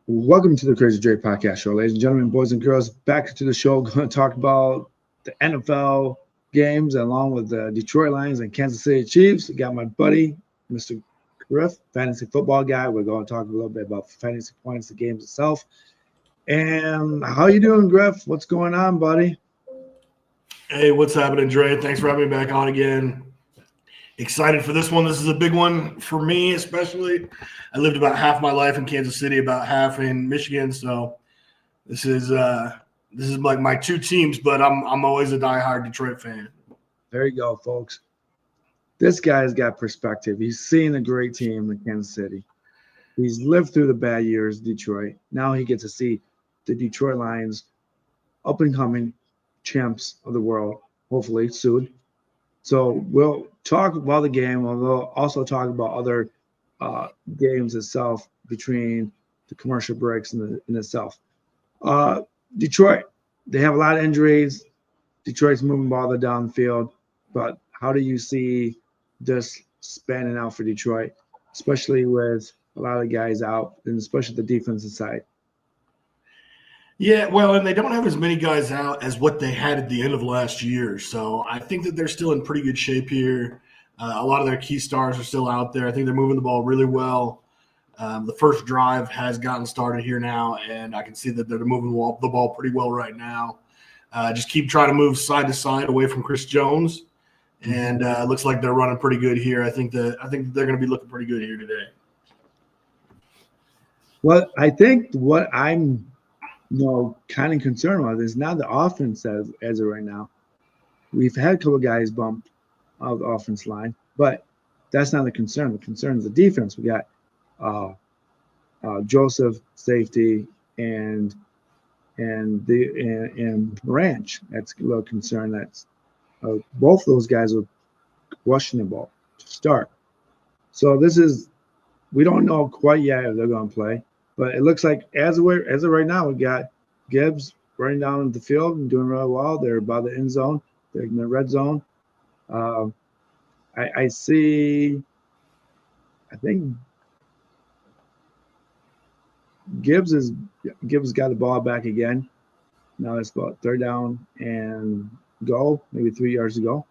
Welcome to the Crazy Drake Podcast Show, ladies and gentlemen, boys and girls. Back to the show, going to talk about the NFL games along with the Detroit Lions and Kansas City Chiefs. We got my buddy, Mr. Griff, fantasy football guy. We're going to talk a little bit about fantasy points, the games itself. And how you doing, Griff? What's going on, buddy? Hey, what's happening, Dre? Thanks for having me back on again. Excited for this one. This is a big one for me, especially. I lived about half my life in Kansas City, about half in Michigan. So this is like my two teams, but I'm always a diehard Detroit fan. There you go, folks. This guy's got perspective. He's seen a great team in Kansas City. He's lived through the bad years, Detroit. Now he gets to see the Detroit Lions, up and coming champs of the world, hopefully soon. So we'll talk about the game. We'll also talk about other games itself between the commercial breaks in itself. Detroit, they have a lot of injuries. Detroit's moving ball down the field. But how do you see this spanning out for Detroit, especially with a lot of guys out, and especially the defensive side? Yeah, well, and they don't have as many guys out as what they had at the end of last year. So I think that they're still in pretty good shape here. A lot of their key stars are still out there. I think they're moving the ball really well. The first drive has gotten started here now, and I can see that they're moving the ball pretty well right now. Just keep trying to move side to side away from Chris Jones, and it looks like they're running pretty good here. I think they're going to be looking pretty good here today. Well, I think what I'm kind of concerned about is not the offense as of right now. We've had a couple of guys bump out of the offense line, but that's not the concern. The concern is the defense. We got Joseph, safety, and Ranch. That's a little concern. That's both those guys are rushing the ball to start. So we don't know quite yet if they're going to play. But it looks like as of right now, we got Gibbs running down the field and doing really well. They're by the end zone. They're in the red zone. I think Gibbs got the ball back again. Now it's about third down and go, maybe 3 yards to go.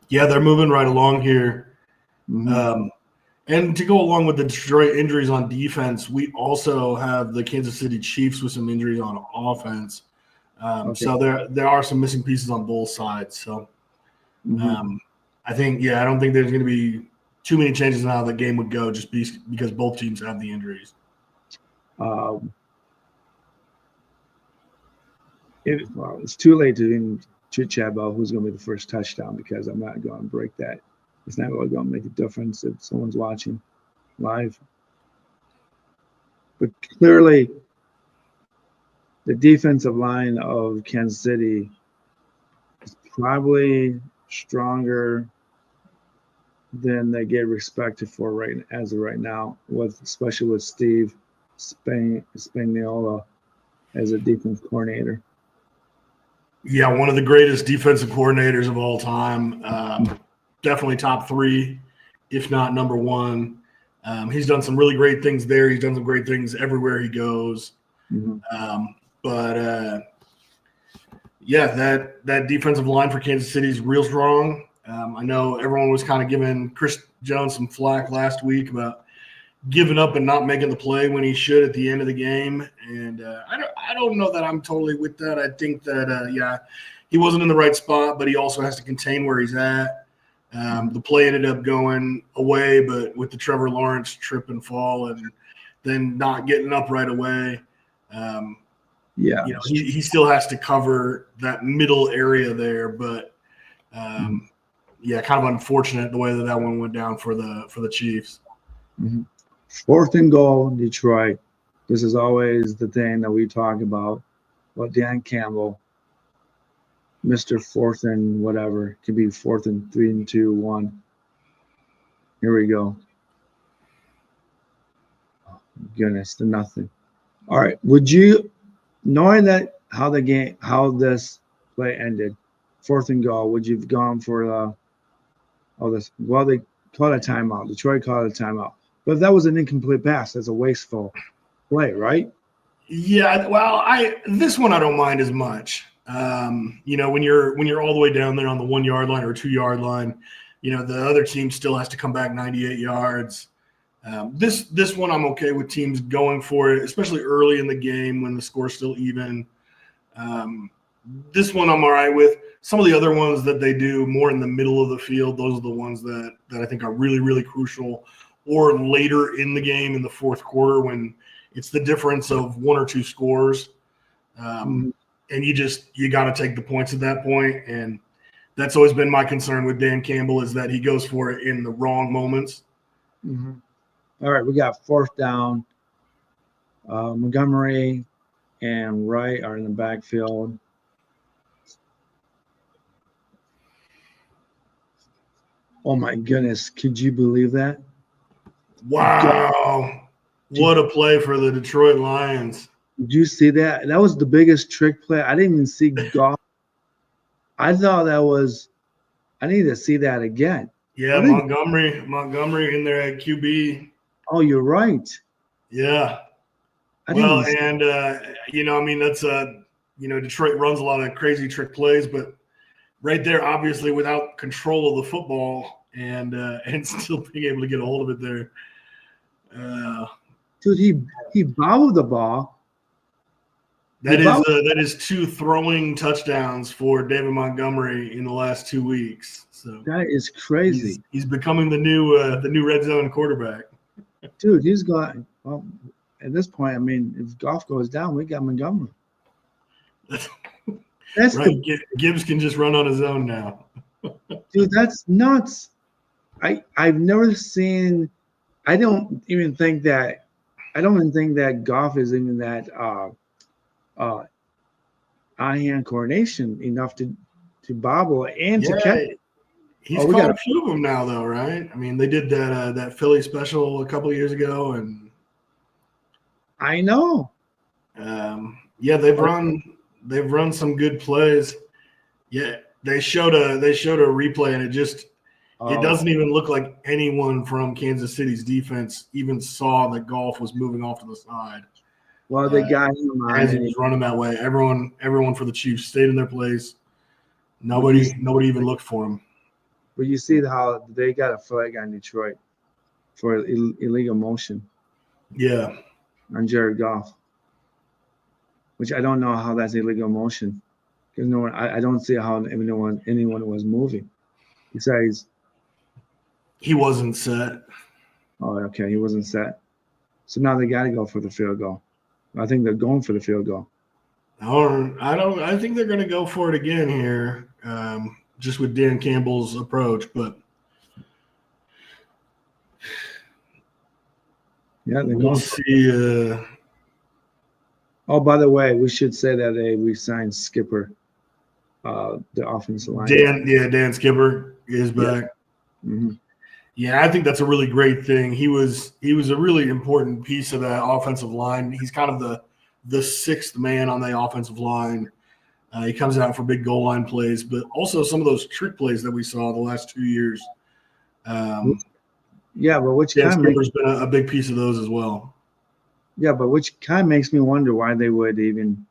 Yeah, they're moving right along here. Mm-hmm. And to go along with the Detroit injuries on defense, we also have the Kansas City Chiefs with some injuries on offense. Okay. So there are some missing pieces on both sides. So I don't think there's going to be too many changes in how the game would go just because both teams have the injuries. It's too late to even chit-chat about who's going to be the first touchdown because I'm not going to break that. It's not really going to make a difference if someone's watching live. But clearly, the defensive line of Kansas City is probably stronger than they get respected for as of right now, especially with Steve Spagnuolo as a defense coordinator. Yeah, one of the greatest defensive coordinators of all time. Definitely top three, if not number one. He's done some really great things there. He's done some great things everywhere he goes. Mm-hmm. That defensive line for Kansas City is real strong. I know everyone was kind of giving Chris Jones some flack last week about giving up and not making the play when he should at the end of the game. And I don't know that I'm totally with that. I think that, he wasn't in the right spot, but he also has to contain where he's at. The play ended up going away, but with the Trevor Lawrence trip and fall and then not getting up right away, he still has to cover that middle area there. But kind of unfortunate the way that one went down for the Chiefs. Mm-hmm. 4th and goal, Detroit. This is always the thing that we talk about. Well, Dan Campbell, Mr. 4th and whatever. It could be 4th and 3 and 2, 1. Here we go. Oh, goodness, to nothing. All right. Would you, knowing that how this play ended, 4th and goal, would you have gone for this? Well, they called a timeout. Detroit called a timeout. But that was an incomplete pass. That's a wasteful play, right? Yeah, well, this one I don't mind as much. When you're all the way down there on the 1 yard line or 2 yard line, the other team still has to come back 98 yards. This one I'm okay with teams going for it, especially early in the game when the score's still even. This one I'm all right with. Some of the other ones that they do more in the middle of the field, those are the ones that I think are really, really crucial, or later in the game in the fourth quarter when it's the difference of 1 or 2 scores. And you got to take the points at that point. And that's always been my concern with Dan Campbell is that he goes for it in the wrong moments. Mm-hmm. All right, we got 4th down. Montgomery and Wright are in the backfield. Oh, my goodness. Could you believe that? Wow. What a play for the Detroit Lions. Did you see that? That was the biggest trick play. I didn't even see Goff. I thought that was – I need to see that again. Yeah, Montgomery in there at QB. Oh, you're right. Yeah. Well, and, that's Detroit runs a lot of crazy trick plays, but right there, obviously, without control of the football and still being able to get a hold of it there. Dude, he bobbled the ball. That is 2 throwing touchdowns for David Montgomery in the last 2 weeks. So that is crazy. He's becoming the new red zone quarterback. Dude, he's got well, at this point. I mean, if Goff goes down, we got Montgomery. That's right. Gibbs can just run on his own now. Dude, that's nuts. I've never seen. I don't even think that Goff is even that eye-hand coordination enough to bobble and to catch. He's caught a few of them now, though, right? I mean, they did that Philly special a couple of years ago, and I know. They've run some good plays. Yeah, they showed a replay, and it doesn't even look like anyone from Kansas City's defense even saw that Goff was moving off to the side. Well, they got him as he was running that way. Everyone for the Chiefs stayed in their place. Nobody even looked for him. But you see how they got a flag on Detroit for illegal motion. Yeah. On Jared Goff, which I don't know how that's illegal motion because I don't see how anyone was moving. Besides, he wasn't set. Oh, okay, he wasn't set. So now they got to go for the field goal. I think they're going for the field goal. I think they're going to go for it again here, just with Dan Campbell's approach. But yeah, we'll see. Oh, by the way, we should say that we signed Skipper, the offensive line. Dan Skipper is back. Yeah. Mm-hmm. Yeah, I think that's a really great thing. He was a really important piece of that offensive line. He's kind of the sixth man on the offensive line. He comes out for big goal line plays, but also some of those trick plays that we saw the last 2 years. Yeah, but which Dan Skipper's been a big piece of those as well. Yeah, but which kind of makes me wonder why they would even.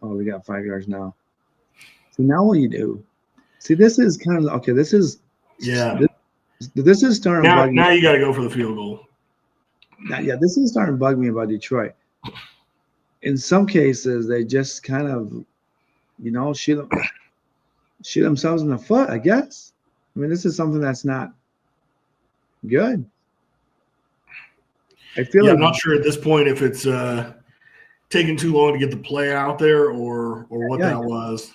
Oh, we got 5 yards now. So now what do you do? See, this is kind of okay. This is. Yeah. This is starting to bug me. Now you got to go for the field goal. Yeah, this is starting to bug me about Detroit. In some cases, they just kind of, shoot themselves in the foot, I guess. I mean, this is something that's not good. I feel like I'm not sure at this point if it's taking too long to get the play out there or what that was.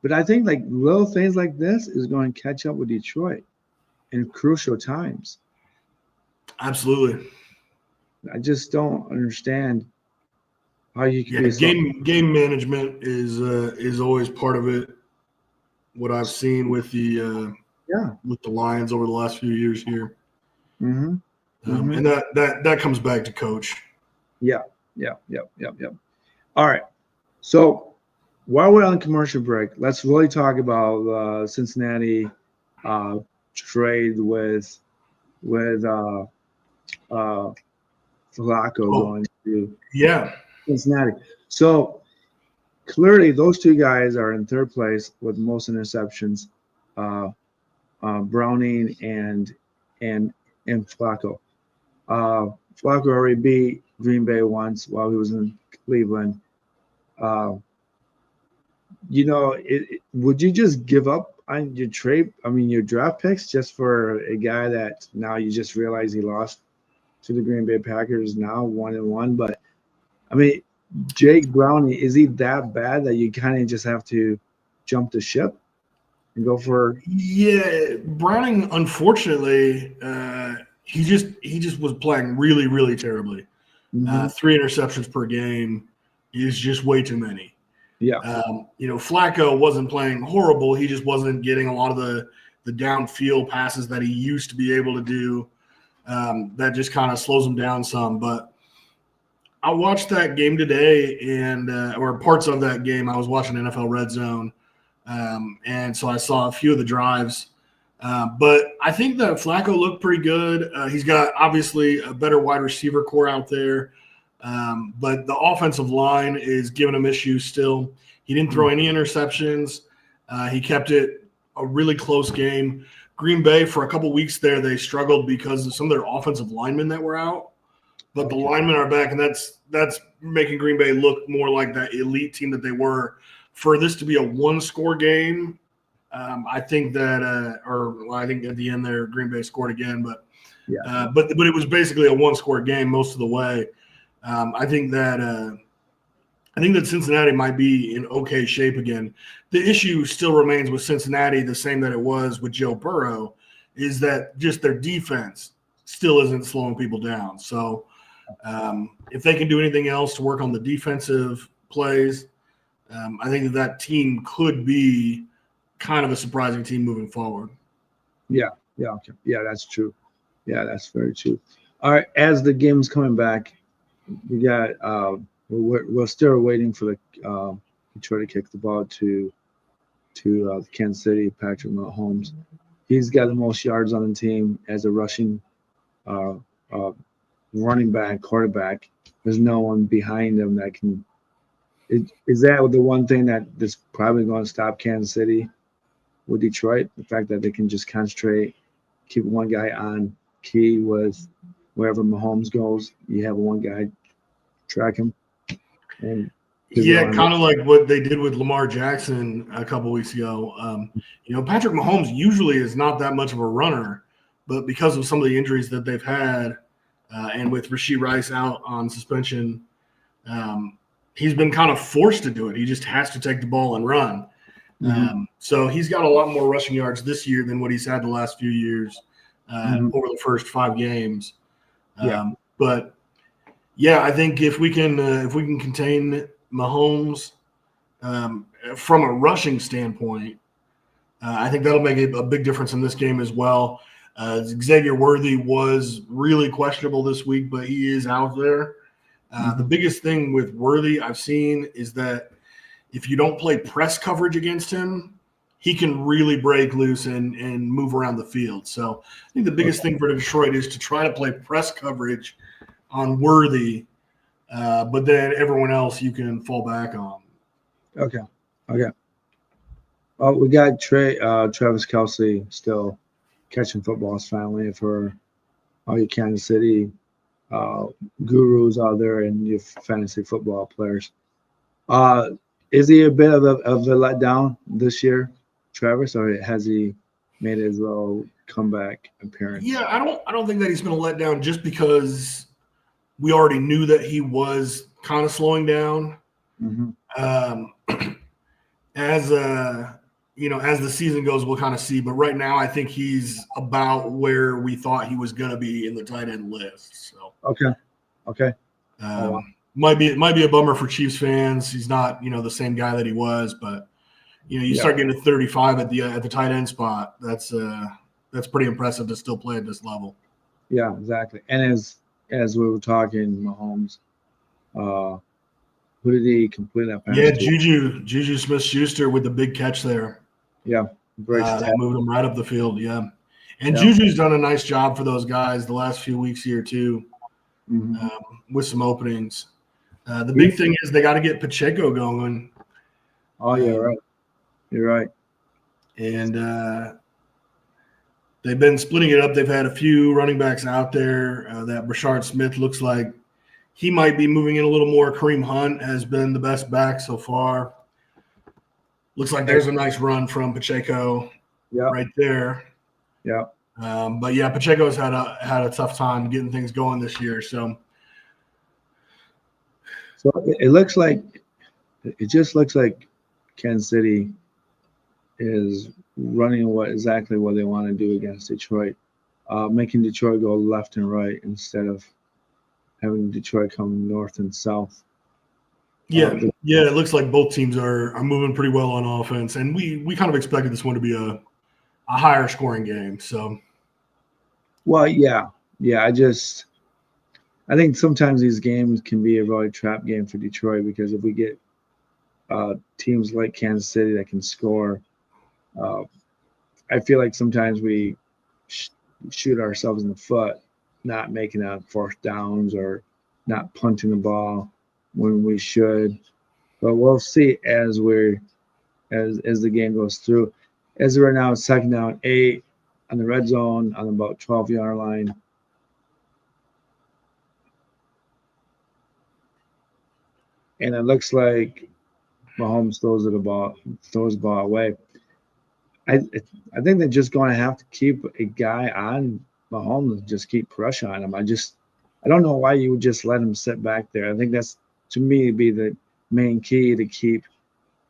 But I think like little things like this is going to catch up with Detroit in crucial times. Absolutely. I just don't understand how you can be game management is always part of it. What I've seen with the Lions over the last few years here, and that comes back to coach. Yeah. All right, so. While we're on commercial break, let's really talk about Cincinnati trade with Flacco going to Cincinnati. So clearly, those two guys are in third place with most interceptions. Browning and Flacco. Flacco already beat Green Bay once while he was in Cleveland. Would you just give up on your your draft picks just for a guy that now you just realize he lost to the Green Bay Packers now 1-1? But I mean, Jake Browning, is he that bad that you kind of just have to jump the ship and go for? Yeah, Browning, unfortunately, he just was playing really, really terribly. 3 interceptions per game is just way too many. Yeah. Flacco wasn't playing horrible. He just wasn't getting a lot of the downfield passes that he used to be able to do. That just kind of slows him down some. But I watched that game today, or parts of that game. I was watching NFL Red Zone, and so I saw a few of the drives. But I think that Flacco looked pretty good. He's got obviously a better wide receiver core out there. But the offensive line is giving him issues still. He didn't throw any interceptions. He kept it a really close game. Green Bay, for a couple weeks there, they struggled because of some of their offensive linemen that were out. But the linemen are back, and that's making Green Bay look more like that elite team that they were. For this to be a one-score game, I think that I think at the end there, Green Bay scored again. But but it was basically a one-score game most of the way. I think that Cincinnati might be in okay shape again. The issue still remains with Cincinnati, the same that it was with Joe Burrow, is that just their defense still isn't slowing people down. So if they can do anything else to work on the defensive plays, I think that team could be kind of a surprising team moving forward. Yeah, okay. Yeah, that's true. Yeah, that's very true. All right, as the game's coming back, we got we're still waiting for the Detroit to kick the ball to Kansas City. Patrick Mahomes, he's got the most yards on the team as a rushing running back, quarterback. There's no one behind him that can. Is that the one thing that is probably going to stop Kansas City with Detroit? The fact that they can just concentrate, keep one guy on key with wherever Mahomes goes, you have one guy track him. And kind of like what they did with Lamar Jackson a couple weeks ago. Patrick Mahomes usually is not that much of a runner, but because of some of the injuries that they've had, and with Rashee Rice out on suspension, he's been kind of forced to do it. He just has to take the ball and run. So he's got a lot more rushing yards this year than what he's had the last few years over the first 5 games. But I think if we can contain Mahomes from a rushing standpoint, I think that'll make a big difference in this game as well. Xavier Worthy was really questionable this week, but he is out there. The biggest thing with Worthy I've seen is that if you don't play press coverage against him, he can really break loose and move around the field. So I think the biggest thing for Detroit is to try to play press coverage on Worthy, but then everyone else you can fall back on. Okay. Well, we got Travis Kelce still catching footballs finally for all your Kansas City gurus out there and your fantasy football players. Is he a bit of a letdown this year, Travis, or has he made his little comeback appearance? Yeah, I don't think that he's been a letdown just because we already knew that he was kind of slowing down. As the season goes, we'll kind of see. But right now, I think he's about where we thought he was going to be in the tight end list. So okay. Might be a bummer for Chiefs fans. He's not the same guy that he was, but you start getting to 35 at the tight end spot. That's pretty impressive to still play at this level. Yeah, exactly. And as we were talking, Mahomes, who did he complete that pass to? Juju Smith-Schuster with the big catch there. Yeah, that moved him right up the field. Yeah, And Yeah. Juju's done a nice job for those guys the last few weeks here too, Mhm. with some openings. The big thing is they got to get Pacheco going. Oh, yeah, right. You're right. And they've been splitting it up. They've had a few running backs out there. That Brashard Smith looks like he might be moving in a little more. Kareem Hunt has been the best back so far. Looks like there's a nice run from Pacheco right there. Yeah. But yeah, Pacheco's had a tough time getting things going this year. So it looks like it just looks like Kansas City is running exactly what they want to do against Detroit, making Detroit go left and right instead of having Detroit come north and south. Yeah, it looks like both teams are moving pretty well on offense, and we kind of expected this one to be a higher scoring game. So, well, yeah. I think sometimes these games can be a really trap game for Detroit because if we get teams like Kansas City that can score, I feel like sometimes we shoot ourselves in the foot, not making out fourth downs or not punting the ball when we should. But we'll see as the game goes through. As of right now, it's 2nd down 8 on the red zone on about 12-yard line. And it looks like Mahomes throws the ball away. I think they're just going to have to keep a guy on Mahomes and just keep pressure on him. I don't know why you would just let him sit back there. I think that's, to me, be the main key to keep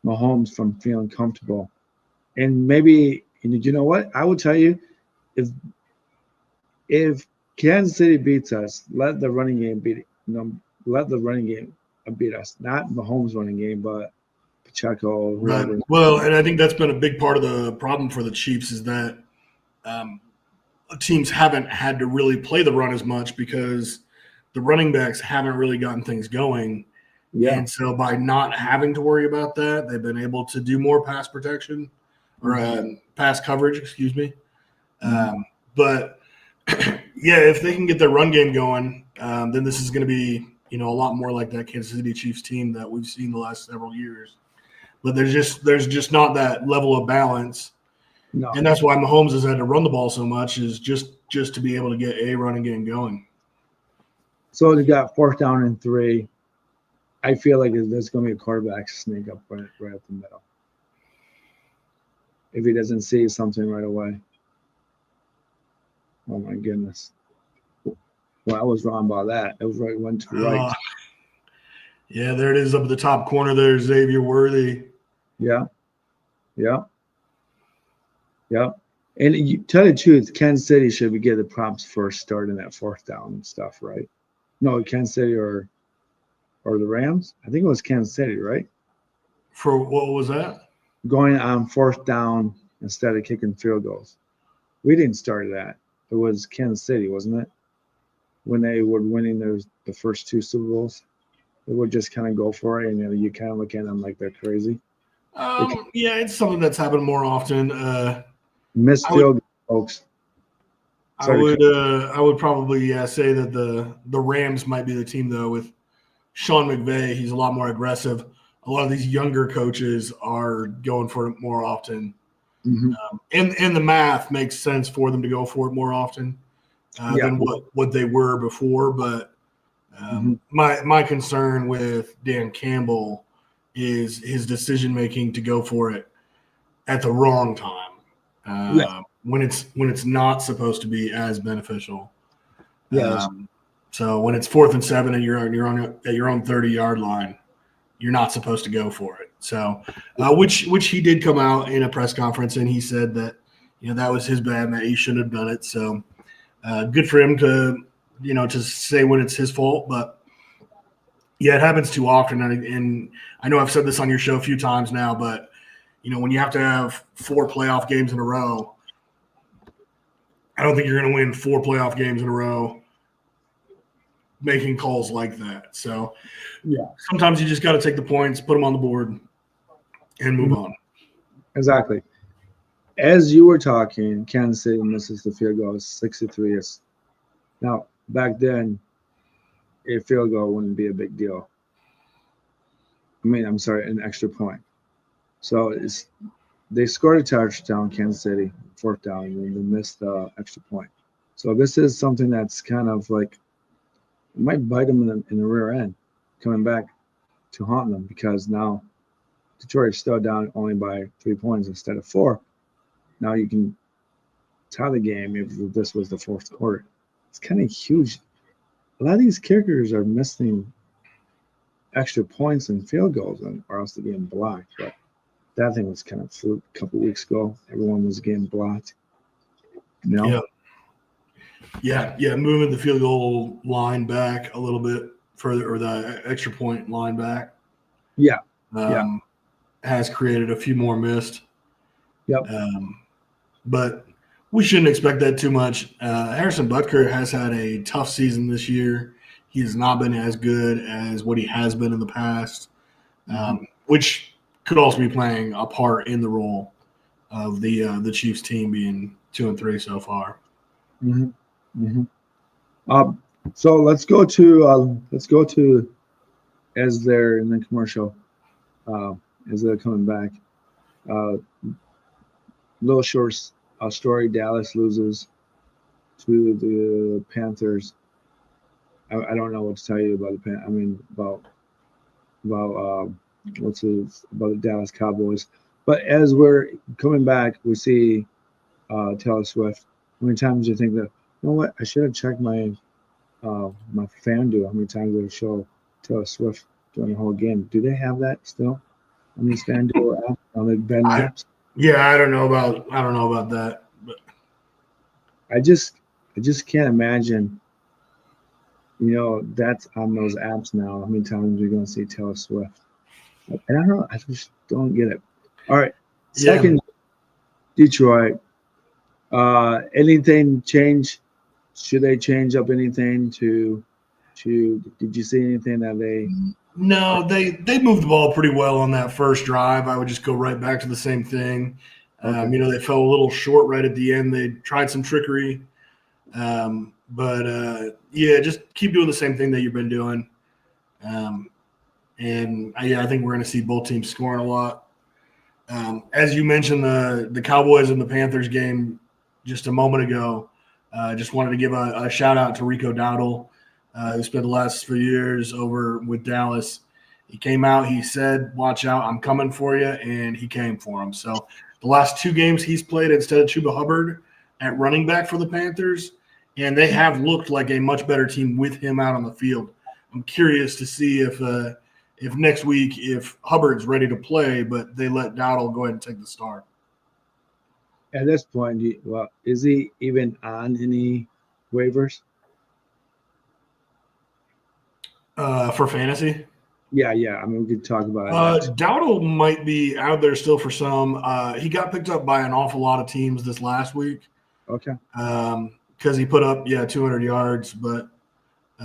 Mahomes from feeling comfortable. And maybe, you know what? I would tell you, if Kansas City beats us, let the running game beat us. Not Mahomes' running game, but Pacheco, whoever. right. Well, and I think that's been a big part of the problem for the Chiefs is that teams haven't had to really play the run as much because the running backs haven't really gotten things going. Yeah. And so by not having to worry about that, they've been able to do more pass protection or pass coverage, excuse me. But yeah, if they can get their run game going, then this is going to be, a lot more like that Kansas City Chiefs team that we've seen the last several years. But there's just not that level of balance. No. And that's why Mahomes has had to run the ball so much is just to be able to get a running game going. So they got 4th down and 3. I feel like there's going to be a quarterback sneak up right up the middle. If he doesn't see something right away. Oh, my goodness. Well, I was wrong about that. It was right, went to the right. Yeah, there it is up at the top corner there, Xavier Worthy. Yeah. And you tell the truth, Kansas City should be getting the props for starting that 4th down and stuff, right? No, Kansas City or the Rams. I think it was Kansas City, right? For what was that? Going on 4th down instead of kicking field goals. We didn't start that. It was Kansas City, wasn't it? When they were winning the first 2 Super Bowls, they would just kind of go for it, and you kind of look at them like they're crazy. Yeah, it's something that's happened more often. Missed field goals, folks. I would probably say that the Rams might be the team though with Sean McVay. He's a lot more aggressive. A lot of these younger coaches are going for it more often. Mm-hmm. And the math makes sense for them to go for it more often than what they were before. But my concern with Dan Campbell is his decision making to go for it at the wrong time when it's not supposed to be as beneficial. So when it's 4th and 7 and you're at your own 30-yard line, you're not supposed to go for it. So, which he did come out in a press conference and he said that that was his bad, that he shouldn't have done it. So, good for him to to say when it's his fault. But yeah, it happens too often, and I know I've said this on your show a few times now, but when you have to have 4 playoff games in a row, I don't think you're going to win 4 playoff games in a row making calls like that. So sometimes you just got to take the points, put them on the board, and move on. Exactly. as you were talking, Kansas City misses the field goal 63. Now, back then, a field goal wouldn't be a big deal. I'm sorry, an extra point. So they scored a touchdown, Kansas City, 4th down, and they missed the extra point. So this is something that's kind of like it might bite them in the rear end, coming back to haunt them, because now Detroit is still down only by 3 points instead of 4. Now you can tie the game if this was the 4th quarter. It's kind of huge. A lot of these kickers are missing extra points and field goals, or else they're getting blocked. But that thing was kind of fluke a couple weeks ago. Everyone was getting blocked. Yeah. Moving the field goal line back a little bit further, or the extra point line back. Yeah. Has created a few more missed. Yep. But we shouldn't expect that too much. Harrison Butker has had a tough season this year. He has not been as good as what he has been in the past, which could also be playing a part in the role of the Chiefs team being 2-3 so far. So let's go to as they're in the commercial, as they're coming back. Little short story. Dallas loses to the Panthers. I don't know what to tell you about about the Dallas Cowboys. But as we're coming back, we see Taylor Swift. How many times do you think that, you know what, I should have checked my FanDuel, how many times they show Taylor Swift during the whole game? Do they have that still on these FanDuel apps, on the betting apps? Yeah, I don't know about that, but I just can't imagine, that's on those apps now. How many times you're going to see Taylor Swift? And I don't know. I just don't get it. All right. Second, Detroit. Anything change? Should they change up anything to did you see anything that they? No, they moved the ball pretty well on that first drive. I would just go right back to the same thing. Okay. They fell a little short right at the end. They tried some trickery. Just keep doing the same thing that you've been doing. I think we're going to see both teams scoring a lot. As you mentioned, the Cowboys and the Panthers game just a moment ago, just wanted to give a shout out to Rico Dowdle, who spent the last few years over with Dallas. He came out, he said, "Watch out, I'm coming for you," and he came for him. So the last 2 games he's played instead of Chuba Hubbard at running back for the Panthers, and they have looked like a much better team with him out on the field. I'm curious to see if next week, if Hubbard's ready to play, but they let Dowdle go ahead and take the start. At this point, is he even on any waivers? For fantasy? Yeah. We could talk about it. Dowdle might be out there still for some. He got picked up by an awful lot of teams this last week. Okay. Because he put up 200 yards, but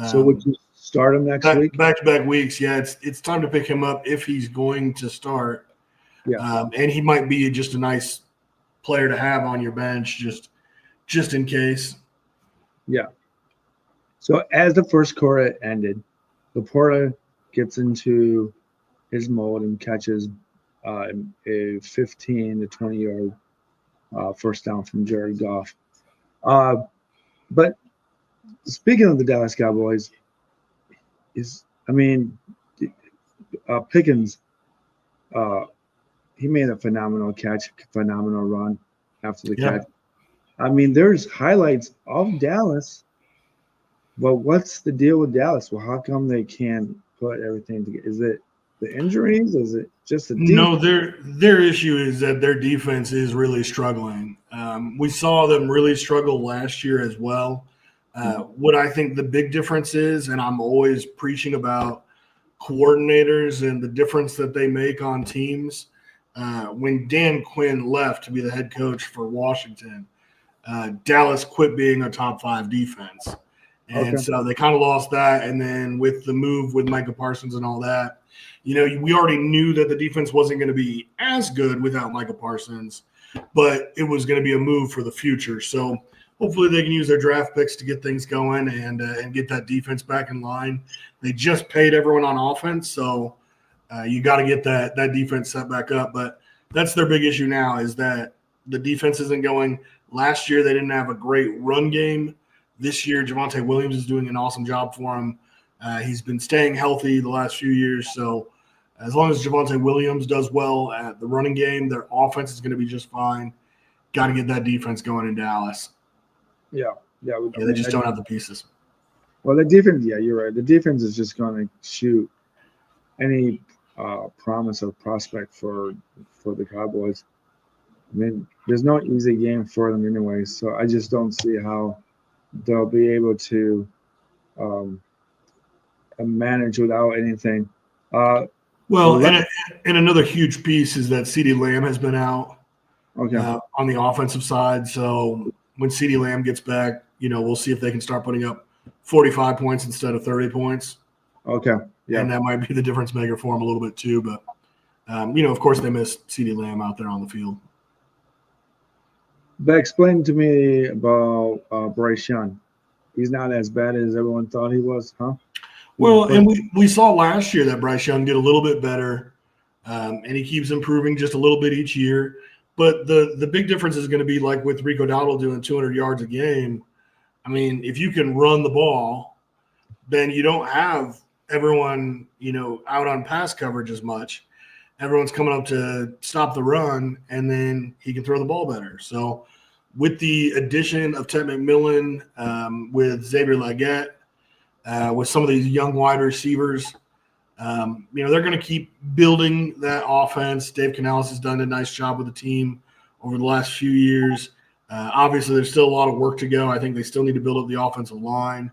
so would you start him next week? Back-to-back weeks, it's time to pick him up if he's going to start. Yeah. And he might be just a nice player to have on your bench, just in case. Yeah. So as the first quarter ended, Laporta gets into his mode and catches a 15 to 20-yard first down from Jared Goff. But speaking of the Dallas Cowboys, Pickens, he made a phenomenal catch, phenomenal run after the catch. There's highlights of Dallas, but what's the deal with Dallas? Well, how come they can't put everything together? Is it the injuries? Is it just the defense? No, their issue is that their defense is really struggling. We saw them really struggle last year as well. What I think the big difference is, and I'm always preaching about coordinators and the difference that they make on teams. When Dan Quinn left to be the head coach for Washington, Dallas quit being a top 5 defense. And so they kind of lost that. And then with the move with Micah Parsons and all that, we already knew that the defense wasn't going to be as good without Micah Parsons. but it was going to be a move for the future. So hopefully they can use their draft picks to get things going and get that defense back in line. They just paid everyone on offense, so you got to get that defense set back up. But that's their big issue now is that the defense isn't going. Last year they didn't have a great run game. This year Javonte Williams is doing an awesome job for him. He's been staying healthy the last few years, so as long as Javonte Williams does well at the running game, their offense is going to be just fine. Got to get that defense going in Dallas. Yeah. They just don't have the pieces. Well, the defense, yeah, you're right. The defense is just going to shoot any promise of prospect for the Cowboys. I mean, there's no easy game for them anyway, so I just don't see how they'll be able to manage without anything. Well, and another huge piece is that CeeDee Lamb has been out on the offensive side. So when CeeDee Lamb gets back, we'll see if they can start putting up 45 points instead of 30 points. Okay. Yeah. And that might be the difference maker for them a little bit too. But, of course, they miss CeeDee Lamb out there on the field. But explain to me about Bryce Young. He's not as bad as everyone thought he was, huh? Well, and we saw last year that Bryce Young did a little bit better, and he keeps improving just a little bit each year. But the big difference is going to be like with Rico Dowdle doing 200 yards a game. I mean, if you can run the ball, then you don't have everyone, out on pass coverage as much. Everyone's coming up to stop the run, and then he can throw the ball better. So with the addition of Ted McMillan, with Xavier Legette, with some of these young wide receivers, they're going to keep building that offense. Dave Canales has done a nice job with the team over the last few years. Obviously, there's still a lot of work to go. I think they still need to build up the offensive line.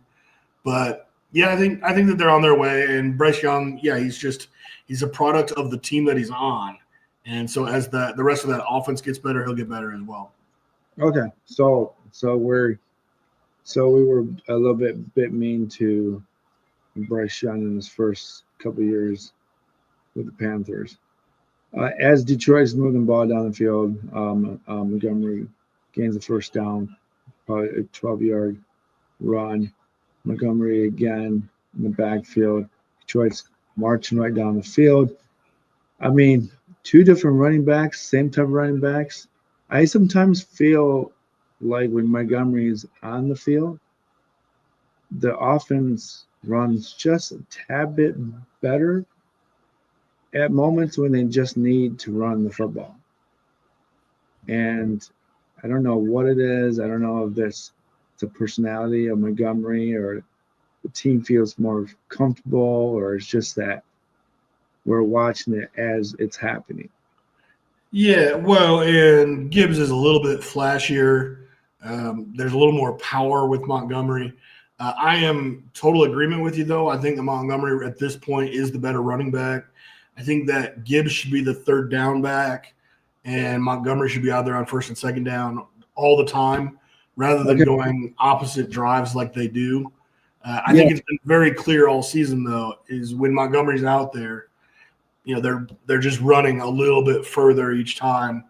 But, yeah, I think that they're on their way. And Bryce Young, yeah, he's a product of the team that he's on. And so as the rest of that offense gets better, he'll get better as well. Okay. So we were a little bit mean to Bryce Young in his first couple of years with the Panthers. As Detroit's moving the ball down the field, Montgomery gains the first down, probably a 12-yard run. Montgomery again in the backfield. Detroit's marching right down the field. I mean, two different running backs, same type of running backs. I sometimes feel like when Montgomery's on the field, the offense runs just a tad bit better at moments when they just need to run the football. And I don't know what it is. I don't know if it's the personality of Montgomery or the team feels more comfortable, or it's just that we're watching it as it's happening. Yeah, well, and Gibbs is a little bit flashier. There's a little more power with Montgomery. I am total agreement with you, though. I think that Montgomery at this point is the better running back. I think that Gibbs should be the third down back, and Montgomery should be out there on first and second down all the time rather than going opposite drives like they do. I think it's been very clear all season, though, is when Montgomery's out there, they're just running a little bit further each time.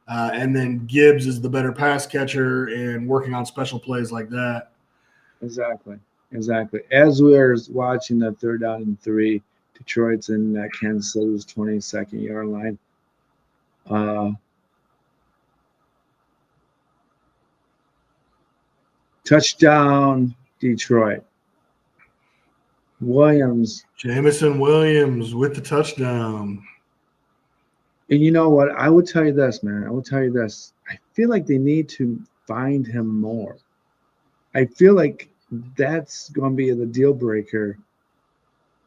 And then Gibbs is the better pass catcher and working on special plays like that. Exactly. As we're watching the 3rd down and 3, Detroit's in that Kansas City's 22nd yard line. Touchdown, Detroit. Jamison Williams with the touchdown. And you know what? I will tell you this, man. I feel like they need to find him more. I feel like that's going to be the deal breaker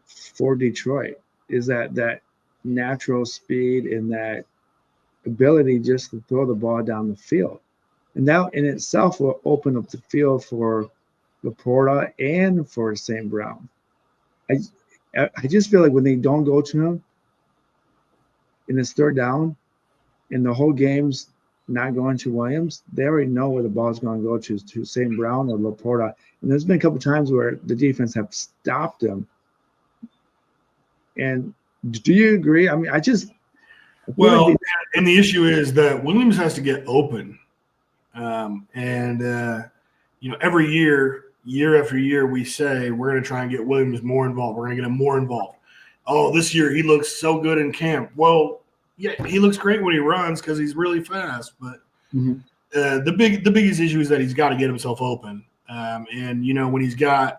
for Detroit, is that natural speed and that ability just to throw the ball down the field. And that in itself will open up the field for Laporta and for St. Brown. I just feel like when they don't go to him in this 3rd down and the whole game's not going to Williams, they already know where the ball's going to go to St. Brown or Laporta. And there's been a couple times where the defense have stopped him. And do you agree? I mean, And the issue is that Williams has to get open. Every year after year, we say we're going to try and get Williams more involved. We're going to get him more involved. Oh, this year he looks so good in camp. Well, yeah, he looks great when he runs because he's really fast. But the biggest issue is that he's got to get himself open. When he's got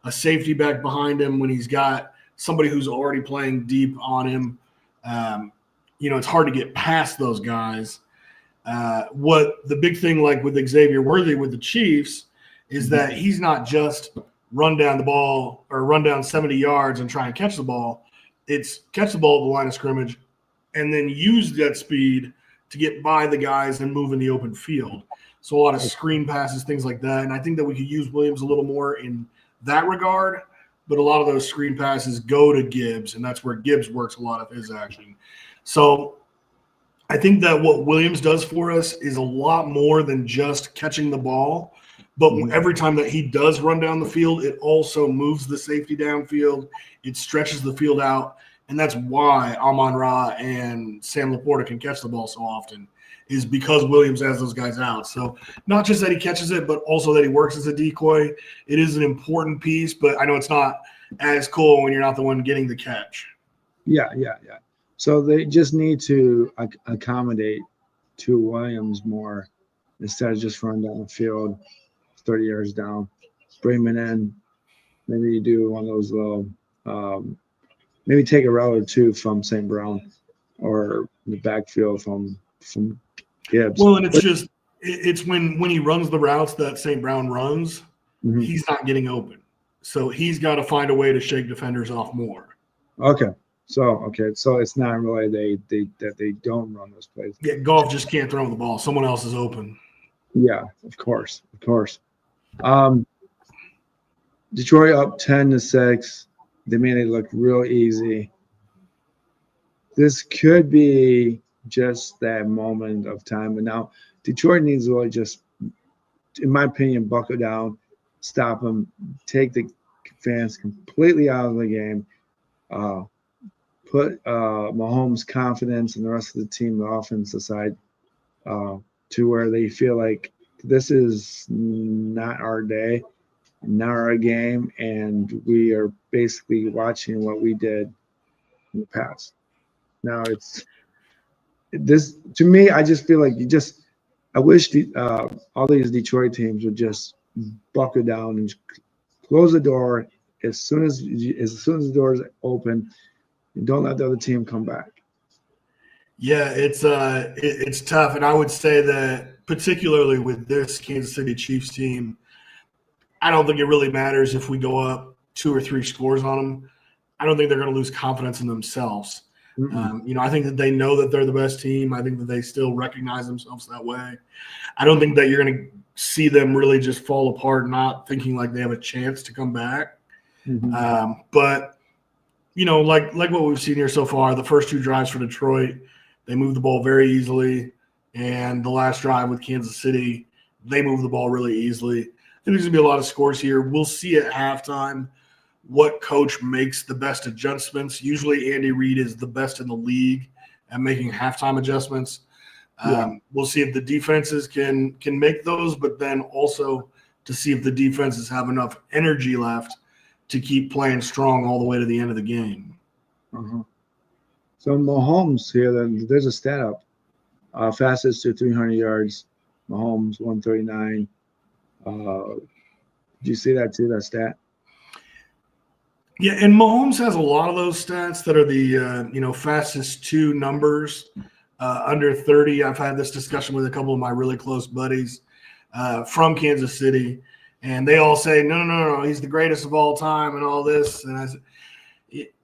a safety back behind him, when he's got somebody who's already playing deep on him, it's hard to get past those guys. What the big thing, like with Xavier Worthy with the Chiefs, is that he's not just run down the ball or run down 70 yards and try and catch the ball. It's catch the ball at the line of scrimmage and then use that speed to get by the guys and move in the open field. So a lot of screen passes, things like that. And I think that we could use Williams a little more in that regard. But a lot of those screen passes go to Gibbs, and that's where Gibbs works a lot of his action. So I think that what Williams does for us is a lot more than just catching the ball. But every time that he does run down the field, it also moves the safety downfield. It stretches the field out. And that's why Amon-Ra and Sam Laporta can catch the ball so often, is because Williams has those guys out. So not just that he catches it, but also that he works as a decoy. It is an important piece, but I know it's not as cool when you're not the one getting the catch. Yeah. So they just need to accommodate to Williams more instead of just running down the field 30 yards down, bring him in. Maybe you do one of those little maybe take a route or two from St. Brown or the backfield from Gibbs. Well, and it's when he runs the routes that St. Brown runs, he's not getting open. So he's got to find a way to shake defenders off more. Okay. So it's not really that they don't run those plays. Yeah, Goff just can't throw the ball. Someone else is open. Yeah, of course. Detroit up 10-6. They made it look real easy. This could be just that moment of time, but now Detroit needs to really just, in my opinion, buckle down, stop them, take the fans completely out of the game, put Mahomes' confidence and the rest of the team, the offense aside, to where they feel like this is not our day, not our game, and we are basically watching what we did in the past. Now it's this to me. I just feel like I wish all these Detroit teams would just buckle down and close the door as soon as the door is open, and don't let the other team come back. Yeah, it's tough, and I would say that particularly with this Kansas City Chiefs team, I don't think it really matters if we go up 2 or 3 scores on them. I don't think they're going to lose confidence in themselves. I think that they know that they're the best team. I think that they still recognize themselves that way. I don't think that you're going to see them really just fall apart, not thinking like they have a chance to come back. But like what we've seen here so far, the first 2 drives for Detroit, they moved the ball very easily, and the last drive with Kansas City, they moved the ball really easily. I think there's going to be a lot of scores here. We'll see at halftime what coach makes the best adjustments. Usually Andy Reid is the best in the league at making halftime adjustments. We'll see if the defenses can make those, but then also to see if the defenses have enough energy left to keep playing strong all the way to the end of the game. So Mahomes here, there's a stat up. Fastest to 300 yards, Mahomes 139. Did you see that too, that stat? Yeah, and Mahomes has a lot of those stats that are the fastest 2 numbers under 30. I've had this discussion with a couple of my really close buddies from Kansas City, and they all say, no, he's the greatest of all time and all this. And I said,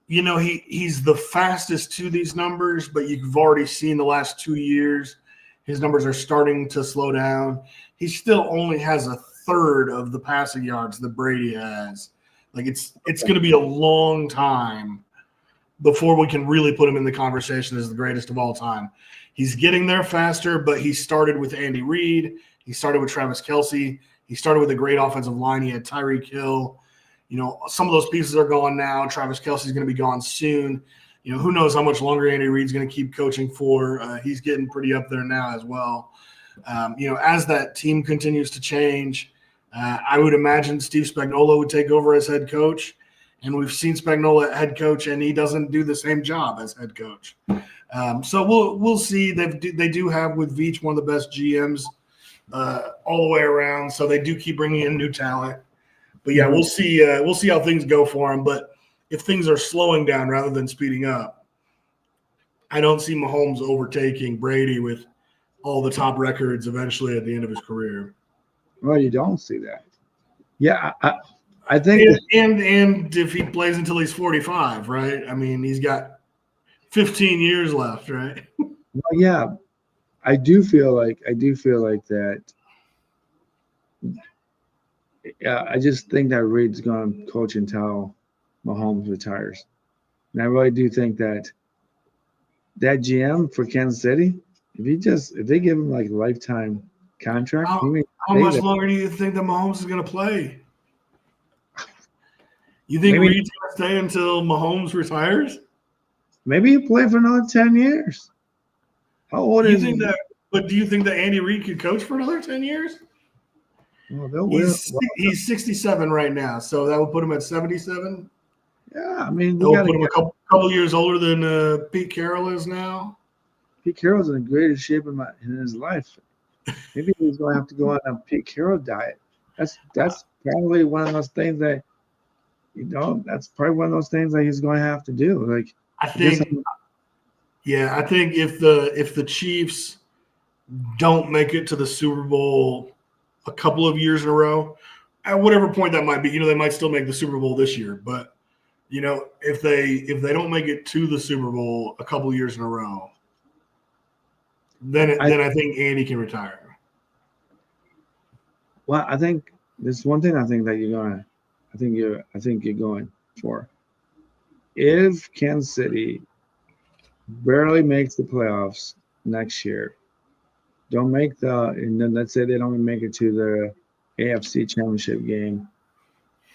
he's the fastest to these numbers, but you've already seen the last 2 years, his numbers are starting to slow down. He still only has a third of the passing yards that Brady has. Like it's going to be a long time before we can really put him in the conversation as the greatest of all time. He's getting there faster, but he started with Andy Reid. He started with Travis Kelce. He started with a great offensive line. He had Tyreek Hill. Some of those pieces are gone now. Travis Kelce is going to be gone soon. who knows how much longer Andy Reid's going to keep coaching for. He's getting pretty up there now as well. As that team continues to change, I would imagine Steve Spagnuolo would take over as head coach. And we've seen Spagnuolo head coach, and he doesn't do the same job as head coach. So we'll see. They do have with Veach one of the best GMs all the way around. So they do keep bringing in new talent. But yeah, we'll see. We'll see how things go for him. But if things are slowing down rather than speeding up, I don't see Mahomes overtaking Brady with all the top records eventually at the end of his career. Well, you don't see that. Yeah, I think. And if he plays until he's 45, right? I mean, he's got 15 years left, right? Well, yeah, I do feel like that. Yeah, I just think that Reid's going to coach until Mahomes retires, and I really do think that GM for Kansas City, if they give him like a lifetime contract, how much longer do you think that Mahomes is going to play? You think Reid's going to stay until Mahomes retires? Maybe he'll play for another 10 years. How old is he? But do you think that Andy Reid could coach for another 10 years? Well, he's 67 right now, so that would put him at 77. Yeah, I mean, that would put him a couple years older than Pete Carroll is now. Pete Carroll's in the greatest shape in his life. Maybe he's going to have to go on a Pete Carroll diet. That's probably one of those things that that's probably one of those things that he's going to have to do. Like I think if the Chiefs don't make it to the Super Bowl a couple of years in a row, at whatever point that might be, they might still make the Super Bowl this year, but if they don't make it to the Super Bowl a couple of years in a row, then I think Andy can retire. Well, I think there's one thing I think you're going for. If Kansas City barely makes the playoffs next year, and then let's say they don't make it to the AFC Championship game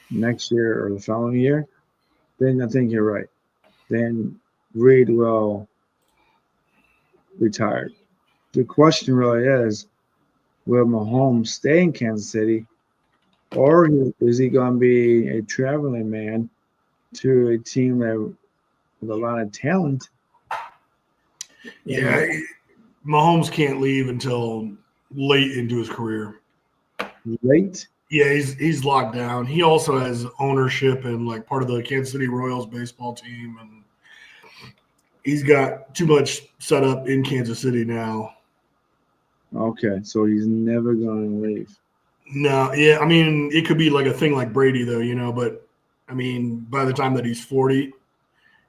next year or the following year, then I think you're right. Then Reid will retire. The question really is, will Mahomes stay in Kansas City, or is he going to be a traveling man to a team with a lot of talent? Yeah, Mahomes can't leave until late into his career. Late? Yeah, he's locked down. He also has ownership and like part of the Kansas City Royals baseball team, and he's got too much set up in Kansas City now. Okay, so he's never going to leave. No, yeah, I mean, it could be like a thing like Brady, though, but I mean, by the time that he's 40,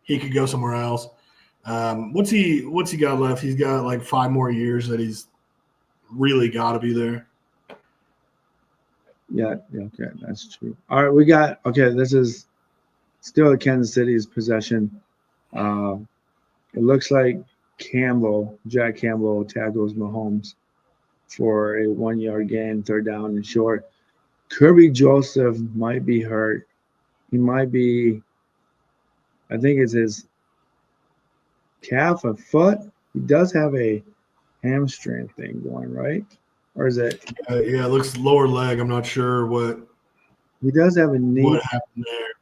he could go somewhere else. What's he got left? He's got like 5 more years that he's really got to be there. Yeah, okay, that's true. All right, this is still Kansas City's possession. It looks like Jack Campbell tackles Mahomes for a 1-yard gain, 3rd down and short. Kirby Joseph might be hurt. He might be, I think it's his calf or foot. He does have a hamstring thing going, right? Or is it? Yeah, it looks lower leg. I'm not sure what. He does have a knee. What happened there?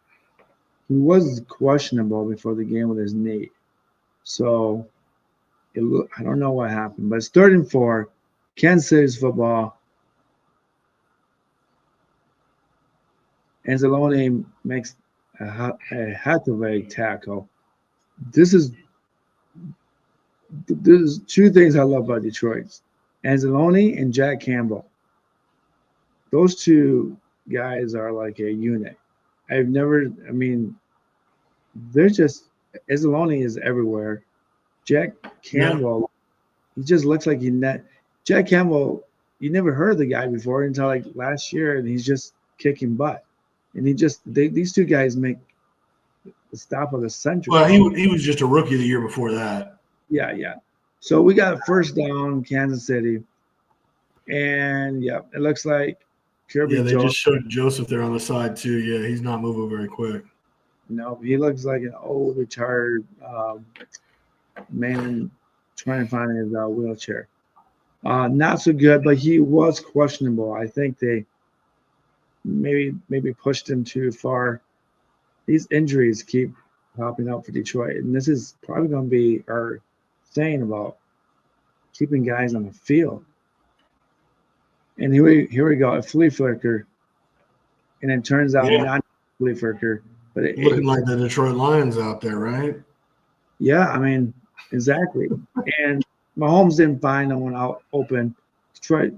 He was questionable before the game with his knee. So I don't know what happened, but it's 3rd and 4. Kansas City's football. Anzalone makes a heck of a tackle. There's 2 things I love about Detroit. Anzalone and Jack Campbell. Those 2 guys are like a unit. They're just, Anzalone is everywhere. Jack Campbell, he just looks like Jack Campbell, you never heard of the guy before until like last year, and he's just kicking butt. And these 2 guys make the stop of the century. Well, he was just a rookie the year before that. Yeah. So we got a 1st down, Kansas City. And, it looks like Kirby Joseph. Just showed Joseph there on the side, too. Yeah, he's not moving very quick. No, he looks like an old retired man trying to find his wheelchair. Not so good, but he was questionable. I think they maybe pushed him too far. These injuries keep popping up for Detroit, and this is probably going to be our thing about keeping guys on the field. And here we go, a flea flicker, and it turns out not a flea flicker, but looking like the Detroit Lions out there, right? Yeah, I mean, exactly. And Mahomes didn't find no one out open. Detroit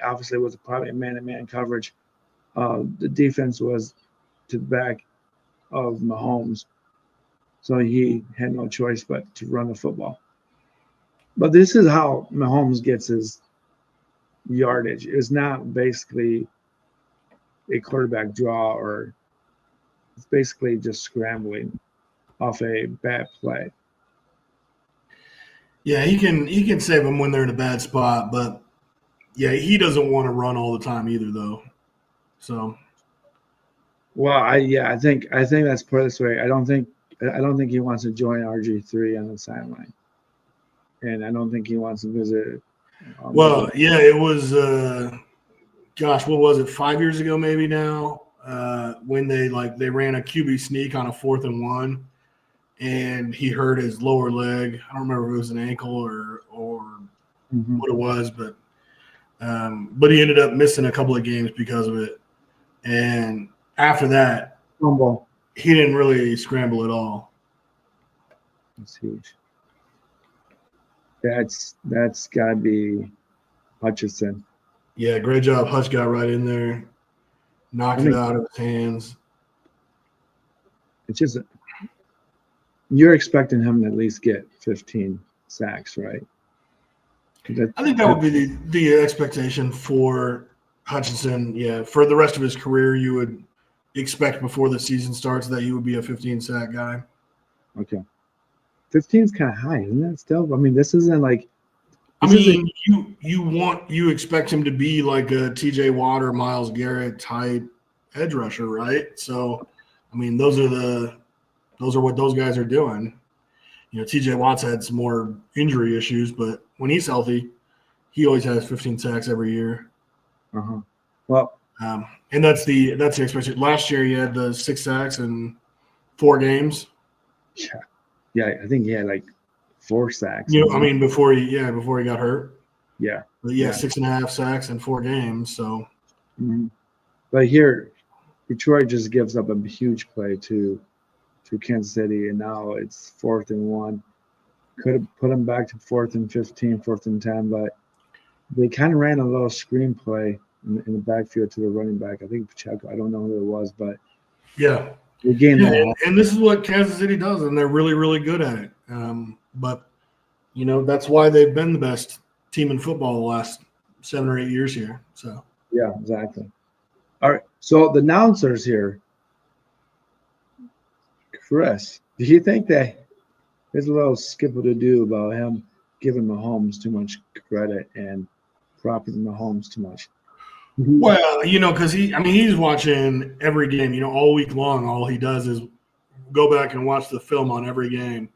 obviously was probably a man-to-man coverage. The defense was to the back of Mahomes, so he had no choice but to run the football. But this is how Mahomes gets his yardage. It's not basically a quarterback draw, or it's basically just scrambling off a bad play. Yeah, he can save them when they're in a bad spot, but yeah, he doesn't want to run all the time either, though. So, well, I think that's put this way. I don't think he wants to join RG3 on the sideline, and I don't think he wants to visit. Well, yeah, it was. Gosh, what was it? 5 years ago, maybe now, when they ran a QB sneak on a 4th and 1, and he hurt his lower leg. I don't remember if it was an ankle or what it was, but he ended up missing a couple of games because of it. And after that, he didn't really scramble at all. That's huge. That's got to be Hutchinson. Yeah, great job. Hutch got right in there, knocked it out of his hands. It's just you're expecting him to at least get 15 sacks, right? I think that would be the expectation for Hutchinson. Yeah, for the rest of his career, you would expect before the season starts that he would be a 15-sack guy. Okay. 15 is kind of high, isn't it? Still, I mean, this isn't like. You expect him to be like a T.J. Watt or Myles Garrett type edge rusher, right? So, I mean, those are what those guys are doing. You know, T.J. Watt's had some more injury issues, but when he's healthy, he always has 15 sacks every year. Well, and that's the expectation. Last year, he had the 6 sacks in 4 games. Yeah, I think he had like 4 sacks. You know, I mean, before he got hurt. Yeah. But 6.5 sacks in 4 games. So. But here, Detroit just gives up a huge play to Kansas City, and now it's 4th and 1. Could have put them back to 4th and 15, 4th and 10, but they kind of ran a little screen play in the backfield to the running back. I think Pacheco. I don't know who it was, but yeah. And this is what Kansas City does, and they're really, really good at it. But, you know, that's why they've been the best team in football the last 7 or 8 years here. So yeah, exactly. All right, so the announcers here, Chris, do you think that there's a little skipper to do about him giving Mahomes too much credit and propping Mahomes too much? Well, you know, because he's watching every game. You know, all week long, all he does is go back and watch the film on every game.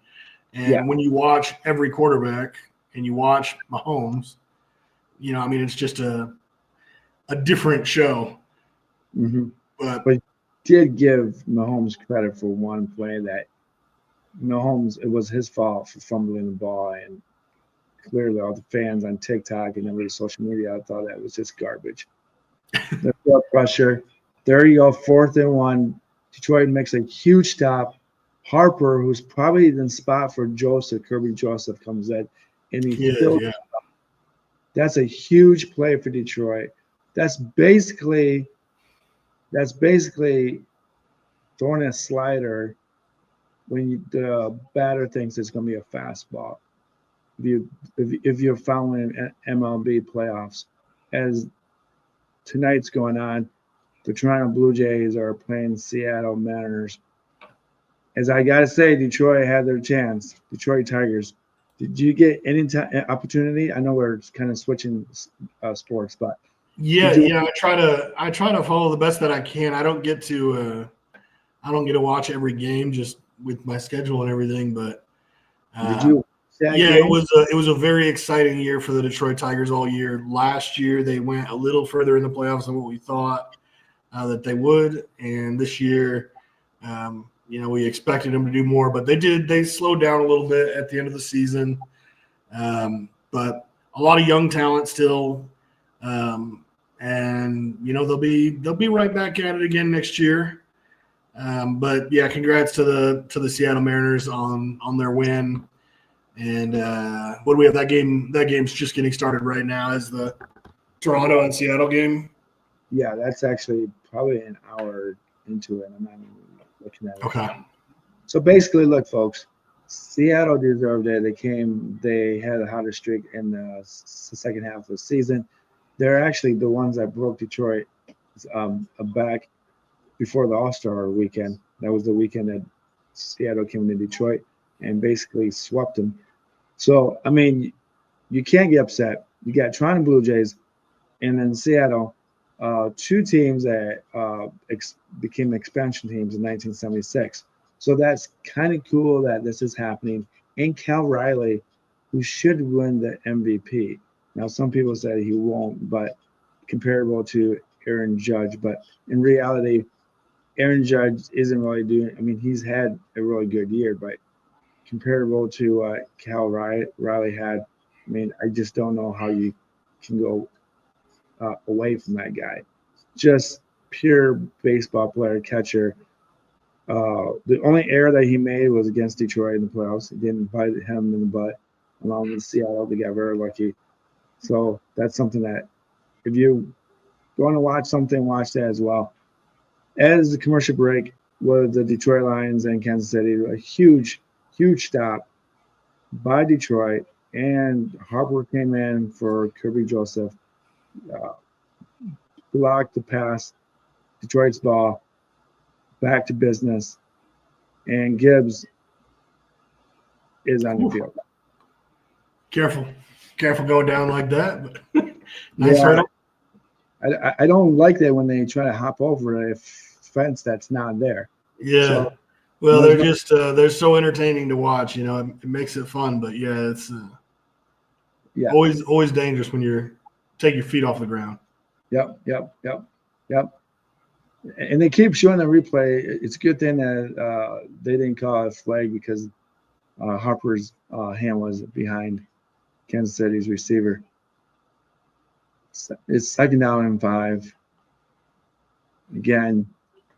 And when you watch every quarterback and you watch Mahomes, you know, I mean, it's just a different show. But did give Mahomes credit for one play that Mahomes, it was his fault for fumbling the ball, and clearly all the fans on TikTok and every social media, I thought that was just garbage. The blood pressure. There you go, 4th and 1. Detroit makes a huge stop. Harper, who's probably in the spot for Kirby Joseph, comes in, and he fills it up. That's a huge play for Detroit. That's basically throwing a slider when the batter thinks it's going to be a fastball. If you're following MLB playoffs, as tonight's going on, the Toronto Blue Jays are playing Seattle Mariners. As I got to say, Detroit had their chance. Detroit Tigers. Did you get any opportunity? I know we're kind of switching sports, but I try to follow the best that I can. I don't get to I don't get to watch every game just with my schedule and everything, but Did you see that yeah, game? it was a very exciting year for the Detroit Tigers all year. Last year they went a little further in the playoffs than what we thought that they would, and this year, we expected them to do more, but they did. They slowed down a little bit at the end of the season, but a lot of young talent still, and they'll be right back at it again next year. But yeah, congrats to the Seattle Mariners on their win. And what do we have? That game's just getting started right now. Is the Toronto and Seattle game? Yeah, that's actually probably an hour into it. I'm not even looking at it. Okay. So basically, look, folks, Seattle deserved it. They had a hotter streak in the second half of the season. They're actually the ones that broke Detroit back before the All-Star weekend. That was the weekend that Seattle came to Detroit and basically swept them. So, I mean, you can't get upset. You got Toronto Blue Jays and then Seattle, two teams that became expansion teams in 1976. So that's kind of cool that this is happening. And Cal Riley, who should win the MVP. Now, some people say he won't, but comparable to Aaron Judge. But in reality, Aaron Judge isn't really doing. I mean, he's had a really good year, but comparable to Cal Riley had. I mean, I just don't know how you can go away from that guy. Just pure baseball player, catcher. The only error that he made was against Detroit in the playoffs. It didn't bite him in the butt. Along with Seattle, they got very lucky. So that's something that if you want to watch something, watch that as well. As the commercial break was the Detroit Lions and Kansas City, a huge stop by Detroit, and Harper came in for Kirby Joseph, blocked the pass, Detroit's ball, back to business, and Gibbs is on the field. Careful going down like that. But nice Yeah, hurdle. I don't like that when they try to hop over a fence that's not there. Yeah. So, well, they're just they're so entertaining to watch. It makes it fun. But yeah, it's always dangerous when you're take your feet off the ground. Yep. And they keep showing the replay. It's a good thing that they didn't call a flag because Harper's hand was behind Kansas City's receiver. It's 2nd down and 5. Again,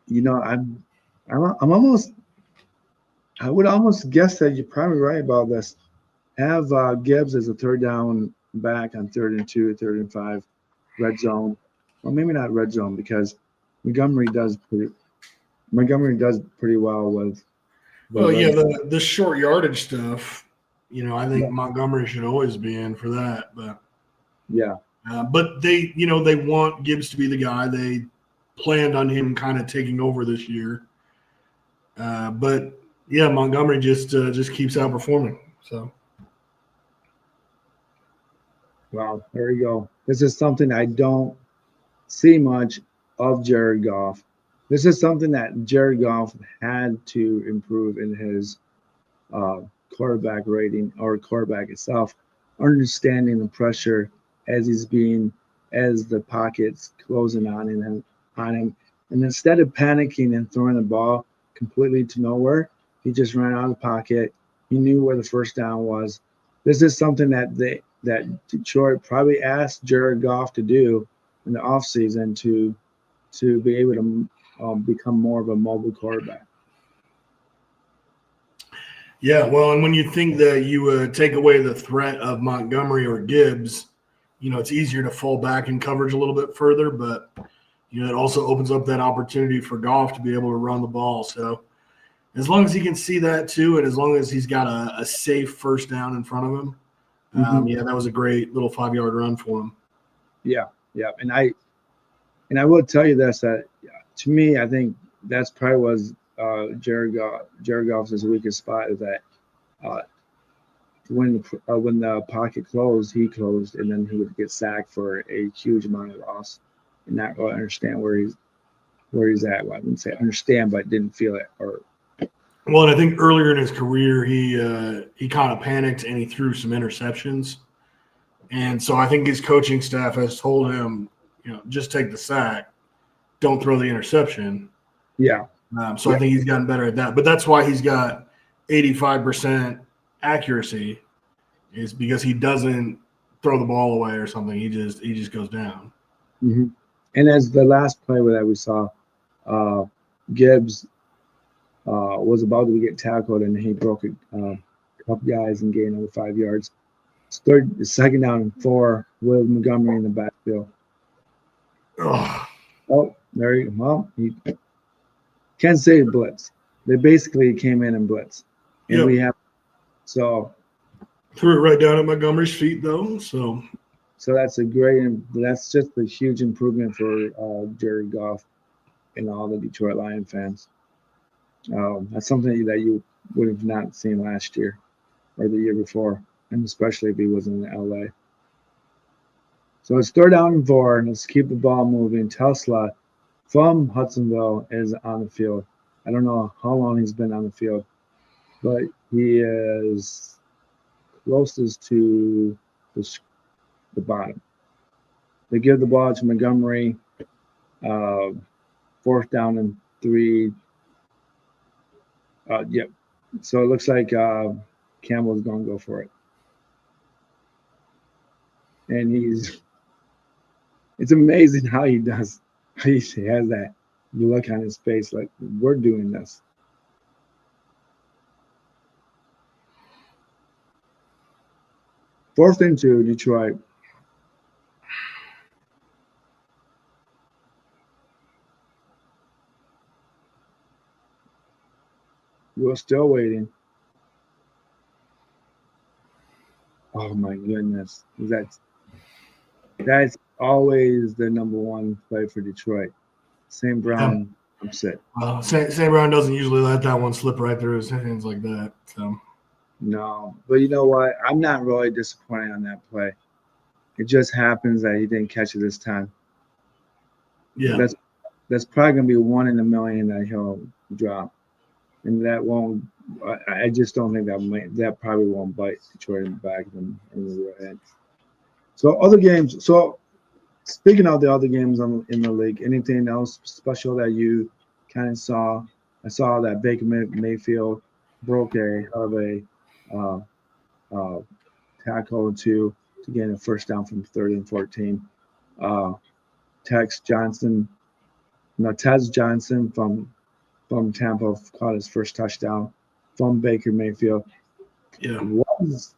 I would almost guess that you're probably right about this. Have Gibbs as a 3rd down back on 3rd and 2, 3rd and 5, red zone. Well, maybe not red zone because Montgomery does pretty well with. Well, yeah, the short yardage stuff. I think Montgomery should always be in for that. But yeah. But they want Gibbs to be the guy. They planned on him kind of taking over this year. But yeah, Montgomery just keeps outperforming. So. Wow, there you go. This is something I don't see much of Jared Goff. This is something that Jared Goff had to improve in his quarterback rating or quarterback itself, understanding the pressure as the pocket's closing on him. And instead of panicking and throwing the ball completely to nowhere, he just ran out of the pocket. He knew where the 1st down was. This is something that Detroit probably asked Jared Goff to do in the offseason to be able to become more of a mobile quarterback. Yeah, well, and when you think that you take away the threat of Montgomery or Gibbs, it's easier to fall back in coverage a little bit further, but it also opens up that opportunity for Goff to be able to run the ball. So as long as he can see that too, and as long as he's got a safe 1st down in front of him, that was a great little 5-yard run for him. Yeah, and I will tell you this, that to me, I think that's probably was Jared Goff's weakest spot is that when the pocket closed, he closed, and then he would get sacked for a huge amount of loss and not really understand where where he's at. Well, I wouldn't say understand, but didn't feel it. Well, and I think earlier in his career, he kind of panicked and he threw some interceptions. And so I think his coaching staff has told him, just take the sack, don't throw the interception. Yeah. So I think he's gotten better at that. But that's why he's got 85% accuracy, is because he doesn't throw the ball away or something. He just goes down. Mm-hmm. And as the last play that we saw, Gibbs was about to get tackled, and he broke a couple guys and gained over 5 yards. Second down and 4 with Montgomery in the backfield. Oh, there you go. Well, Kansas City blitz. They basically came in and blitz, and we have threw it right down at Montgomery's feet though. So that's that's just a huge improvement for Jared Goff and all the Detroit Lion fans. That's something that you would have not seen last year or the year before, and especially if he was in LA. So it's 3rd down and 4, and let's keep the ball moving. Tesla from Hudsonville is on the field. I don't know how long he's been on the field, but he is closest to the bottom. They give the ball to Montgomery. 4th down and 3. Yep. So it looks like Campbell's going to go for it. And it's amazing how he does. He has that look on his face like, we're doing this. Fourth and 2, Detroit. We're still waiting. Oh my goodness. That's always the number one play for Detroit. St. Brown upset. St. Brown doesn't usually let that one slip right through his hands like that. So no, but you know what? I'm not really disappointed on that play. It just happens that he didn't catch it this time. Yeah, that's probably gonna be 1 in a million that he'll drop, and that won't. I just don't think that probably won't bite Detroit in the back of them in the rear head. So other games. So speaking of the other games in the league, anything else special that you kind of saw? I saw that Baker Mayfield broke a tackle to gain a first down from 3rd and 14. Tez Johnson from Tampa caught his first touchdown from Baker Mayfield. Yeah, Was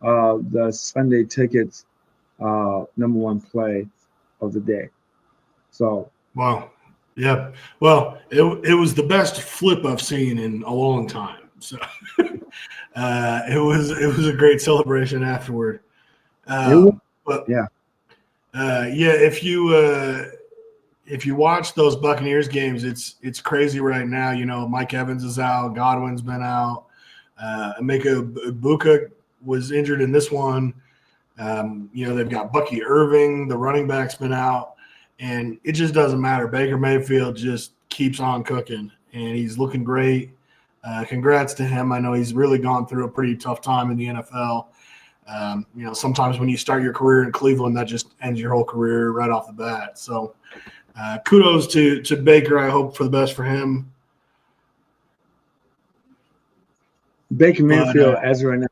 the Sunday Tickets number 1 play of the day. So wow, yeah. Well, it was the best flip I've seen in a long time. So it was a great celebration afterward. If you watch those Buccaneers games, it's crazy right now. Mike Evans is out, Godwin's been out, Emeka Ibuka was injured in this one. They've got Bucky Irving, the running back's been out, and it just doesn't matter. Baker Mayfield just keeps on cooking, and he's looking great. Congrats to him. I know he's really gone through a pretty tough time in the NFL. Sometimes when you start your career in Cleveland, that just ends your whole career right off the bat. So kudos to Baker. I hope for the best for him. Baker Mayfield, as right now,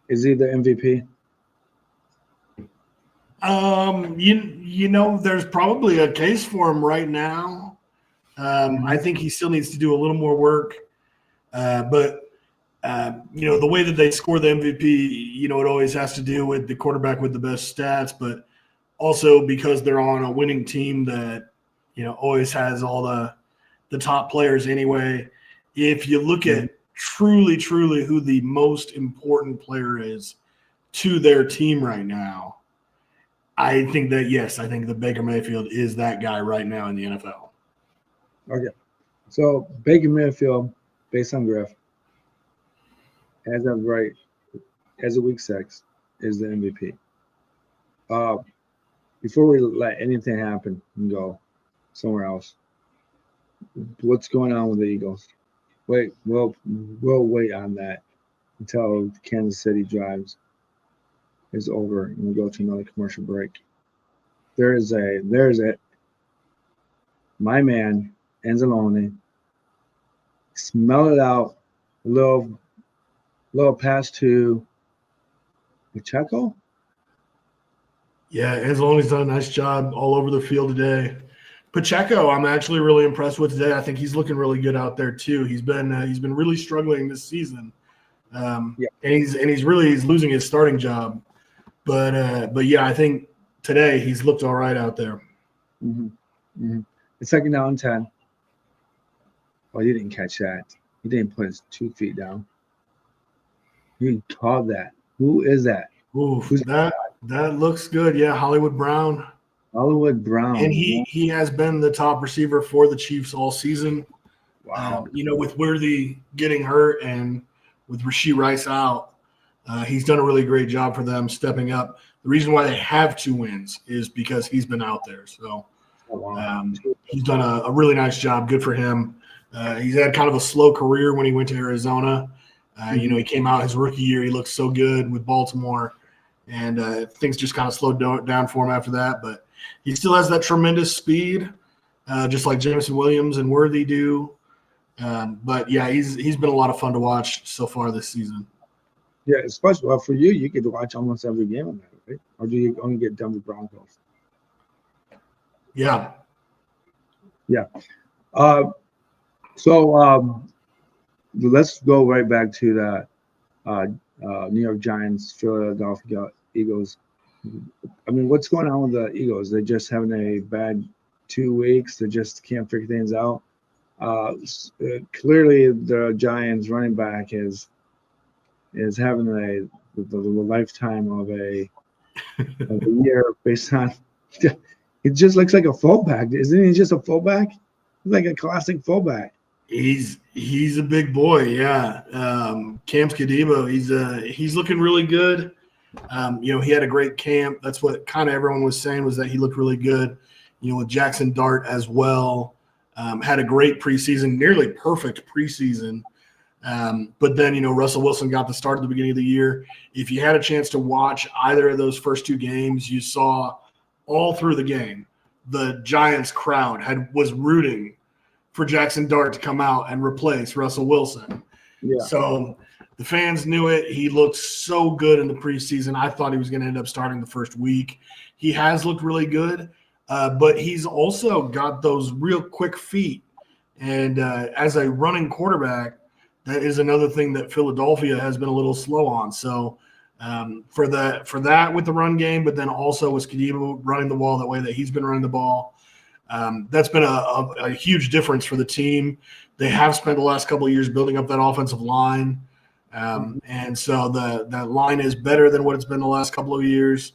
is he the MVP? There's probably a case for him right now. I think he still needs to do a little more work. But the way that they score the MVP, it always has to do with the quarterback with the best stats, but also because they're on a winning team that, always has all the top players anyway. If you look at truly who the most important player is to their team right now, I think that Baker Mayfield is that guy right now in the NFL. Okay. So Baker Mayfield, based on Griff, as of week 6, is the MVP. Before we let anything happen and go, somewhere else. What's going on with the Eagles? We'll wait on that until Kansas City drives is over and we go to another commercial break. There's a my man Anzalone. Smell it out. A little pass to Pacheco. Yeah, Anzalone's done a nice job all over the field today. Pacheco, I'm actually really impressed with today. I think he's looking really good out there too. He's been really struggling this season, and he's losing his starting job. But yeah, I think today he's looked all right out there. Mm-hmm. Mm-hmm. It's 2nd down and 10. Oh, you didn't catch that. He didn't put his 2 feet down. He caught that. Who is that? Ooh, that looks good. Yeah, Hollywood Brown. Hollywood Brown. And he has been the top receiver for the Chiefs all season. Wow. With Worthy getting hurt and with Rashee Rice out, he's done a really great job for them stepping up. The reason why they have 2 wins is because he's been out there. So he's done a really nice job. Good for him. He's had kind of a slow career when he went to Arizona. He came out his rookie year. He looked so good with Baltimore. And things just kind of slowed down for him after that. But he still has that tremendous speed, just like Jameson Williams and Worthy do. But yeah, he's been a lot of fun to watch so far this season. Yeah, especially for you, you get to watch almost every game of that, right? Or do you only get Denver Broncos? Yeah. Yeah. So let's go right back to the New York Giants, Philadelphia Eagles. I mean, what's going on with the Eagles? They're just having a bad 2 weeks. They just can't figure things out. Clearly, the Giants running back is having the lifetime of a year based on. It just looks like a fullback, isn't he? Just a fullback, he's like a classic fullback. He's a big boy, yeah. Cam Skadibo, he's looking really good. He had a great camp. That's what kind of everyone was saying, was that he looked really good. With Jackson Dart as well, had a great preseason, nearly perfect preseason. But then Russell Wilson got the start at the beginning of the year. If you had a chance to watch either of those first 2 games, you saw all through the game the Giants crowd was rooting for Jackson Dart to come out and replace Russell Wilson. Yeah. So the fans knew it. He looked so good in the preseason. I thought he was going to end up starting the first week. He has looked really good, but he's also got those real quick feet. And as a running quarterback, that is another thing that Philadelphia has been a little slow on. So for that with the run game, but then also with Skadibo running the ball that way that he's been running the ball, that's been a huge difference for the team. They have spent the last couple of years building up that offensive line. And so that line is better than what it's been the last couple of years.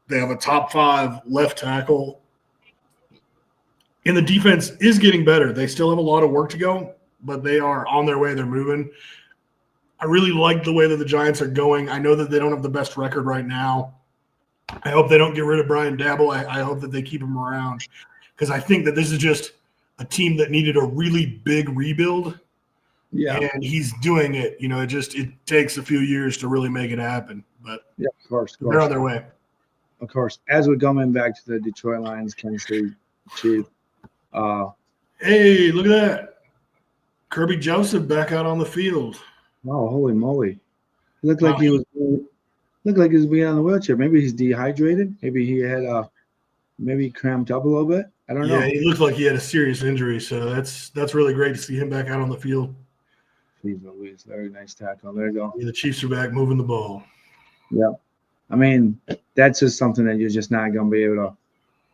They have a top 5 left tackle. And the defense is getting better. They still have a lot of work to go, but they are on their way. They're moving. I really like the way that the Giants are going. I know that they don't have the best record right now. I hope they don't get rid of Brian Dabble. I hope that they keep him around, because I think that this is just a team that needed a really big rebuild. Yeah. And he's doing it. It takes a few years to really make it happen. But yeah, of course. They're on their way. Of course. As we're coming back to the Detroit Lions, Kansas City Chiefs. Hey, look at that. Kirby Joseph back out on the field. Oh, holy moly. He looked like he was being on the wheelchair. Maybe he's dehydrated. Maybe he had maybe cramped up a little bit. I don't know. Yeah, he looked like he had a serious injury, so that's really great to see him back out on the field. Please, Louise. Very nice tackle. There you go. Yeah, the Chiefs are back moving the ball. Yeah. I mean, that's just something that you're just not going to be able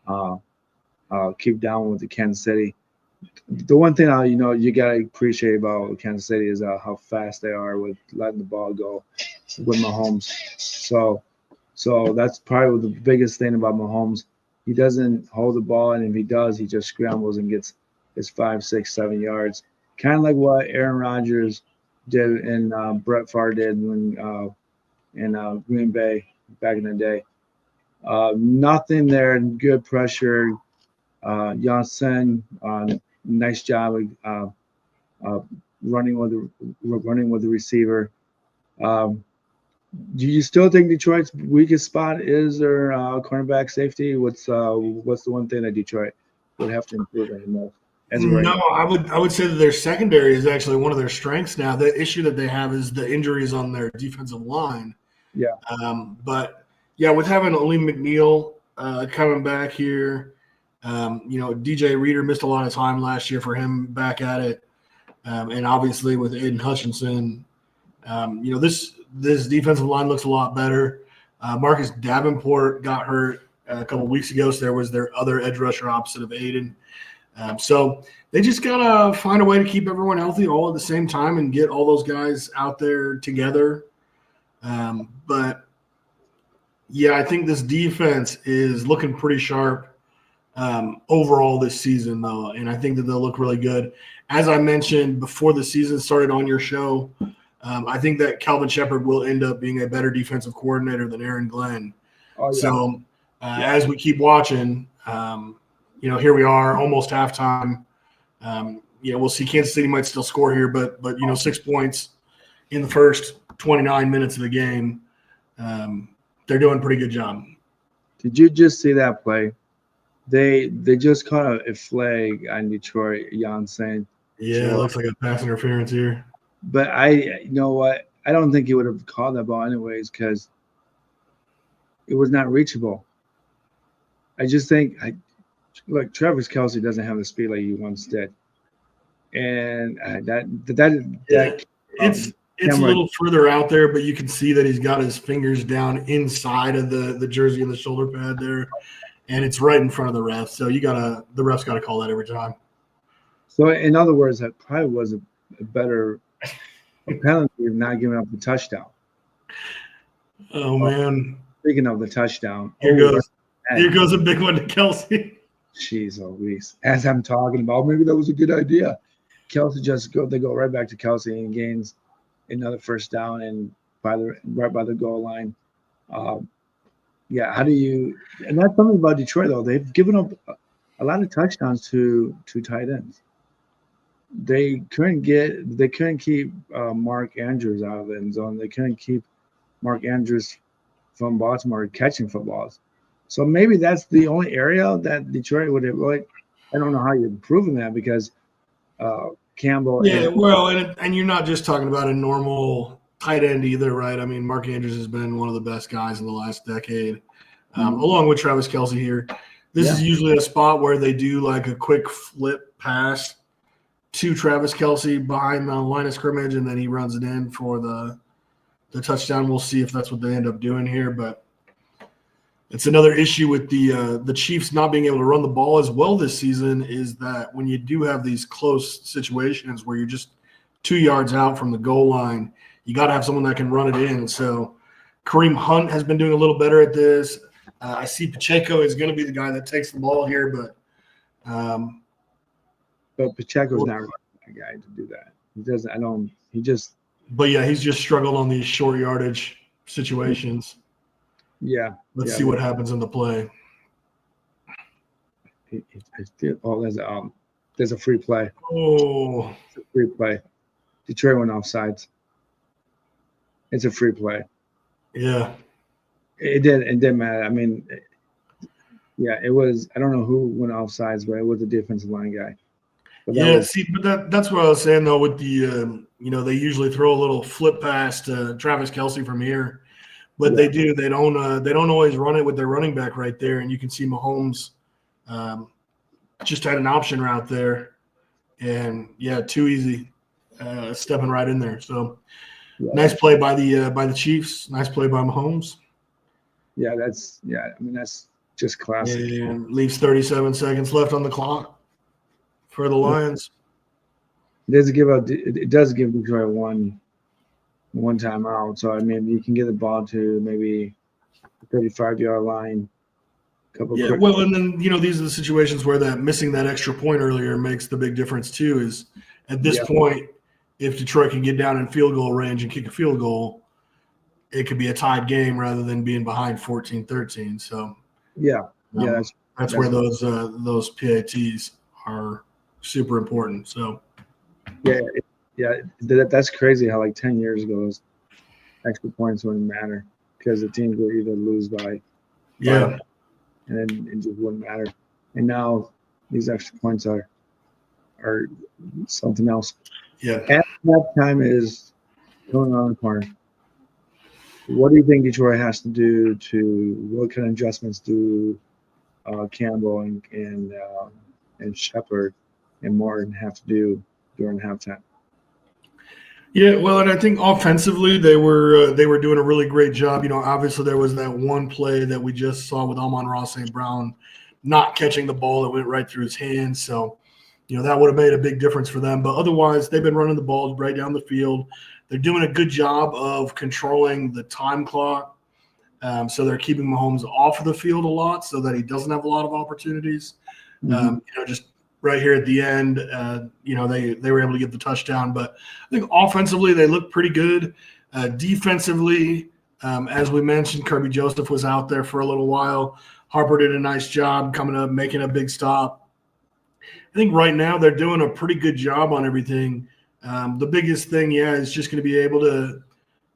to keep down with the Kansas City. The one thing you got to appreciate about Kansas City is how fast they are with letting the ball go with Mahomes. So that's probably the biggest thing about Mahomes. He doesn't hold the ball, and if he does, he just scrambles and gets his 5, 6, 7 yards. Kind of like what Aaron Rodgers did and Brett Favre did when in Green Bay back in the day. Nothing there, good pressure, Janssen, nice job running with the receiver. Do you still think Detroit's weakest spot is their cornerback safety? What's the one thing that Detroit would have to improve on the most? No, I would say that their secondary is actually one of their strengths now. The issue that they have is the injuries on their defensive line. Yeah. But yeah, with having Aleem McNeil coming back here, DJ Reader missed a lot of time last year for him back at it, and obviously with Aiden Hutchinson, this defensive line looks a lot better. Marcus Davenport got hurt a couple weeks ago, so there was their other edge rusher opposite of Aiden. So they just gotta find a way to keep everyone healthy all at the same time and get all those guys out there together. But yeah, I think this defense is looking pretty sharp overall this season, though, and I think that they'll look really good. As I mentioned before the season started on your show, I think that Calvin Shepard will end up being a better defensive coordinator than Aaron Glenn. Oh, yeah. So as we keep watching, here we are, almost halftime. We'll see. Kansas City might still score here, but 6 points in the first 29 minutes of the game. They're doing a pretty good job. Did you just see that play? They just caught a flag on Detroit, Janssen. Yeah, it looks like a pass interference here. But you know what? I don't think he would have called that ball anyways because it was not reachable. I just think look, Travis Kelce doesn't have the speed like he once did, and it's a little further out there, but you can see that he's got his fingers down inside of the jersey and the shoulder pad there, and it's right in front of the ref. So the ref's got to call that every time. So in other words, that probably was a better penalty of not giving up the touchdown. Oh man! Speaking of the touchdown, here goes a big one to Kelce. Jeez Louise. As I'm talking about, maybe that was a good idea. Kelce they go right back to Kelce and gains another first down and right by the goal line. How do you – and that's something about Detroit, though. They've given up a lot of touchdowns to tight ends. They couldn't keep Mark Andrews out of the end zone. They couldn't keep Mark Andrews from Baltimore catching footballs. So maybe that's the only area that Detroit would have really – I don't know how you're improving that because Campbell – Yeah, and you're not just talking about a normal tight end either, right? I mean, Mark Andrews has been one of the best guys in the last decade, along with Travis Kelce here. This is usually a spot where they do like a quick flip pass to Travis Kelce behind the line of scrimmage, and then he runs it in for the touchdown. We'll see if that's what they end up doing here, but it's another issue with the Chiefs not being able to run the ball as well this season is that when you do have these close situations where you're just 2 yards out from the goal line, you got to have someone that can run it in. So Kareem Hunt has been doing a little better at this. I see Pacheco is going to be the guy that takes the ball here, but Pacheco's not really the guy to do that. He doesn't. But yeah, he's just struggled on these short yardage situations. Yeah. Let's see what happens in the play. There's a free play. Oh, it's a free play. Detroit went offsides. It's a free play. Yeah. It didn't matter. I mean, it was. I don't know who went offsides, but it was a defensive line guy. But that's what I was saying though. With the they usually throw a little flip pass to Travis Kelce from here. But they do. They don't always run it with their running back right there, and you can see Mahomes just had an option route there, and too easy, stepping right in there. So nice play by the Chiefs. Nice play by Mahomes. Yeah, that's just classic. And leaves 37 seconds left on the clock for the Lions. It does give Detroit one time out. So, I mean, you can get the ball to maybe the 35-yard line. And then, these are the situations where missing that extra point earlier makes the big difference too, is at this point, if Detroit can get down in field goal range and kick a field goal, it could be a tied game rather than being behind 14-13. So, That's where those PATs are super important. So that's crazy how like 10 years ago those extra points wouldn't matter because the teams would either lose by yeah, and then it just wouldn't matter. And now these extra points are something else. yeah. And that time is going around the corner. What do you think Detroit has to do what kind of adjustments do Campbell and Shepard and Martin have to do during halftime? Yeah, well, and I think offensively they were doing a really great job. Obviously there was that one play that we just saw with Amon-Ra St. Brown not catching the ball that went right through his hands. So, that would have made a big difference for them. But otherwise, they've been running the ball right down the field. They're doing a good job of controlling the time clock. So they're keeping Mahomes off of the field a lot so that he doesn't have a lot of opportunities. Just right here at the end, they were able to get the touchdown. But I think offensively they look pretty good. Defensively, as we mentioned, Kirby Joseph was out there for a little while. Harper did a nice job coming up, making a big stop. I think right now they're doing a pretty good job on everything. The biggest thing, is just going to be able to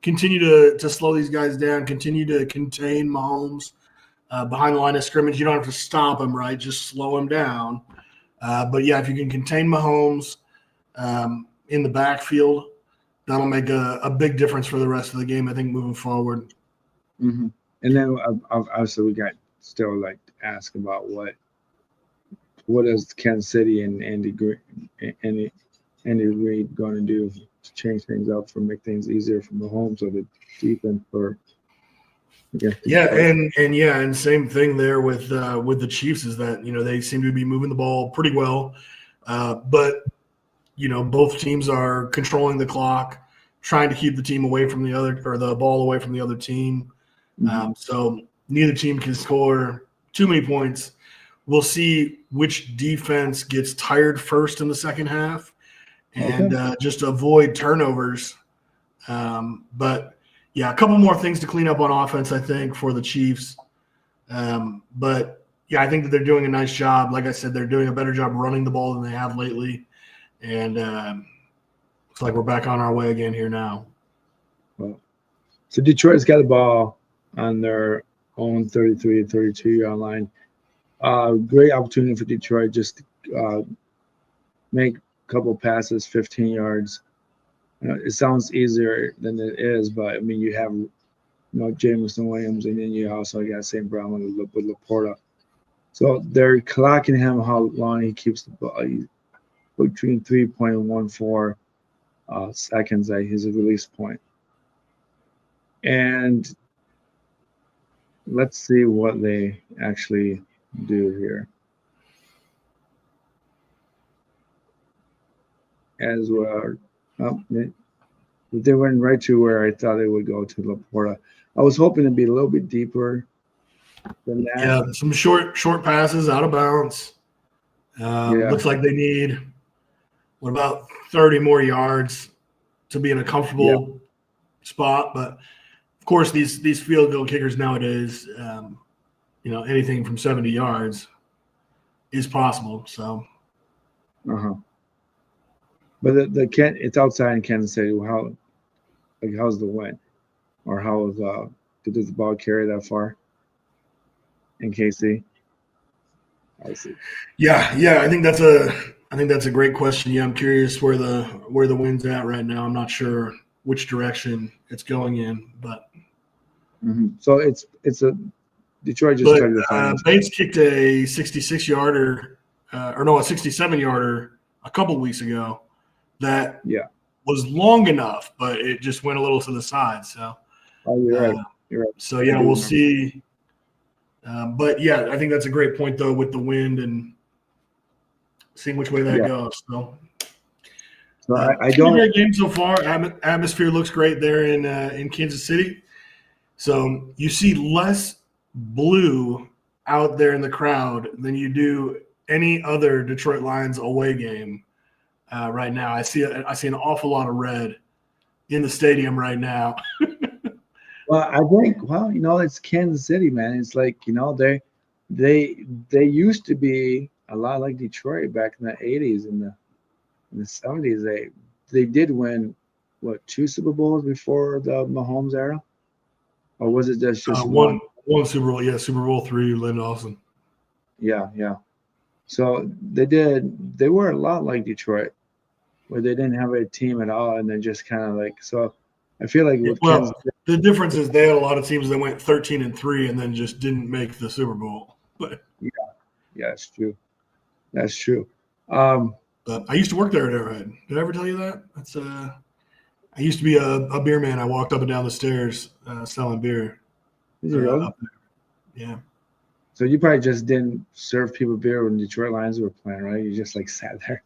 continue to slow these guys down, continue to contain Mahomes behind the line of scrimmage. You don't have to stop him, right? Just slow him down. But if you can contain Mahomes in the backfield, that'll make a big difference for the rest of the game, I think, moving forward. Mm-hmm. And then obviously we got still like to ask about what is Kansas City and Andy Reid going to do to change things up make things easier for Mahomes or the defense and same thing there with the Chiefs is that they seem to be moving the ball pretty well, but both teams are controlling the clock, trying to keep the team away from the other or the ball away from the other team. Mm-hmm. So neither team can score too many points. We'll see which defense gets tired first in the second half, and just avoid turnovers. But a couple more things to clean up on offense, I think, for the Chiefs. But I think that they're doing a nice job. Like I said, they're doing a better job running the ball than they have lately. And looks like we're back on our way again here now. Well, so Detroit's got the ball on their own 33 to 32-yard line. Great opportunity for Detroit just to make a couple passes, 15 yards. It sounds easier than it is, but I mean, you have Jameson Williams, and then you also got St. Brown with Laporta. So they're clocking him how long he keeps the ball. Between 3.14 seconds at his release point. And let's see what they actually do here. As well, they went right to where I thought they would go to Laporta. I was hoping to be a little bit deeper than that. Yeah, some short passes out of bounds. Looks like they need about 30 more yards to be in a comfortable spot. But of course, these field goal kickers nowadays, anything from 70 yards is possible. So, but it's outside in Kansas City. How's the wind, or does the ball carry that far in KC? I see. Yeah. I think that's a great question. Yeah, I'm curious where the wind's at right now. I'm not sure which direction it's going in, but so it's a Detroit just started the final. Bates kicked a 66-yarder, a 67-yarder a couple weeks ago. That was long enough, but it just went a little to the side. So, you're right. So we'll see. But I think that's a great point though with the wind and seeing which way that goes. So I don't. Great game so far. Atmosphere looks great there in Kansas City. So you see less blue out there in the crowd than you do any other Detroit Lions away game right now. I see an awful lot of red in the stadium right now. Well, I think, it's Kansas City, man. It's like, they used to be a lot like Detroit back in the 80s and the 70s. They did win what, 2 Super Bowls before the Mahomes era, or was it just one? One Super Bowl, yeah, Super Bowl III, Lynn Austin. Yeah, yeah. So they were a lot like Detroit, where they didn't have a team at all, and they just kind of like. So I feel like with Well, Kansas, the difference is they had a lot of teams that went 13-3 and then just didn't make the Super Bowl. But yeah, yeah, it's true. That's true. Um, I used to work there at Arrowhead. Did I ever tell you that? That's I used to be a beer man. I walked up and down the stairs selling beer. Did you really? Up there. Yeah. So you probably just didn't serve people beer when Detroit Lions were playing, right? You just like sat there.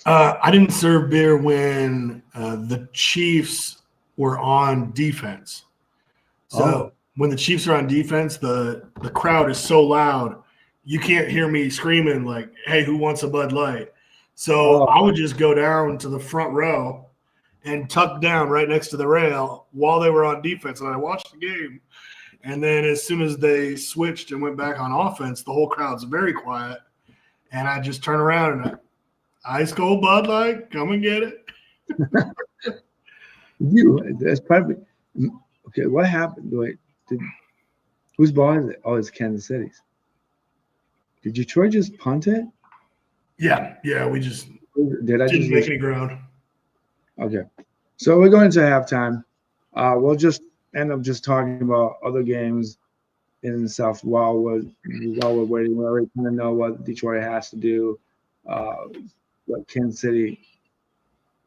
I didn't serve beer when the Chiefs were on defense. So when the Chiefs are on defense, the crowd is so loud, you can't hear me screaming like, "Hey, who wants a Bud Light?" So I would just go down to the front row and tuck down right next to the rail while they were on defense, and I watched the game. And then as soon as they switched and went back on offense, the whole crowd's very quiet, and I just turn around and ice cold Bud Light, come and get it. That's probably okay. What happened? Wait, whose ball is it? Oh, it's Kansas City's. Did Detroit just punt it? Yeah, we just didn't make any ground. Okay, so we're going to halftime. We'll just end up just talking about other games in the South while we're waiting. We already kind of know what Detroit has to do. What Kansas City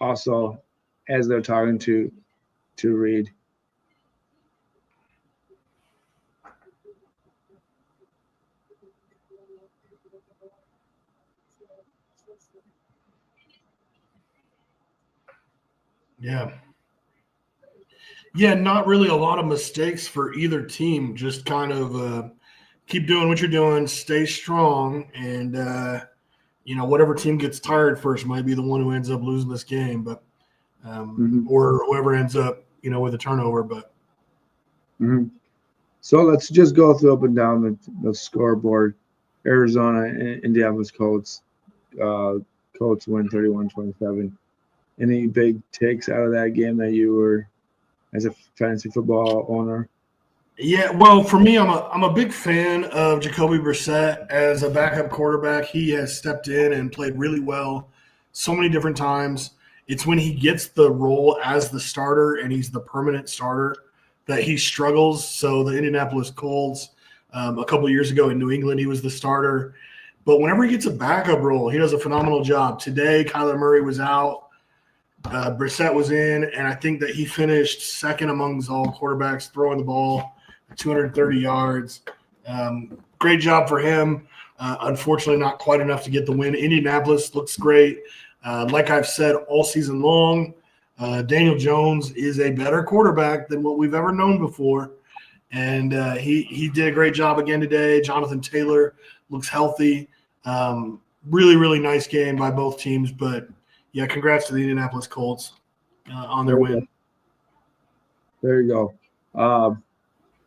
also, as they're talking to Reed. Yeah, not really a lot of mistakes for either team. Just kind of keep doing what you're doing, stay strong, and whatever team gets tired first might be the one who ends up losing this game, but or whoever ends up with a turnover. But so let's just go through up and down the scoreboard. Arizona and Indianapolis Colts. Colts win 31-27. Any big takes out of that game that you were, as a fantasy football owner? Yeah, well, for me, I'm a big fan of Jacoby Brissett as a backup quarterback. He has stepped in and played really well so many different times. It's when he gets the role as the starter and he's the permanent starter that he struggles. So the Indianapolis Colts, a couple of years ago in New England, he was the starter. But whenever he gets a backup role, he does a phenomenal job. Today, Kyler Murray was out. Brissett was in, and I think that he finished second amongst all quarterbacks throwing the ball, 230 yards. Great job for him. Unfortunately, not quite enough to get the win. Indianapolis looks great. Like I've said all season long, Daniel Jones is a better quarterback than what we've ever known before. And he did a great job again today. Jonathan Taylor looks healthy. Really, really nice game by both teams. But, yeah, congrats to the Indianapolis Colts on their win. There you go.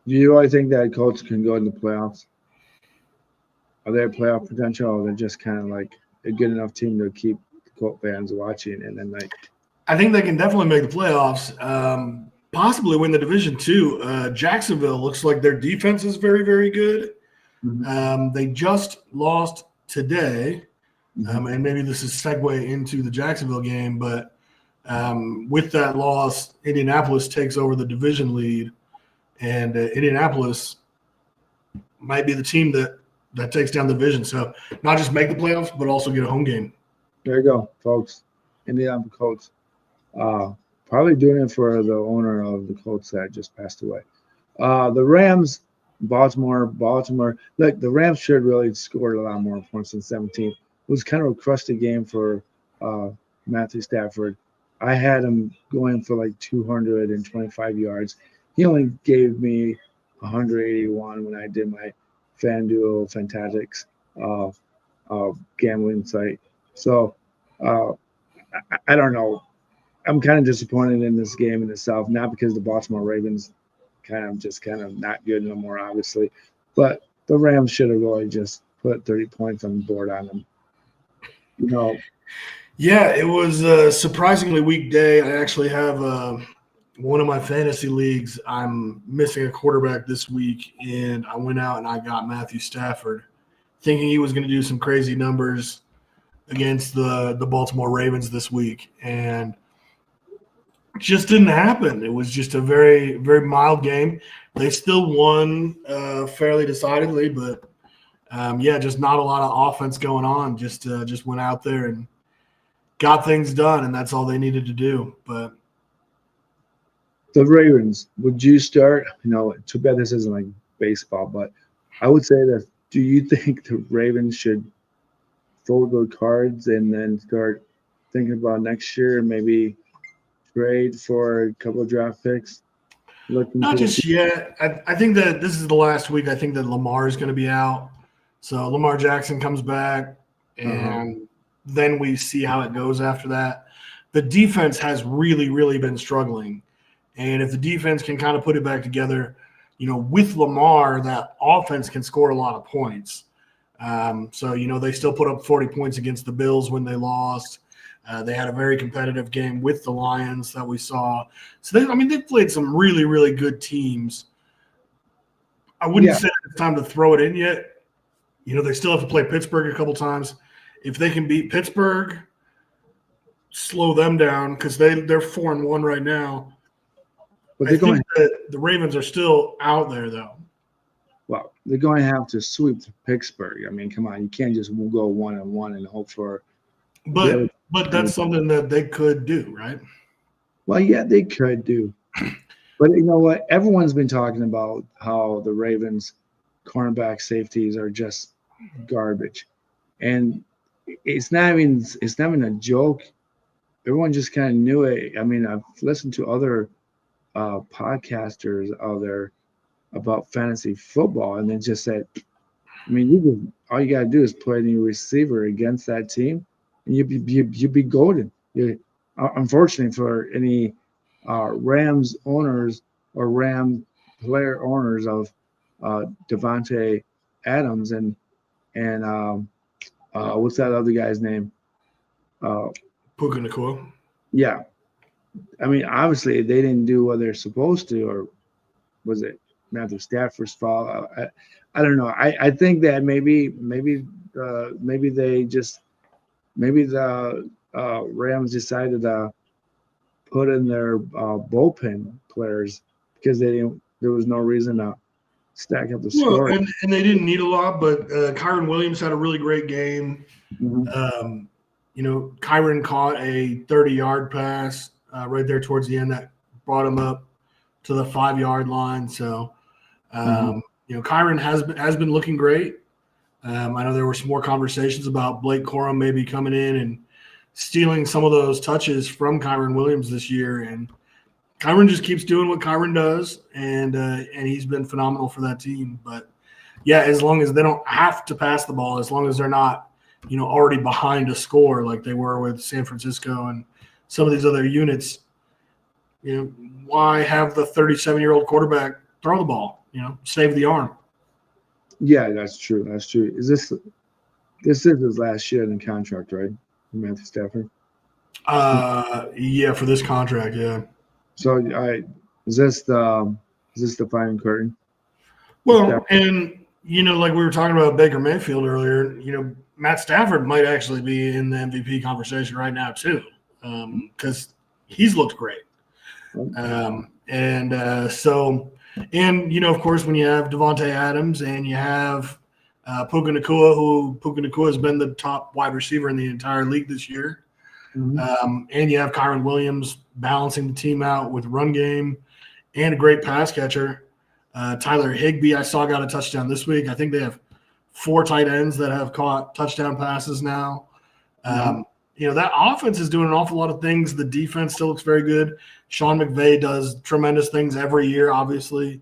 Do you really think that Colts can go in the playoffs? Are they a playoff potential, or are they just kind of like a good enough team to keep the Colt fans watching? And then, I think they can definitely make the playoffs. Possibly win the division too. Jacksonville looks like their defense is very, very good. They just lost today, and maybe this is segue into the Jacksonville game, but with that loss, Indianapolis takes over the division lead, and Indianapolis might be the team that takes down the division. So not just make the playoffs, but also get a home game. There you go, folks. Indianapolis Colts. Probably doing it for the owner of the Colts that just passed away. The Rams, Baltimore. Look, the Rams should really scored a lot more points than 17. It was kind of a crusty game for Matthew Stafford. I had him going for like 225 yards. He only gave me 181 when I did my FanDuel Fantastics gambling site. So I don't know. I'm kind of disappointed in this game in itself, not because the Baltimore Ravens kind of not good no more, obviously, but the Rams should have really just put 30 points on the board on them. You know, Yeah, it was a surprisingly weak day. I actually have one of my fantasy leagues. I'm missing a quarterback this week, and I went out and I got Matthew Stafford, thinking he was going to do some crazy numbers against the Baltimore Ravens this week, and it just didn't happen. It was just a very, very mild game. They still won fairly decidedly, but just not a lot of offense going on. Just went out there and got things done, and that's all they needed to do. But the Ravens, would you start? Too bad this isn't like baseball, but I would say that. Do you think the Ravens should fold the cards and then start thinking about next year and maybe trade for a couple of draft picks? Not just yet. I think that this is the last week. I think that Lamar is going to be out. So Lamar Jackson comes back, and then we see how it goes after that. The defense has really, really been struggling. And if the defense can kind of put it back together, with Lamar, that offense can score a lot of points. They still put up 40 points against the Bills when they lost. They had a very competitive game with the Lions that we saw. So, they've played some really, really good teams. I wouldn't say it's time to throw it in yet. They still have to play Pittsburgh a couple times. If they can beat Pittsburgh, slow them down because they're 4-1 right now. But I think that the Ravens are still out there, though. Well, they're going to have to sweep Pittsburgh. I mean, come on, you can't just go 1-1 and hope for. But that's something that they could do, right? Well, yeah, they could do. But you know what? Everyone's been talking about how the Ravens' cornerback safeties are just garbage, and it's not even a joke. Everyone just kind of knew it. I mean, I've listened to other podcasters out there about fantasy football, and they just said, I mean, all you gotta do is play any receiver against that team, and you'd be golden. Unfortunately for any Rams owners or Ram player owners of Devontae Adams and what's that other guy's name? Puka Nacua. Yeah. I mean, obviously they didn't do what they're supposed to, or was it Matthew Stafford's fault? I don't know. I think that maybe the Rams decided to put in their bullpen players because there was no reason to stack up the score. And they didn't need a lot, but Kyren Williams had a really great game. Mm-hmm. Kyren caught a 30-yard pass right there towards the end that brought him up to the 5-yard line. So, Kyren has been looking great. I know there were some more conversations about Blake Corum maybe coming in and stealing some of those touches from Kyren Williams this year, and Kyren just keeps doing what Kyren does, and he's been phenomenal for that team. But yeah, as long as they don't have to pass the ball, as long as they're not, already behind a score like they were with San Francisco and some of these other units, why have the 37-year-old quarterback throw the ball? Save the arm. Yeah, that's true. That's true. This is his last year in the contract, right? Matthew Stafford. Yeah, for this contract, yeah. So, is this the final curtain? Well, and like we were talking about Baker Mayfield earlier, Matt Stafford might actually be in the MVP conversation right now too, because he's looked great. Of course, when you have Devontae Adams and you have Puka Nacua has been the top wide receiver in the entire league this year. Mm-hmm. And you have Kyren Williams balancing the team out with run game and a great pass catcher. Tyler Higbee, I saw, got a touchdown this week. I think they have 4 tight ends that have caught touchdown passes now. That offense is doing an awful lot of things. The defense still looks very good. Sean McVay does tremendous things every year, obviously.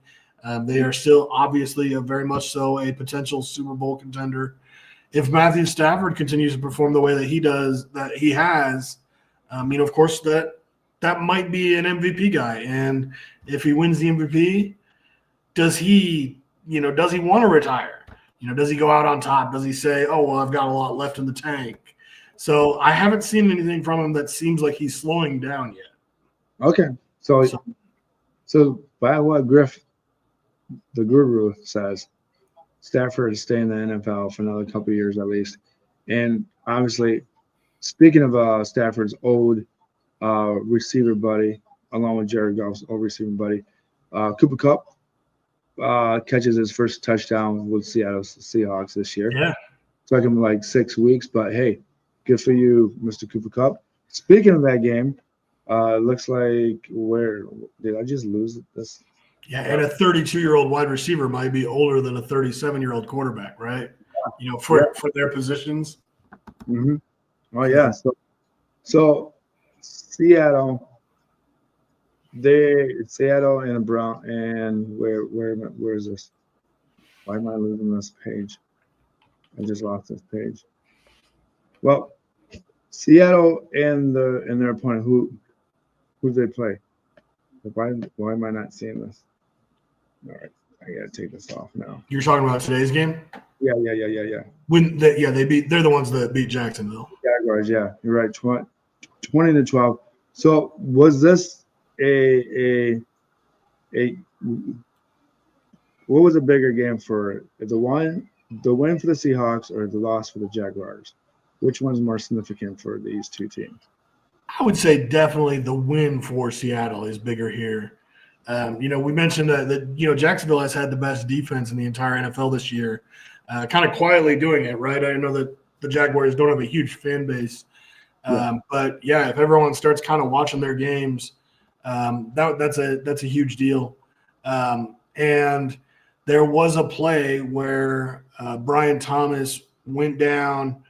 They are still obviously very much so a potential Super Bowl contender. If Matthew Stafford continues to perform the way that he has, of course that might be an MVP guy. And if he wins the MVP, does he want to retire? Does he go out on top? Does he say, "Oh, well, I've got a lot left in the tank"? So I haven't seen anything from him that seems like he's slowing down yet. Okay. So by what Griff, the guru, says, Stafford is staying in the NFL for another couple of years at least. And obviously, speaking of Stafford's old receiver buddy, along with Jared Goff's old receiver buddy, Cooper Kupp catches his first touchdown with Seattle Seahawks this year. Yeah. Took him like 6 weeks, but hey, good for you, Mr. Cooper Kupp. Speaking of that game, it looks like where did I just lose this? Yeah, and a 32-year-old wide receiver might be older than a 37-year-old quarterback, right? For their positions. Mm-hmm. Oh yeah. So Seattle and the Brown and where is this? Why am I losing this page? I just lost this page. Well, Seattle and their opponent, who they play? Why am I not seeing this? All right, I gotta take this off now. You're talking about today's game? Yeah. They're the ones that beat Jacksonville. Jaguars, yeah, you're right. 20-12. So was this a what was a bigger game for the win for the Seahawks or the loss for the Jaguars? Which one's more significant for these two teams? I would say definitely the win for Seattle is bigger here. We mentioned that Jacksonville has had the best defense in the entire NFL this year, kind of quietly doing it, right? I know that the Jaguars don't have a huge fan base, but yeah, if everyone starts kind of watching their games, that's a huge deal. And there was a play where Brian Thomas went down.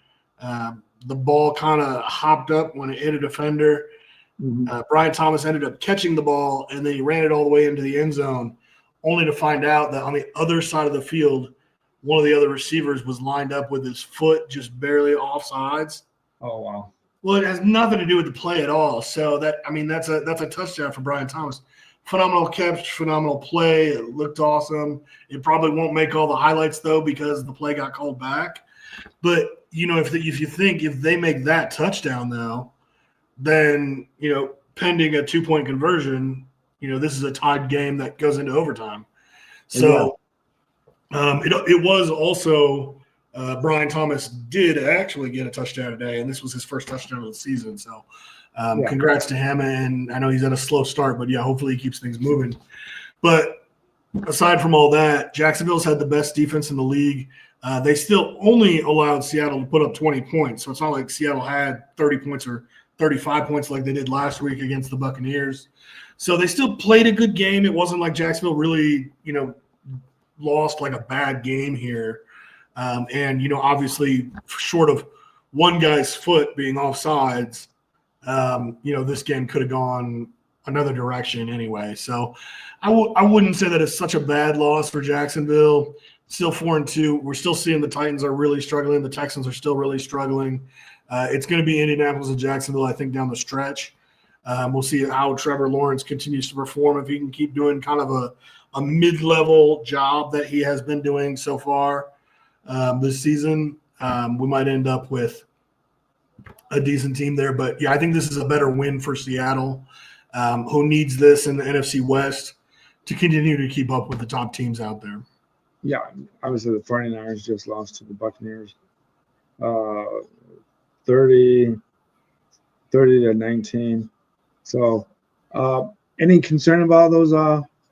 The ball kind of hopped up when it hit a defender. Mm-hmm. Brian Thomas ended up catching the ball, and then he ran it all the way into the end zone, only to find out that on the other side of the field, one of the other receivers was lined up with his foot just barely off sides. Oh, wow. Well, it has nothing to do with the play at all. So that's a touchdown for Brian Thomas. Phenomenal catch, phenomenal play. It looked awesome. It probably won't make all the highlights, though, because the play got called back. But, if they make that touchdown, though, then, pending a 2-point conversion, this is a tied game that goes into overtime. So it was also Brian Thomas did actually get a touchdown today, and this was his first touchdown of the season. So congrats to him. And I know he's at a slow start, but, hopefully he keeps things moving. But aside from all that, Jacksonville's had the best defense in the league. They still only allowed Seattle to put up 20 points. So it's not like Seattle had 30 points or 35 points like they did last week against the Buccaneers. So they still played a good game. It wasn't like Jacksonville really, lost like a bad game here. And, obviously short of one guy's foot being offsides, this game could have gone another direction anyway. So I wouldn't say that it's such a bad loss for Jacksonville. Still 4-2. We're still seeing the Titans are really struggling. The Texans are still really struggling. It's going to be Indianapolis and Jacksonville, I think, down the stretch. We'll see how Trevor Lawrence continues to perform. If he can keep doing kind of a mid-level job that he has been doing so far this season, we might end up with a decent team there. But, yeah, I think this is a better win for Seattle, who needs this in the NFC West to continue to keep up with the top teams out there. Yeah, obviously the 49ers just lost to the Buccaneers 30-19. So any concern about those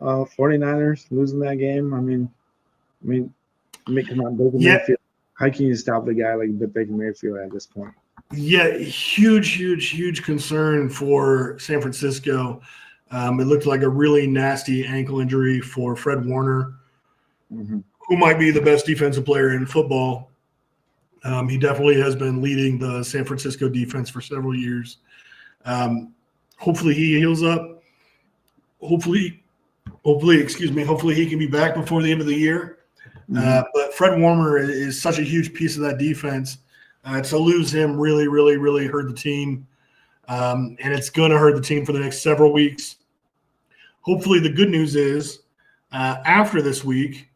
49ers losing that game? I mean, come on, Baker Mayfield. How can you stop the guy like Baker Mayfield at this point? Yeah, huge concern for San Francisco. It looked like a really nasty ankle injury for Fred Warner. Mm-hmm. Who might be the best defensive player in football. He definitely has been leading the San Francisco defense for several years. Hopefully he heals up. Hopefully he can be back before the end of the year. Mm-hmm. But Fred Warner is such a huge piece of that defense. To lose him really hurt the team. And it's going to hurt the team for the next several weeks. Hopefully the good news is after this week,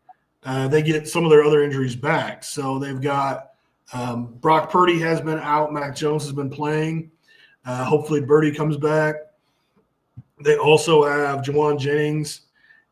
they get some of their other injuries back. So they've got Brock Purdy has been out. Mac Jones has been playing. Hopefully Birdie comes back. They also have Juwan Jennings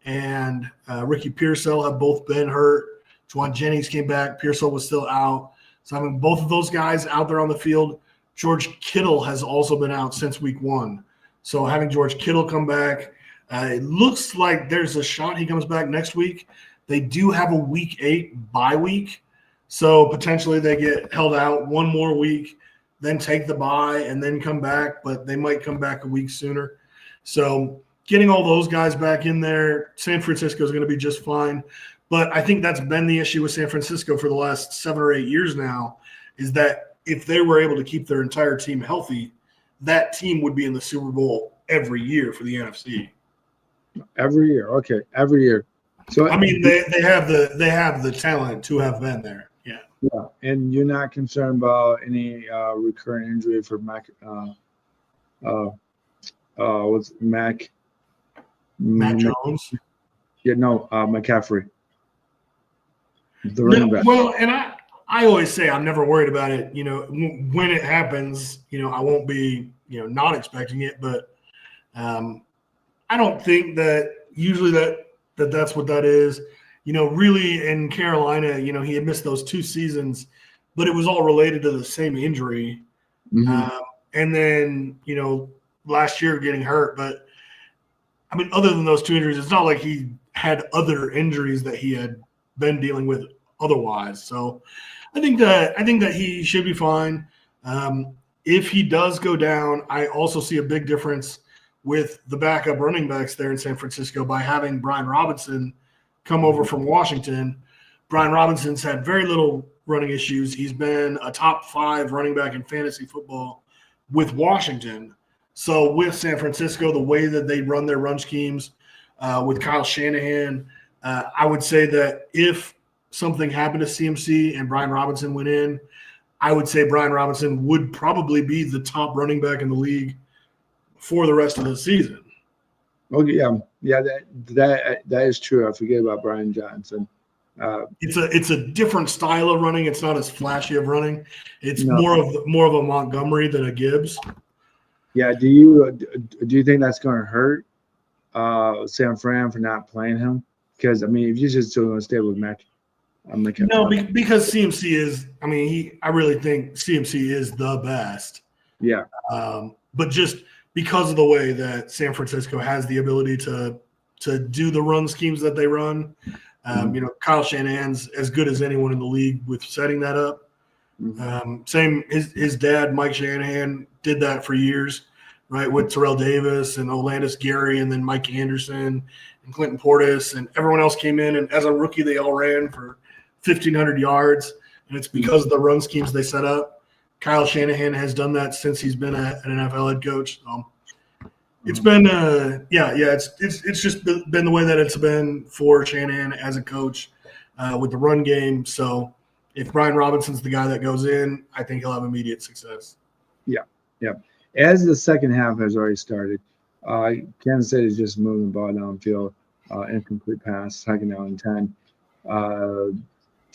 and Ricky Pearsall have both been hurt. Juwan Jennings came back. Pearsall was still out. So having both of those guys out there on the field. George Kittle has also been out since week 1. So having George Kittle come back, it looks like there's a shot he comes back next week. They do have a week 8 bye week. So potentially they get held out one more week, then take the bye and then come back, but they might come back a week sooner. So getting all those guys back in there, San Francisco is going to be just fine. But I think that's been the issue with San Francisco for the last 7 or 8 years now, is that if they were able to keep their entire team healthy, that team would be in the Super Bowl every year for the NFC. Every year. Okay. Every year. So I mean, they have the talent to have been there. Yeah. Yeah. And you're not concerned about any recurrent injury for Mac what's Mac Jones? Yeah, no, McCaffrey. The running back. Well, and I always say I'm never worried about it. You know, when it happens, you know, I won't be, you know, not expecting it. But I don't think that usually that's what that is. You know, really in Carolina, you know, he had missed those 2 seasons, but it was all related to the same injury. Mm-hmm. And then, you know, last year getting hurt. But I mean, other than those 2 injuries, it's not like he had other injuries that he had been dealing with otherwise. So I think that he should be fine. If he does go down, I also see a big difference with the backup running backs there in San Francisco by having Brian Robinson come over from Washington. Brian Robinson's had very little running issues. He's been a top 5 running back in fantasy football with Washington. So with San Francisco, the way that they run their run schemes with Kyle Shanahan, I would say that if something happened to CMC and Brian Robinson went in, I would say Brian Robinson would probably be the top running back in the league for the rest of the season. Oh yeah, that is true. I forget about Brian Johnson. It's a different style of running. It's not as flashy of running. It's No. more of a Montgomery than a Gibbs. Yeah. Do you think that's going to hurt San Fran for not playing him? Because I mean, if you're just still going to stay with Mac, no, because CMC is. I mean, I really think CMC is the best. Yeah. But just because of the way that San Francisco has the ability to do the run schemes that they run, you know, Kyle Shanahan's as good as anyone in the league with setting that up. Same, his dad, Mike Shanahan, did that for years, right, with Terrell Davis and Olandis Gary and then Mike Anderson and Clinton Portis, and everyone else came in, and as a rookie, they all ran for 1,500 yards, and it's because of the run schemes they set up. Kyle Shanahan has done that since he's been an NFL head coach. So it's been, it's just been the way that it's been for Shanahan as a coach with the run game. So if Brian Robinson's the guy that goes in, I think he'll have immediate success. Yeah. As the second half has already started, Kansas City is just moving the ball downfield, incomplete pass, second down and 10.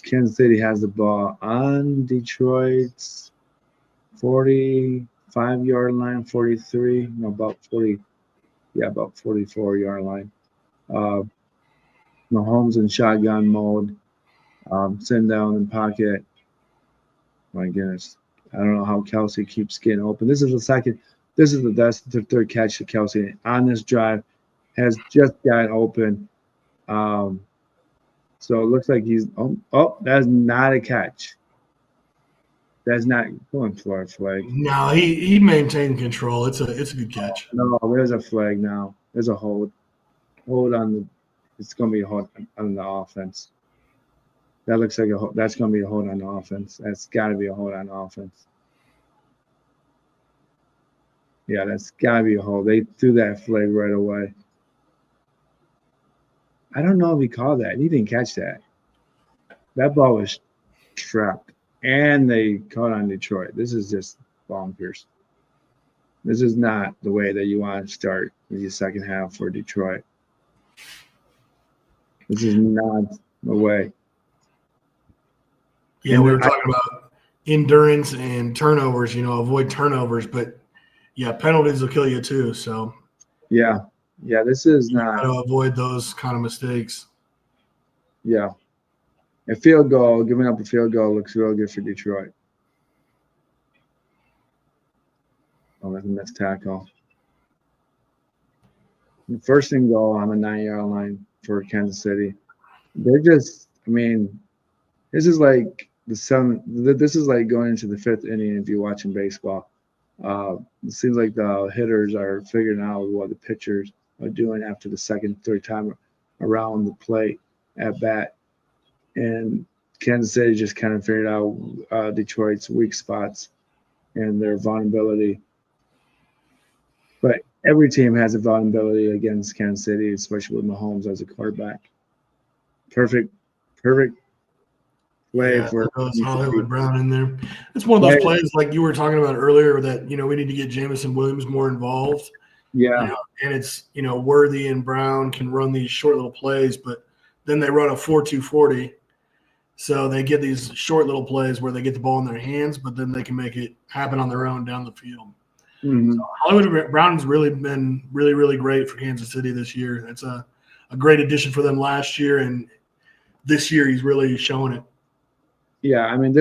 Kansas City has the ball on Detroit's 45-yard line, 43, no, about 40, about 44-yard line. Mahomes in shotgun mode, sitting down in pocket. My goodness, I don't know how Kelsey keeps getting open. That's the third catch that Kelsey on this drive has just gotten open. So it looks like he's that's not a catch. That's not going for a flag. No, he maintained control. It's a good catch. No, there's a flag now. There's a hold. Hold on the. It's going to be a hold on the offense. That looks like that's going to be a hold on the offense. That's got to be a hold on the offense. Yeah, that's got to be a hold. They threw that flag right away. I don't know if he called that. He didn't catch that. That ball was trapped. And they caught on Detroit. This is just bonkers. This is not the way that you want to start the second half for Detroit. This is not No way. Yeah, And we then were talking about endurance and turnovers, avoid turnovers, but yeah, penalties will kill you too. So yeah, this is you got not. to avoid those kind of mistakes. Yeah, a field goal, giving up a field goal looks real good for Detroit. Oh, that's a missed tackle. The first and goal on the 9-yard line for Kansas City. They're just, I mean, this is like this is like going into the fifth inning if you're watching baseball. It seems like the hitters are figuring out what the pitchers are doing after the second, third time around the plate at bat. And Kansas City just kind of figured out Detroit's weak spots and their vulnerability. But every team has a vulnerability against Kansas City, especially with Mahomes as a quarterback. Perfect play Yeah, for that goes Kansas City. Hollywood Brown in there. It's one of those plays like you were talking about earlier that, we need to get Jamison Williams more involved. Yeah. And it's, Worthy and Brown can run these short little plays, but then they run a 4-2-40. So they get these short little plays where they get the ball in their hands, but then they can make it happen on their own down the field. Mm-hmm. So Hollywood Brown's really been really, really great for Kansas City this year. It's a great addition for them last year, and this year he's really showing it. Yeah, I mean,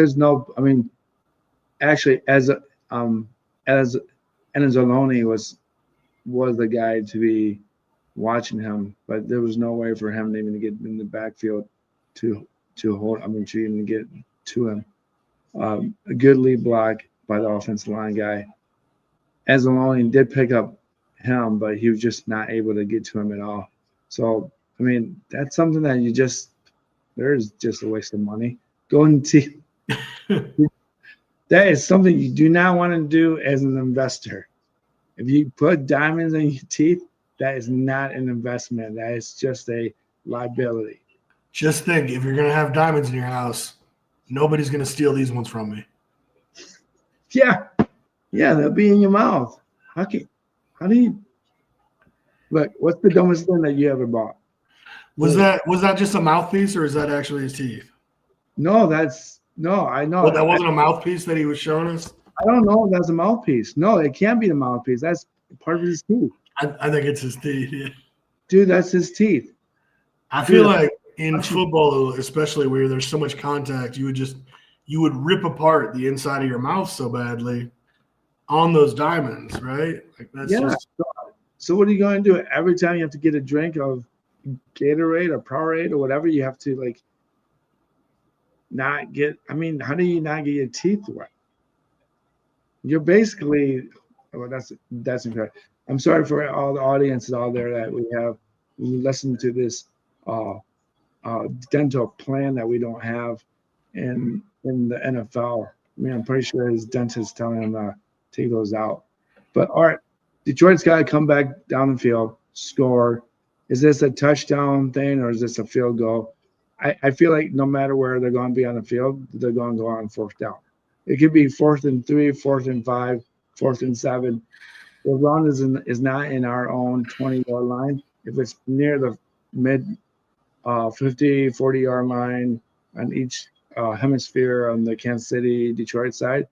actually, as Anzalone was the guy to be watching him, but there was no way for him even to get in the backfield to hold. I mean, to even get to him. A good lead block by the offensive line guy. Anzalone did pick up him, but he was just not able to get to him at all. So, I mean, that's something that there's just a waste of money. Going to that is something you do not want to do as an investor. If you put diamonds in your teeth, that is not an investment. That is just a liability. Just think, if you're going to have diamonds in your house, nobody's going to steal these ones from me. Yeah, they'll be in your mouth. How do you look? What's the dumbest thing that you ever bought? Was that just a mouthpiece, or is that actually his teeth? No, I know. Well, that wasn't a mouthpiece that he was showing us? I don't know if that's a mouthpiece. No, it can't be the mouthpiece. That's part of his teeth. I think it's his teeth. Yeah. Dude, that's his teeth. I feel like in football, especially where there's so much contact, you would rip apart the inside of your mouth so badly on those diamonds, right? Like that's So what are you going to do? Every time you have to get a drink of Gatorade or Powerade or whatever, you have to not get. I mean, how do you not get your teeth wet? You're basically. Well, that's incredible. I'm sorry for all the audiences out there that we have listened to this dental plan that we don't have in the NFL. I mean, I'm pretty sure his dentist telling him to take those out. But all right, Detroit's got to come back down the field, score. Is this a touchdown thing or is this a field goal? I feel like no matter where they're going to be on the field, they're going to go on fourth down. It could be 4th and 3, 4th and 5, 4th and 7. As long as it is not in our own 20-yard line, if it's near the mid 50, 40-yard line on each hemisphere on the Kansas City, Detroit side,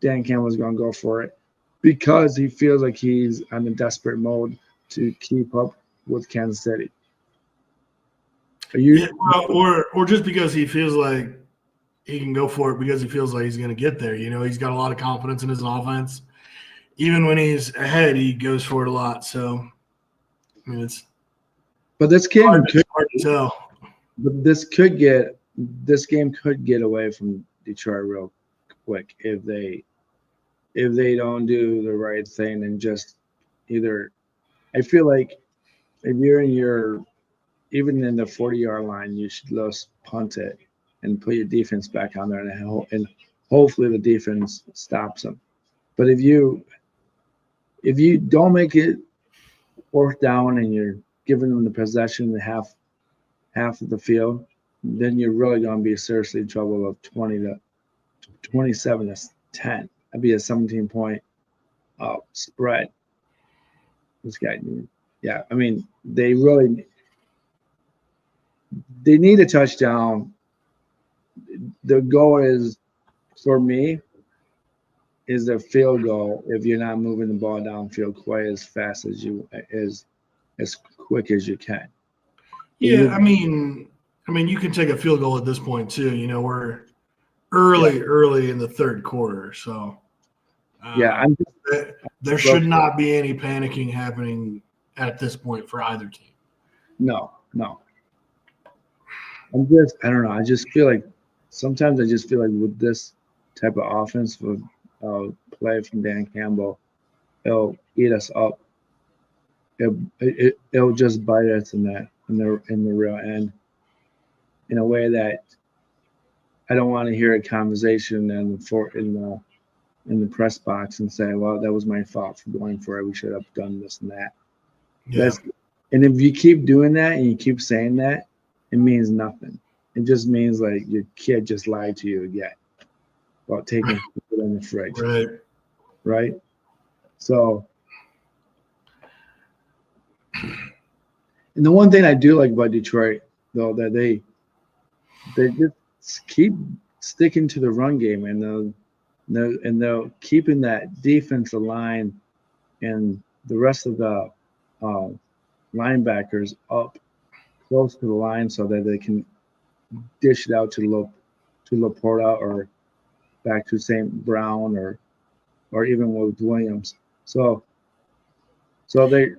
Dan Campbell's going to go for it because he feels like he's on a desperate mode to keep up with Kansas City. Or just because he feels like he can go for it because he feels like he's going to get there. He's got a lot of confidence in his offense. Even when he's ahead, he goes for it a lot. So, I mean, but this game hard to tell. But this game could get away from Detroit real quick if they don't do the right thing and just either. I feel like if you're even in the 40-yard line, you should just punt it and put your defense back on there, and hopefully the defense stops them. But if you don't make it 4th down and you're giving them the possession in half of the field, then you're really going to be seriously in trouble of 27 to 10. That'd be a 17-point spread. This guy, yeah. I mean, they really. they need a touchdown. The goal is, for me, is a field goal if you're not moving the ball downfield quite as fast as quick as you can. Yeah, I mean, you can take a field goal at this point too. We're early in the third quarter, so Yeah, there should not be any panicking happening at this point for either team. no. I don't know. I just feel like sometimes I just feel like with this type of offense, with play from Dan Campbell, it'll eat us up. It'll just bite us in the real end, in a way that I don't want to hear a conversation in the press box and say, "Well, that was my fault for going for it. We should have done this and that." Yeah. And if you keep doing that and you keep saying that, it means nothing. It just means like your kid just lied to you again about taking food in the fridge. Right? So, and the one thing I do like about Detroit, though, that they just keep sticking to the run game, and they're keeping that defensive line and the rest of the linebackers up close to the line so that they can dish it out to Laporta or back to St. Brown or even with Williams. So they're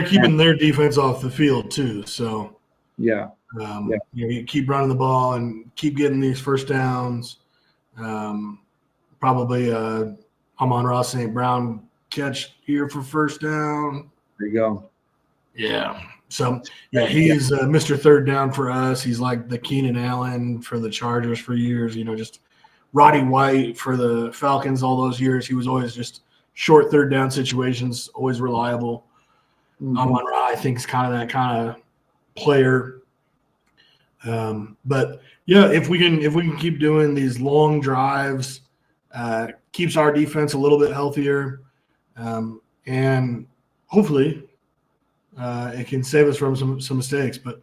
keeping their defense off the field too. So yeah. You keep running the ball and keep getting these first downs. Probably Amon-Ra St. Brown catch here for first down. There you go. Yeah. So, he's Mr. Third Down for us. He's like the Keenan Allen for the Chargers for years. Just Roddy White for the Falcons all those years. He was always just short third down situations, always reliable. Mm-hmm. Amon-Ra, I think, is kind of that kind of player. But yeah, if we can keep doing these long drives, keeps our defense a little bit healthier, and hopefully it can save us from some mistakes. But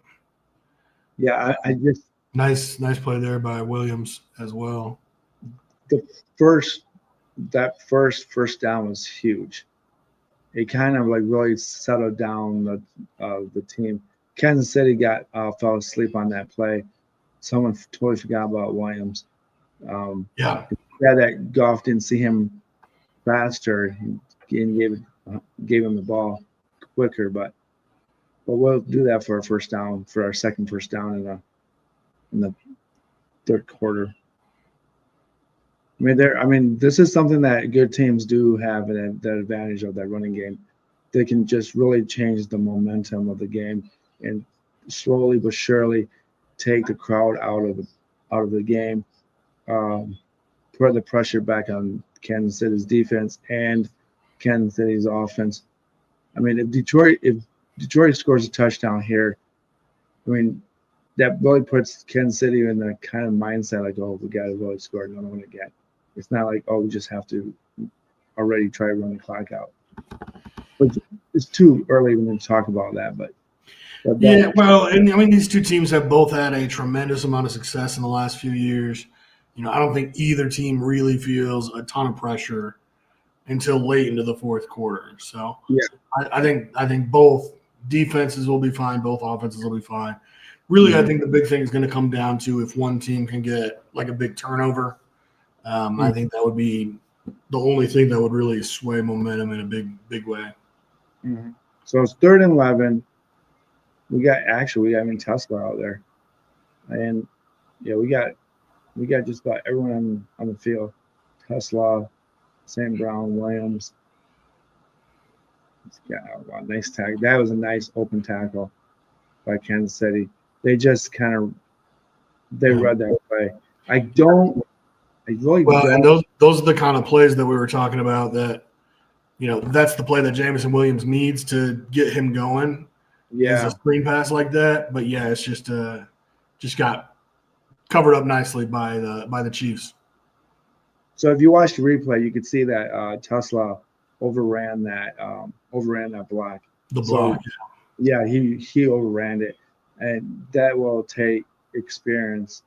yeah, I just nice play there by Williams as well. That first down was huge. It kind of like really settled down the team. Kansas City fell asleep on that play. Someone totally forgot about Williams. That Goff didn't see him faster and gave him the ball quicker. But we'll do that for our second first down in the third quarter. This is something that good teams do have that advantage of that running game. They can just really change the momentum of the game and slowly but surely take the crowd out of the game, put the pressure back on Kansas City's defense and Kansas City's offense. If Detroit scores a touchdown here, that really puts Kansas City in the kind of mindset like, oh, we got to really score another one again. It's not like, oh, we just have to already try to run the clock out. But it's too early even to talk about that. But yeah, well, and these two teams have both had a tremendous amount of success in the last few years. I don't think either team really feels a ton of pressure until late into the fourth quarter. So yeah, I think both defenses will be fine, both offenses will be fine. Really, I think the big thing is going to come down to if one team can get like a big turnover. I think that would be the only thing that would really sway momentum in a big way. Mm-hmm. So it's 3rd and 11. We got Tesla out there, and we got just about everyone on the field. Tesla, St. Brown, Williams. Nice tackle. That was a nice open tackle by Kansas City. They just kind of read that play. And those are the kind of plays that we were talking about. That that's the play that Jameson Williams needs to get him going. Yeah, is a screen pass like that. But yeah, it's just got covered up nicely by the Chiefs. So if you watch the replay, you could see that Tesla overran that block. The block. So, yeah, he overran it. and that will take experience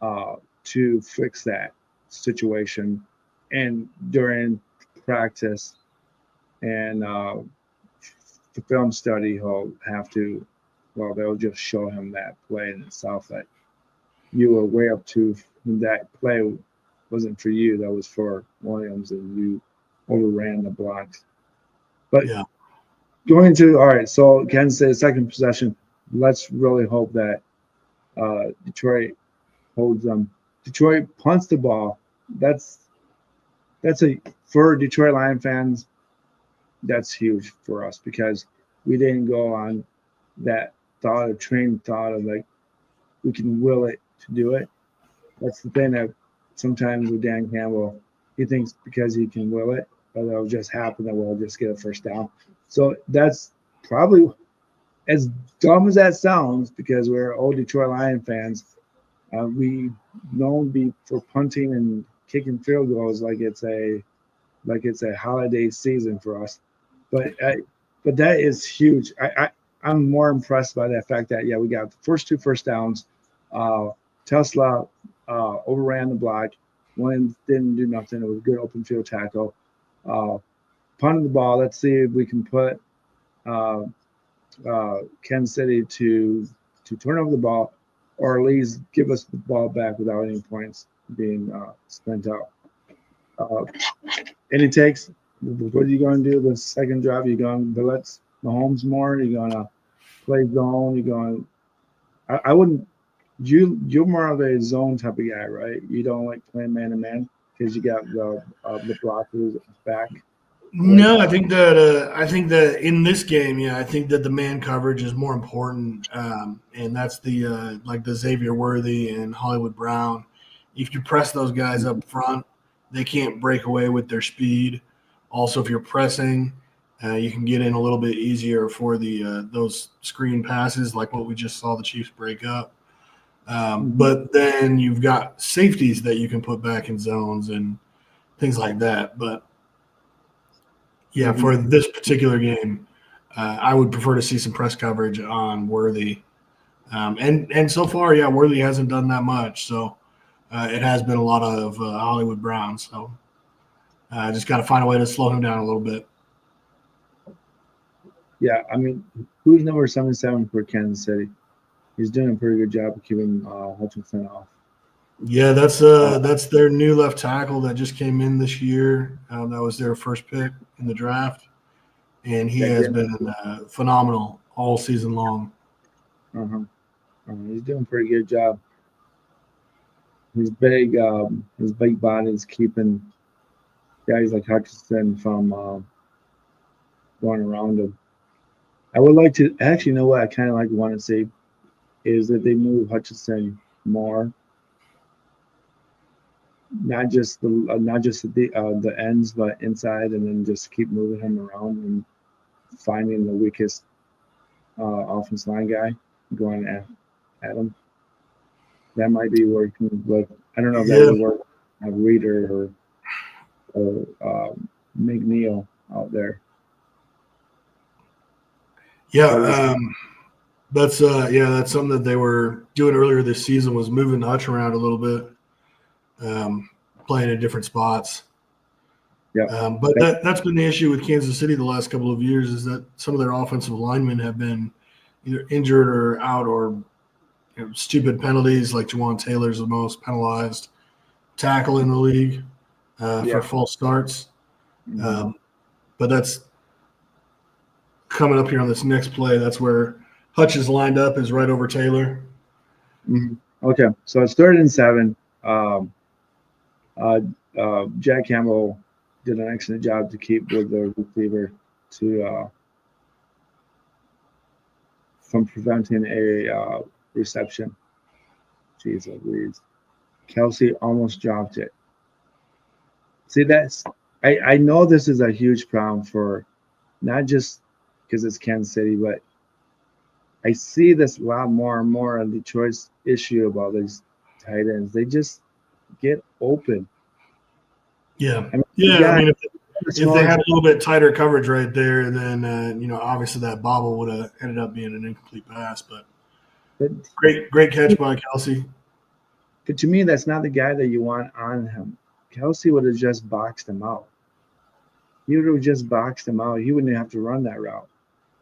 to fix that situation. And during practice and the film study, he'll have to, well, they'll just show him that play in itself that you were way up to, that play wasn't for you, that was for Williams, and you overran the blocks. But Yeah. going to, all right, so Kansas City, second possession, let's really hope that Detroit holds them. Detroit punts the ball. That's a, for Detroit Lion fans, that's huge for us because we didn't go on that thought of trained thought of like we can will it to do it. That's the thing that sometimes with Dan Campbell, he thinks because he can will it, that it'll just happen that we'll just get a first down. So that's probably, as dumb as that sounds, because we're old Detroit Lion fans, we know for punting and kicking field goals like it's a holiday season for us. But that is huge. I'm more impressed by that fact that we got the first two first downs. Tesla overran the block. Williams didn't do nothing. It was a good open field tackle. Punted the ball. Let's see if we can put Kansas City to turn over the ball, or at least give us the ball back without any points being spent out. Any takes? What are you going to do the second drive? You going to blitz Mahomes more? You going to play zone? You going? I wouldn't. You're more of a zone type of guy, right? You don't like playing man to man because you got the blockers back. No, I think that in this game, I think that the man coverage is more important, and that's the like the Xavier Worthy and Hollywood Brown. If you press those guys up front, they can't break away with their speed. Also, if you're pressing, you can get in a little bit easier for the those screen passes, like what we just saw the Chiefs break up. But then you've got safeties that you can put back in zones and things like that. But yeah, for this particular game, I would prefer to see some press coverage on Worthy. And so far, Worthy hasn't done that much. So it has been a lot of Hollywood Brown. So just got to find a way to slow him down a little bit. Yeah, I mean, who's number 77 for Kansas City? He's doing a pretty good job of keeping Hutchinson off. Yeah, that's their new left tackle that just came in this year. That was their first pick in the draft, and he has been phenomenal all season long. He's doing a pretty good job. His big body is keeping guys like Hutchinson from going around him. I would like to actually know what I kind of want to see is that they move Hutchinson more. Not just the ends, but inside, and then just keep moving him around and finding the weakest offensive line guy going at him. That might be working, but I don't know if that would work. A Reader or McNeil out there. Yeah, that's something that they were doing earlier this season, was moving Hutch around a little bit. Playing in different spots. Yeah. But that's been the issue with Kansas City the last couple of years, is that some of their offensive linemen have been either injured or out, or stupid penalties, like Juwan Taylor's the most penalized tackle in the league for false starts. But that's coming up here on this next play. That's where Hutch is lined up, is right over Taylor. Okay, so it's 3rd and 7. Jack Campbell did an excellent job to keep with the receiver from preventing a reception. Jeez Louise. Kelsey almost dropped it. See, I know this is a huge problem for not just because it's Kansas City, but I see this a lot more and more on Detroit's issue about these tight ends. They just get open. Yeah. I mean, if they had a little bit tighter coverage right there, then obviously that bobble would have ended up being an incomplete pass. But But, Great catch by Kelsey. but to me, that's not the guy that you want on him. Kelsey would have just boxed him out. He would have just boxed him out. He wouldn't have to run that route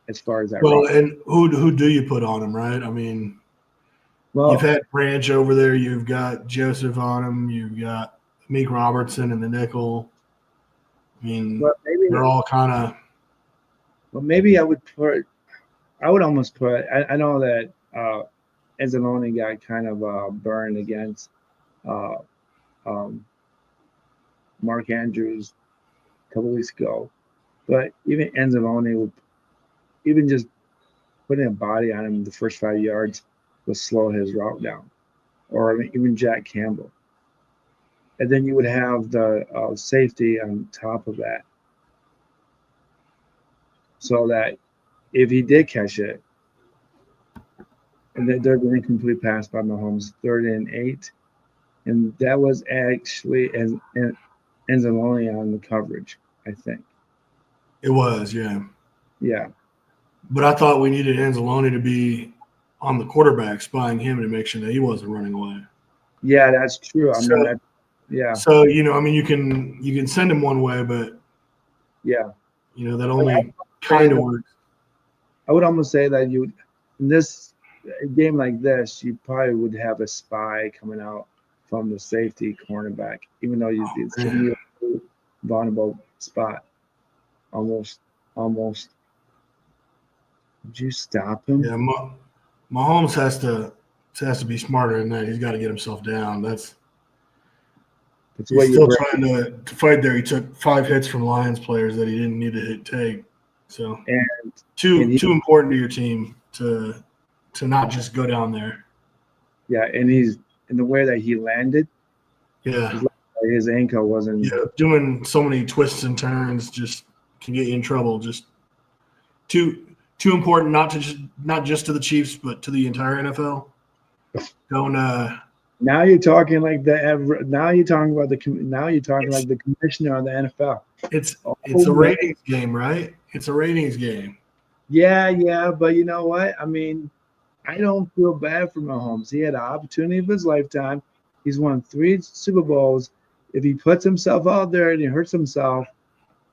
as far as that Well, route. and who do you put on him, right? I mean, you've had Branch over there. You've got Joseph on him. You've got Meek Robertson in the nickel. I mean, they're all kind of. Well, maybe I would almost put. I know that Anzalone got kind of burned against Mark Andrews a couple weeks ago, but even Anzalone would even just putting a body on him the first 5 yards will slow his route down, or even Jack Campbell. And then you would have the safety on top of that, so that if he did catch it, and there'd be an incomplete pass by Mahomes, 3rd and 8, and that was actually Anzalone on the coverage, I think. It was, yeah. Yeah. But I thought we needed Anzalone to be on the quarterback, spying him to make sure that he wasn't running away. Yeah, that's true. Yeah. So you can send him one way, but yeah, that only kind of works. I would almost say that in this game like this, you probably would have a spy coming out from the safety cornerback, even though it's giving you a vulnerable spot. Almost. Would you stop him? Yeah, Mahomes has to be smarter than that. He's got to get himself down. He's still trying to fight there. He took 5 hits from Lions players that he didn't need to take. So too important to your team to not just go down there. Yeah, and he's in the way that he landed. Yeah, his ankle wasn't. Yeah, doing so many twists and turns just can get you in trouble. Just too important, not just to the Chiefs, but to the entire NFL. Don't. Now you're talking like Now you're talking like the commissioner of the NFL. It's a ratings game, right? It's a ratings game. Yeah, but you know what? I mean, I don't feel bad for Mahomes. He had an opportunity of his lifetime. He's won 3 Super Bowls. If he puts himself out there and he hurts himself,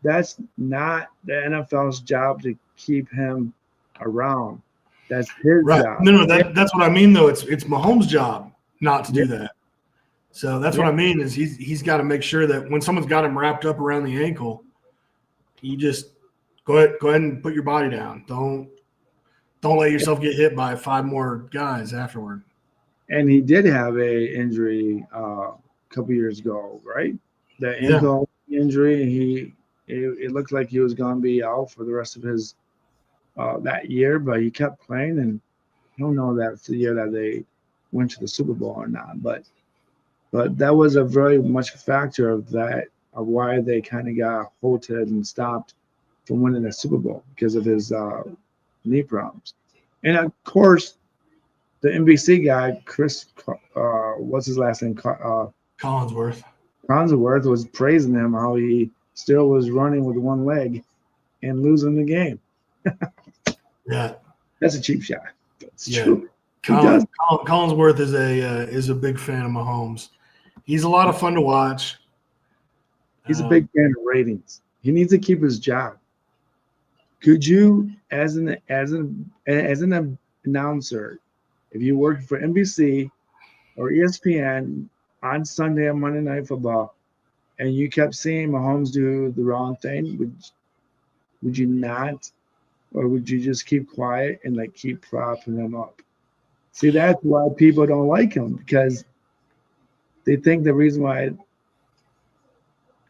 that's not the NFL's job to keep him around. That's his job. No, that's what I mean, though. It's Mahomes' job not to do that. So that's what I mean is he's got to make sure that when someone's got him wrapped up around the ankle, you just go ahead and put your body down. Don't let yourself get hit by 5 more guys afterward. And he did have a injury a couple years ago, right? The ankle injury. It looked like he was going to be out for the rest of his that year, but he kept playing, and I don't know if that's the year that they went to the Super Bowl or not, but that was a very much a factor of why they kind of got halted and stopped from winning the Super Bowl because of his knee problems. And of course, the NBC guy, Chris, what's his last name? Collinsworth. Collinsworth was praising him how he still was running with one leg and losing the game. Yeah, that's a cheap shot. That's true. Collinsworth is a big fan of Mahomes. He's a lot of fun to watch. He's a big fan of ratings. He needs to keep his job. Could you, as an announcer, if you worked for NBC or ESPN on Sunday or Monday Night Football, and you kept seeing Mahomes do the wrong thing, would you not, or would you just keep quiet and keep propping him up? See, that's why people don't like him, because they think the reason why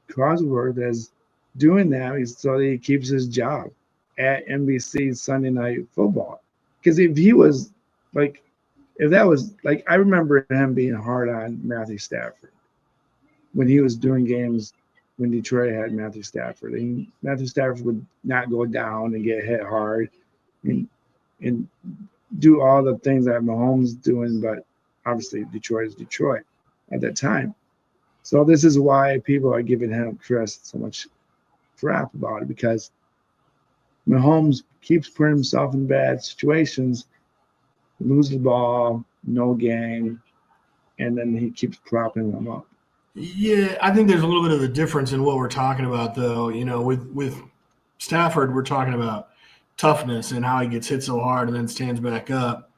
Collinsworth is doing that is so that he keeps his job at NBC Sunday Night Football. Because if that was I remember him being hard on Matthew Stafford when he was doing games when Detroit had Matthew Stafford. And Matthew Stafford would not go down and get hit hard and do all the things that Mahomes doing, but obviously Detroit is Detroit at that time. So this is why people are giving him so much crap about it, because Mahomes keeps putting himself in bad situations lose the ball, no gain, and then he keeps propping them up. Yeah, I think there's a little bit of a difference in what we're talking about, though. With Stafford, we're talking about toughness and how he gets hit so hard and then stands back up.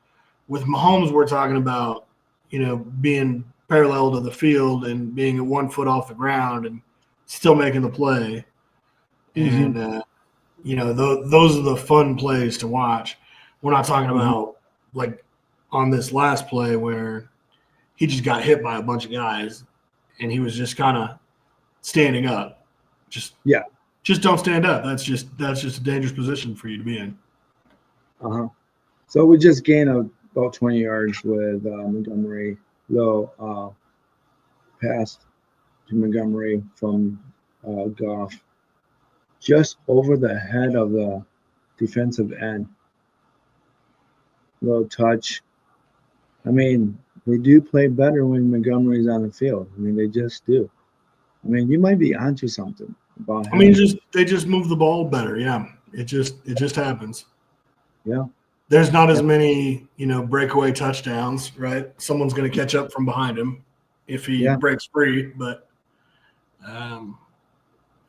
With Mahomes, we're talking about being parallel to the field and being at 1 foot off the ground and still making the play. Mm-hmm. And those are the fun plays to watch. We're not talking Mm-hmm. about like on this last play where he just got hit by a bunch of guys and he was just kind of standing up. Just don't stand up. That's just a dangerous position for you to be in. So we just gained about 20 yards with Montgomery. Little pass to Montgomery from Goff, just over the head of the defensive end. Little touch. I mean, they do play better when Montgomery's on the field. I mean, they just do. I mean, you might be onto something about him. I mean, they just move the ball better. Yeah, it just happens. Yeah. There's not as many, breakaway touchdowns, right? Someone's going to catch up from behind him if he breaks free. But,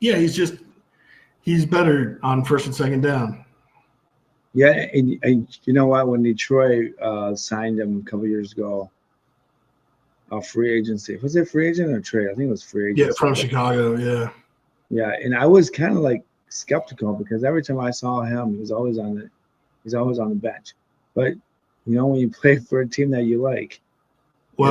he's better on first and second down. Yeah, and you know what? When Detroit signed him a couple years ago, a free agency. Was it free agent or trade? I think it was free agency. Yeah, from Chicago, yeah. Yeah, and I was kind of like skeptical because every time I saw him, he was always on the bench. But when you play for a team that you like, he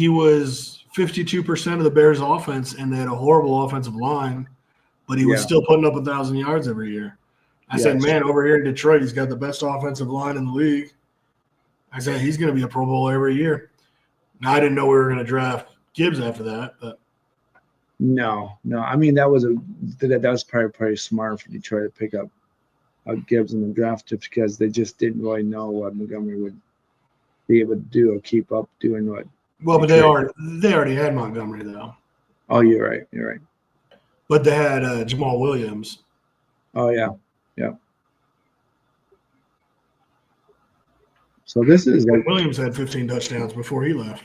was 52% of the Bears' offense, and they had a horrible offensive line, but he was still putting up 1,000 yards every year. I said, man, over here in Detroit, he's got the best offensive line in the league. I said he's going to be a Pro Bowler every year. Now, I didn't know we were going to draft Gibbs after that, but no. I mean, that was probably pretty smart for Detroit to pick up Gibbs in the draft just because they just didn't really know what Montgomery would be able to do or keep up doing what. Well, but they already had Montgomery though. Oh, you're right. But they had Jamal Williams. Oh yeah. So this is like Williams had 15 touchdowns before he left.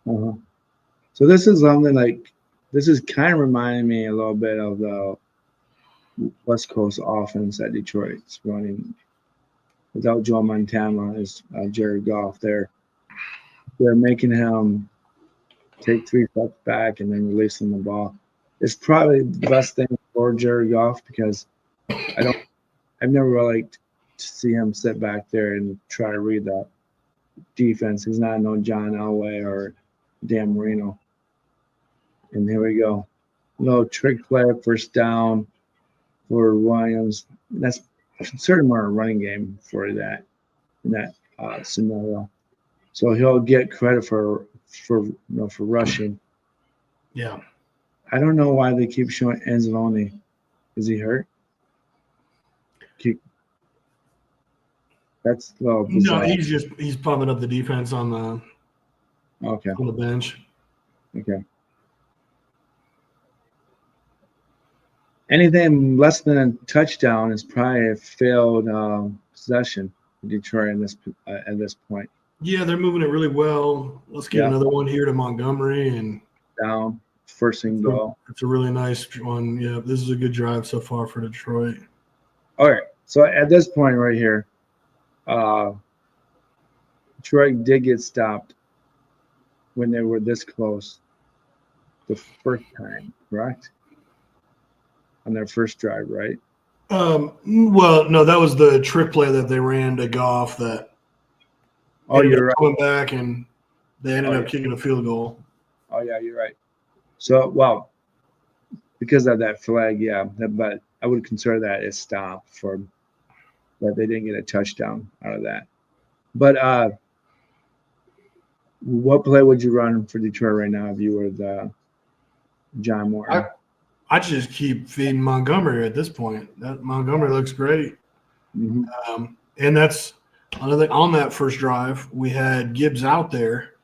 So this is something like this is kind of reminding me a little bit of the West Coast offense that Detroit's running without Joe Montana as Jared Goff. They're making him take 3 steps back and then releasing the ball. It's probably the best thing for Jared Goff because I've never really liked to see him sit back there and try to read that defense. He's not no John Elway or Dan Marino. And here we go. Little trick play, first down for Williams. That's considered more a running game for that in that scenario. So he'll get credit for rushing. Yeah. I don't know why they keep showing Anzalone. Is he hurt? That's low. No, he's pumping up the defense on the bench. Okay. Anything less than a touchdown is probably a failed possession for Detroit at this point. Yeah, they're moving it really well. Let's get another one here to Montgomery and down first and goal. It's a really nice one. Yeah, this is a good drive so far for Detroit. All right, so at this point right here, Detroit did get stopped when they were this close the first time, correct? On their first drive, right? Well, no, that was the trick play that they ran to Goff that you're right. Coming back and they ended up kicking a field goal. Oh yeah, you're right. So because of that flag, but I would consider that a stop for that they didn't get a touchdown out of that. But what play would you run for Detroit right now if you were the John Morton? I just keep feeding Montgomery at this point. That Montgomery looks great. Mm-hmm. And that's another thing. On that first drive, we had Gibbs out there.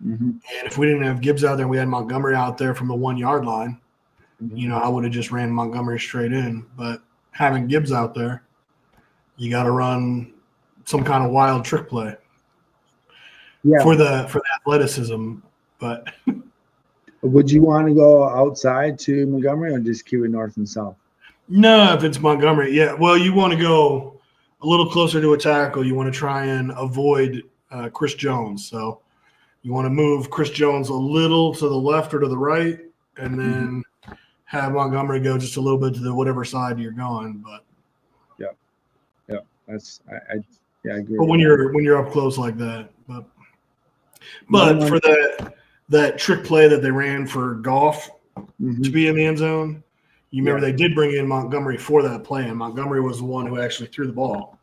Mm-hmm. And if we didn't have Gibbs out there, we had Montgomery out there from the 1 yard line. Mm-hmm. I would have just ran Montgomery straight in. But having Gibbs out there, you got to run some kind of wild trick play for the athleticism. But would you want to go outside to Montgomery or just keep it north and south? No, if it's Montgomery, yeah. Well, you want to go a little closer to a tackle. You want to try and avoid Chris Jones. So you want to move Chris Jones a little to the left or to the right, and then have Montgomery go just a little bit to the whatever side you're going. But that's I agree. But when you're up close like that, but for that trick play that they ran for Goff to be in the end zone, you remember they did bring in Montgomery for that play, and Montgomery was the one who actually threw the ball.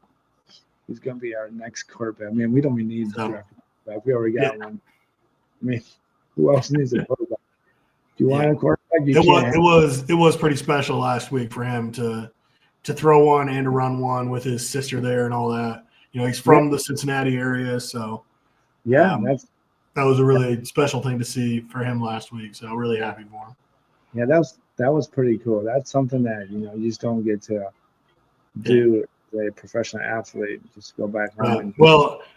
He's going to be our next quarterback. I mean, we don't even need the draft quarterback. We already got one. I mean, who else needs a quarterback? Do you want a quarterback? It was pretty special last week for him to throw one and to run one with his sister there and all that. You know, he's from the Cincinnati area, so that was a really special thing to see for him last week. So really happy for him. Yeah, that was pretty cool. That's something that you just don't get to do as a professional athlete. Just go back home.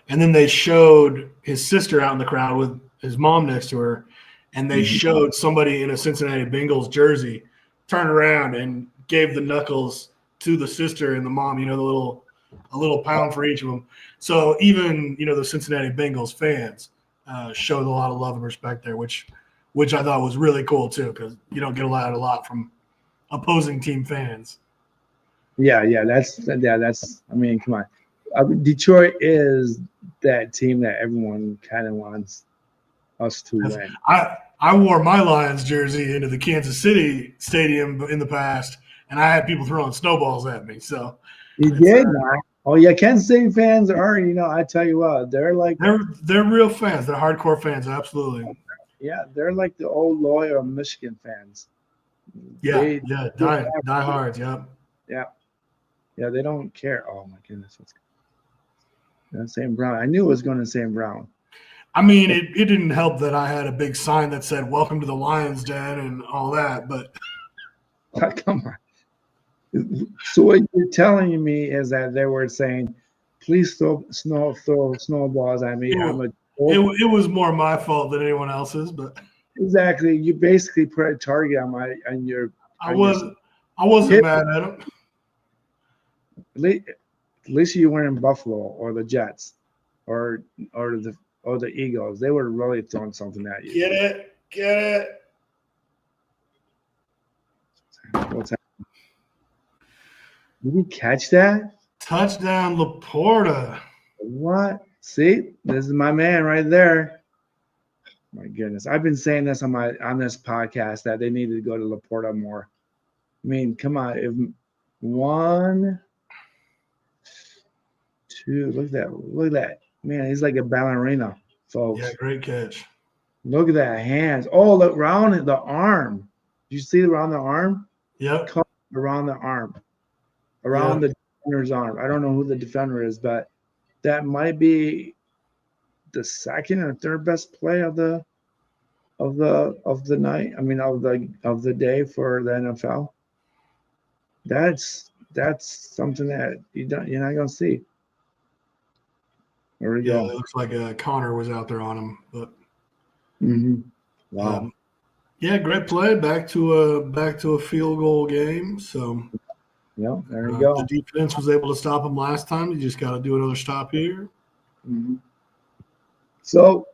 And then they showed his sister out in the crowd with his mom next to her, and they showed somebody in a Cincinnati Bengals jersey turn around and gave the knuckles to the sister and the mom, a little pound for each of them. So even, the Cincinnati Bengals fans showed a lot of love and respect there, which I thought was really cool too, because you don't get a lot from opposing team fans. Yeah, that's. I mean, come on, Detroit is that team that everyone kind of wants us to win. I wore my Lions jersey into the Kansas City stadium in the past, and I had people throwing snowballs at me. So you did, man. Oh yeah, Kansas City fans are. I tell you what, they're like they're real fans. They're hardcore fans, absolutely. Yeah, they're like the old loyal Michigan fans. Die hard. Yeah, they don't care. Oh my goodness, that's Sam Brown. I knew it was going to Sam Brown. I mean, it didn't help that I had a big sign that said "Welcome to the Lions Den" and all that, but come on. So what you're telling me is that they were saying, "Please throw snowballs at me." It was more my fault than anyone else's, but exactly. You basically put a target on your. I wasn't mad at him. At least you weren't in Buffalo or the Jets, or the Eagles. They were really throwing something at you. Get it. What's happening? Did you catch that? Touchdown, Laporta. What? See, this is my man right there. My goodness, I've been saying this on this podcast that they need to go to Laporta more. I mean, come on, if 1, 2, look at that, man, he's like a ballerina, folks. Yeah, great catch. Look at that hands. Oh, look around the arm. Did you see around the arm? Yep. Cut around the arm, around the defender's arm. I don't know who the defender is, but that might be the second or third best play of the night. I mean, of the day for the NFL. That's something that you're not gonna see. There we go. It looks like Connor was out there on him, but wow. Great play. Back to a field goal game. So yeah, there you go. The defense was able to stop him last time. You just got to do another stop here. So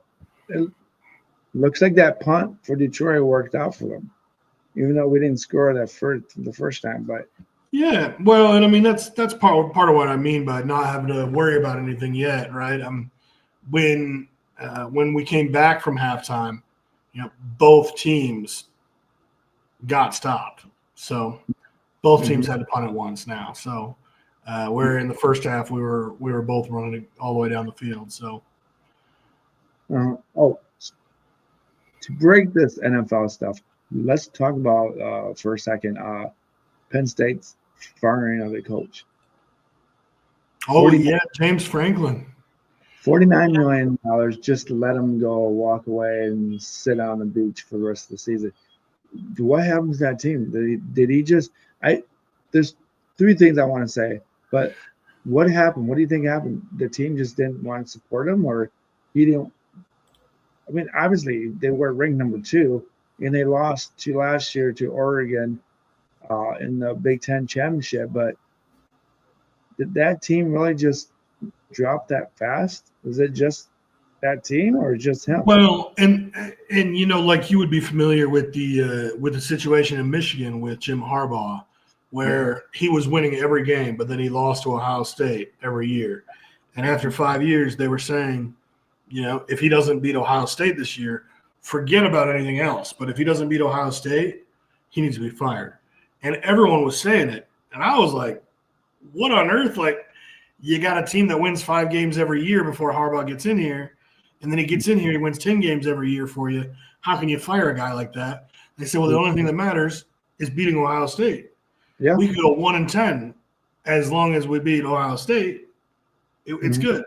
it looks like that punt for Detroit worked out for them, even though we didn't score the first time. But yeah, well, and I mean that's part of what I mean by not having to worry about anything yet, right? When we came back from halftime, both teams got stopped. So both teams had to punt at once now. So where in the first half we were both running all the way down the field. So to break this NFL stuff, let's talk about for a second Penn State's firing of the coach. James Franklin. $49 million just to let him go walk away and sit on the beach for the rest of the season. What happened to that team? Did he just – there's 3 things I want to say, but What happened? What do you think happened? The team just didn't want to support him, or he didn't? I mean, obviously they were ranked number 2, and they lost to last year to Oregon in the Big Ten championship. But did that team really just drop that fast? Was it just that team, or just him? Well, and like you would be familiar with the situation in Michigan with Jim Harbaugh, where he was winning every game, but then he lost to Ohio State every year. And after 5 years, they were saying, if he doesn't beat Ohio State this year, forget about anything else. But if he doesn't beat Ohio State, he needs to be fired. And everyone was saying it. And I was like, what on earth? Like, you got a team that wins 5 games every year before Harbaugh gets in here. And then he gets in here, he wins 10 games every year for you. How can you fire a guy like that? They said, well, the only thing that matters is beating Ohio State. Yeah. We could go 1-10 as long as we beat Ohio State. It's good.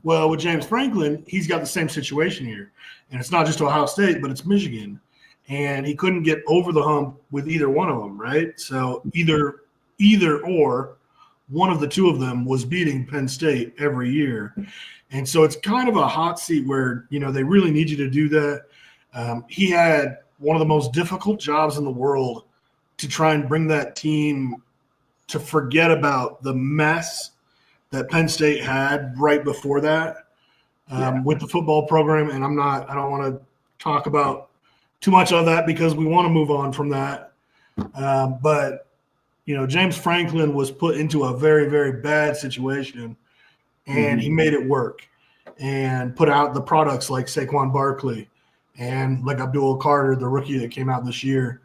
Well, with James Franklin, he's got the same situation here. And it's not just Ohio State, but it's Michigan. And he couldn't get over the hump with either one of them, right? So either or, one of the two of them was beating Penn State every year. And so it's kind of a hot seat where, they really need you to do that. He had one of the most difficult jobs in the world to try and bring that team to forget about the mess that Penn State had right before that with the football program. And I don't want to talk about too much of that because we want to move on from that. But James Franklin was put into a very, very bad situation, and he made it work and put out the products like Saquon Barkley and like Abdul Carter, the rookie that came out this year.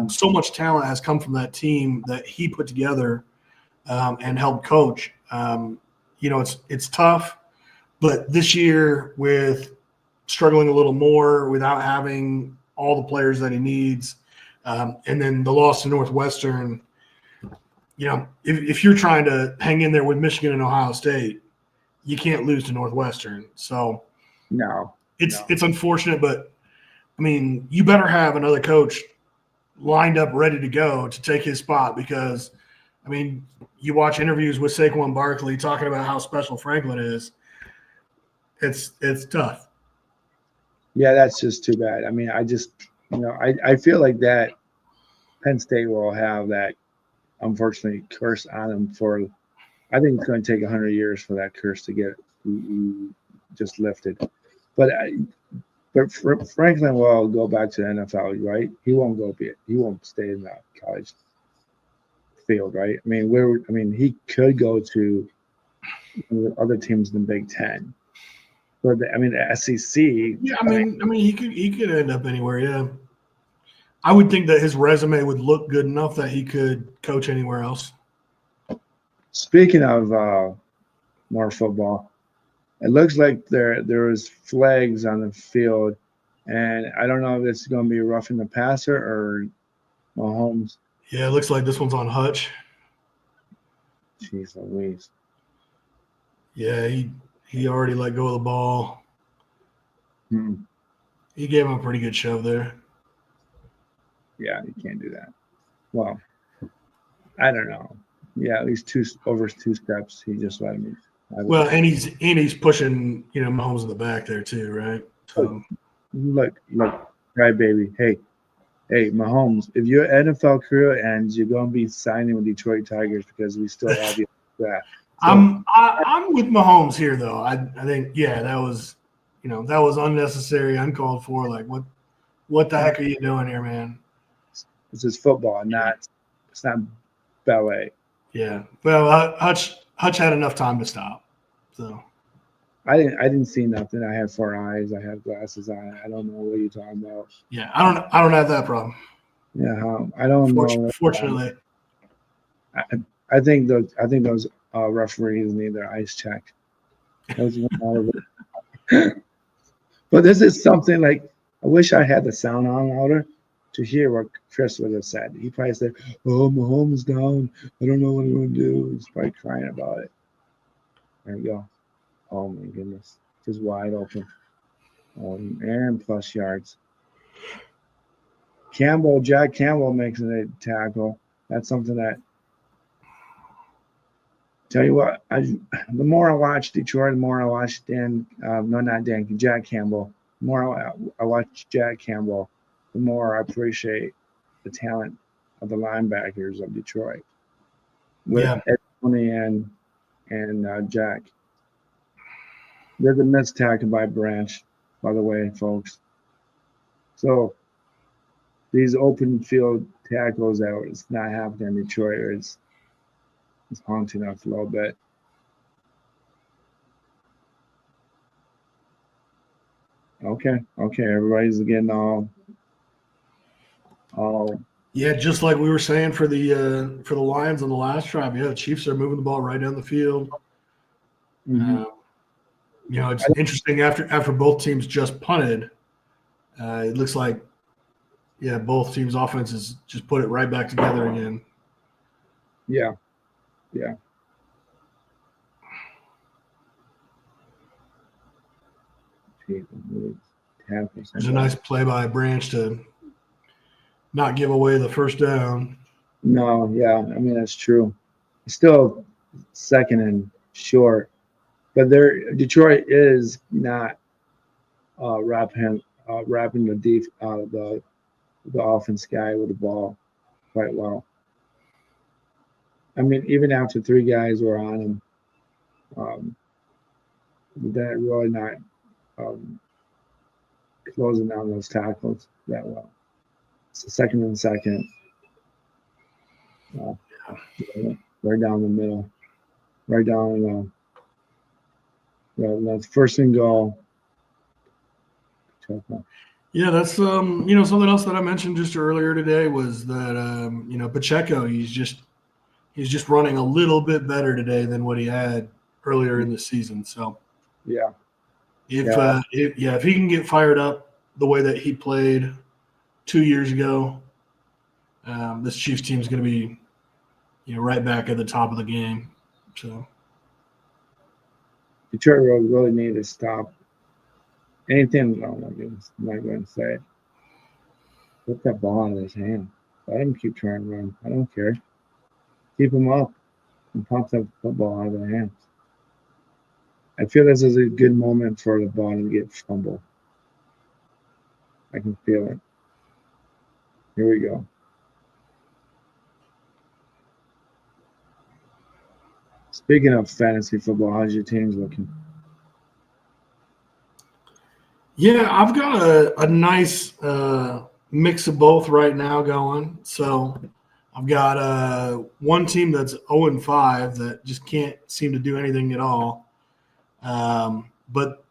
So much talent has come from that team that he put together and helped coach. It's tough, but this year with struggling a little more without having all the players that he needs, and then the loss to Northwestern, if you're trying to hang in there with Michigan and Ohio State, you can't lose to Northwestern. So it's unfortunate, but I mean, you better have another coach lined up ready to go to take his spot because, I mean, you watch interviews with Saquon Barkley talking about how special Franklin is. It's tough. Yeah, that's just too bad. I mean, I feel like that Penn State will have that, unfortunately, curse on them for, I think it's going to take 100 years for that curse to get just lifted. But Franklin will go back to the NFL, right? He won't stay in that college field, right? I mean, he could go to other teams in the Big Ten. But the SEC. Yeah, I mean, he could end up anywhere. Yeah, I would think that his resume would look good enough that he could coach anywhere else. Speaking of more football, it looks like there was flags on the field, and I don't know if it's going to be roughing the passer or Mahomes. Yeah, it looks like this one's on Hutch. Jeez Louise. Yeah, he already let go of the ball. He gave him a pretty good shove there. Yeah, you can't do that. Well, I don't know. Yeah, at least over 2 steps, he just let him. Well, and he's pushing, Mahomes in the back there too, right? So look, right, baby. Hey, Mahomes, if your NFL career ends, you're going to be signing with Detroit Tigers because we still have you. Yeah. So, I'm with Mahomes here, though. I think, that was, that was unnecessary, uncalled for. Like, what the heck are you doing here, man? This is football, it's not ballet. Yeah. Well, Hutch had enough time to stop. So I didn't see nothing. I have 4 eyes. I have glasses on. I don't know what you're talking about. Yeah, I don't have that problem. Yeah, I don't know. Fortunately, I think those referees need their eyes checked. But this is something like I wish I had the sound on louder to hear what Chris would have said. He probably said, "Oh, Mahomes down. I don't know what I'm going to do." He's probably crying about it. There you go. Oh my goodness, just wide open. And plus yards. Jack Campbell makes a tackle. That's something that Tell you what, the more I watch Detroit, the more I watch Jack Campbell. The more I watch Jack Campbell, the more I appreciate the talent of the linebackers of Detroit with Yeah. Ed Tony and Jack. There's a missed tackle by Branch, by the way, folks. So these open field tackles that it's not happening in Detroit is haunting us a little bit. Okay, everybody's getting all Yeah, just like we were saying for the Lions on the last drive. Yeah, the Chiefs are moving the ball right down the field. mhm. It's interesting after both teams just punted. It looks like both teams' offenses just put it right back together again. Yeah. There's a nice play by Branch to not give away the first down. No, yeah, I mean that's true. Still second and short, but Detroit is not wrapping the offense guy with the ball quite well. I mean, even after three guys were on him, they're really not closing down those tackles that well. It's a second and second. Right down the middle. Right down that's first and goal. Yeah, that's something else that I mentioned just earlier today was that Pacheco, he's just running a little bit better today than what he had earlier in the season. So yeah. If he can get fired up the way that he played 2 years ago, this Chiefs team is going to be right back at the top of the game. So Detroit really need to stop anything. I'm not going to say it. Put that ball in his hand. Let him keep trying to run. I don't care. Keep him up and pump that football out of their hands. I feel this is a good moment for the ball to get fumbled. I can feel it. Here we go. Speaking of fantasy football, how's your teams looking? Yeah, I've got a nice mix of both right now going. So I've got one team that's 0-5 that just can't seem to do anything at all. But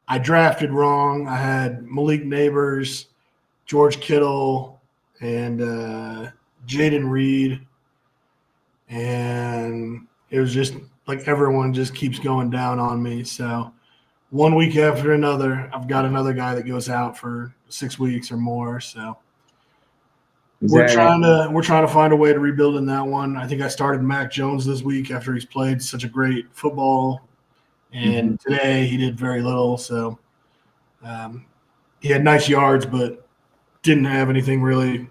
I drafted wrong. I had Malik Neighbors, George Kittle, and Jaden Reed. And it was just like everyone just keeps going down on me. So one week after another, I've got another guy that goes out for 6 weeks or more. So we're trying to find a way to rebuild in that one. I think I started Mac Jones this week after he's played such a great football. And today he did very little. So he had nice yards, but didn't have anything really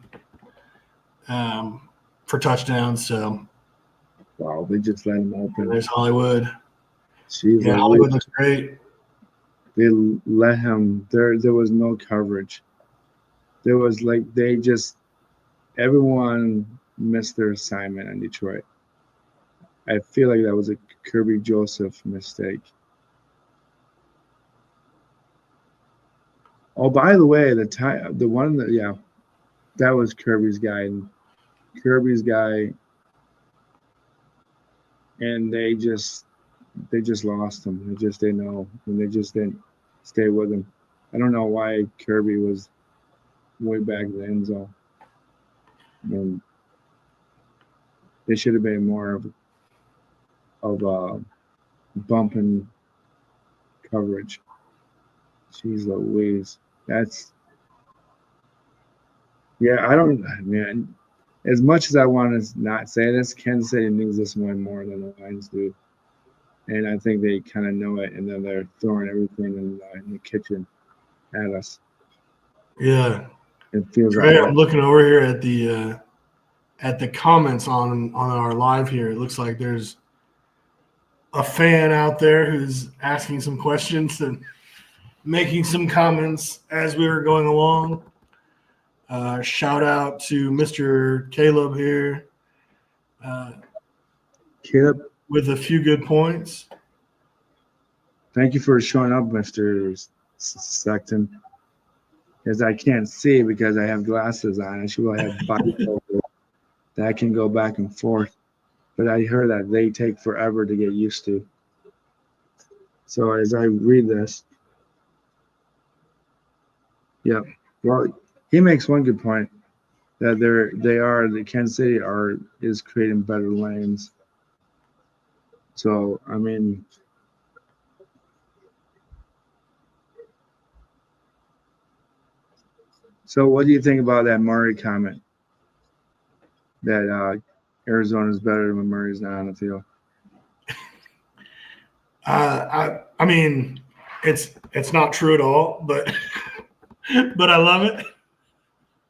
for touchdowns. So wow, they just let him open. There's Hollywood. Jeez, yeah, Hollywood looks great. They let him. There was no coverage. There was everyone missed their assignment in Detroit. I feel like that was a Kirby Joseph mistake. Oh, by the way, that was Kirby's guy. And Kirby's guy, and they just lost him. They just didn't know, and they just didn't stay with him. I don't know why Kirby was way back in the end zone. And they should have been more of bumping coverage. Jeez Louise. I don't, man. As much as I want to not say this, Kansas City needs this one more than the Lions do. And I think they kind of know it, and then they're throwing everything in the kitchen at us. Yeah. It feels Trey, like I'm looking over here at the comments on our live here. It looks like there's a fan out there who's asking some questions and making some comments as we were going along. Shout out to Mr. Caleb here Caleb, with a few good points. thank you for showing up, Mr. Sexton. Because I can't see because I have glasses on. I should have bifocals that can go back and forth. But I heard that they take forever to get used to. So as I read this, yeah, well, he makes one good point that the Kansas City is creating better lanes. So I mean, so what do you think about that Murray comment that Arizona is better when Murray's not on the field? I mean, it's not true at all, but but I love it.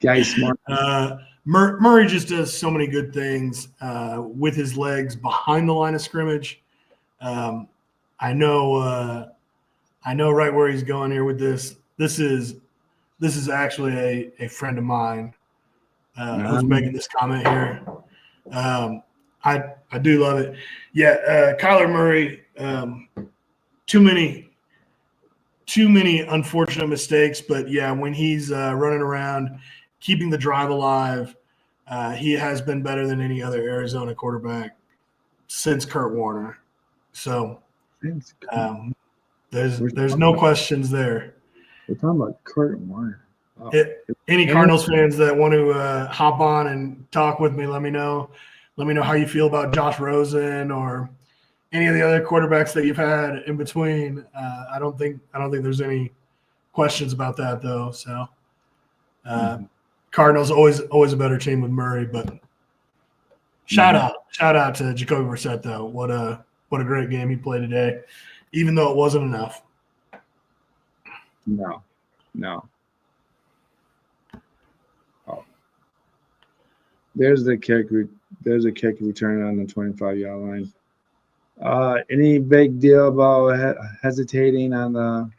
Guy's smart. Murray just does so many good things with his legs behind the line of scrimmage. I know right where he's going here with this. This is actually a friend of mine who's making this comment here. I do love it. Yeah, Kyler Murray. Too many unfortunate mistakes, but yeah, when he's running around, keeping the drive alive, he has been better than any other Arizona quarterback since Kurt Warner. So there's no questions there. We're talking about Kurt Warner. Oh. Any Cardinals fans that want to hop on and talk with me, let me know. Let me know how you feel about Josh Rosen or any of the other quarterbacks that you've had in between. I don't think there's any questions about that though. So Cardinals always a better team with Murray, but shout out to Jacoby Brissett though. What a great game he played today, even though it wasn't enough. No. Oh. There's a kick return on the 25-yard line. Any big deal about hesitating on the?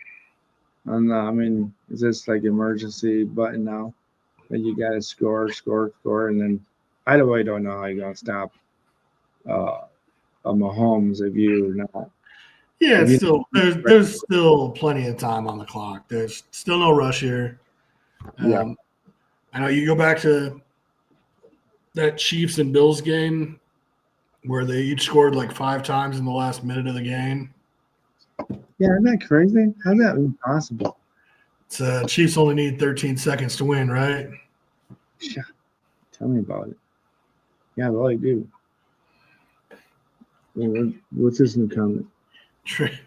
I mean, is this like emergency button now that you got to score, and then I really don't know how you're gonna stop a Mahomes if you're not. Yeah, there's still plenty of time on the clock. There's still no rush here. Yeah. I know you go back to that Chiefs and Bills game where they each scored like 5 times in the last minute of the game. Yeah, isn't that crazy? How's that even possible? It's Chiefs only need 13 seconds to win, right? Yeah. Tell me about it. Yeah, well, I do. What's this new comment? Trey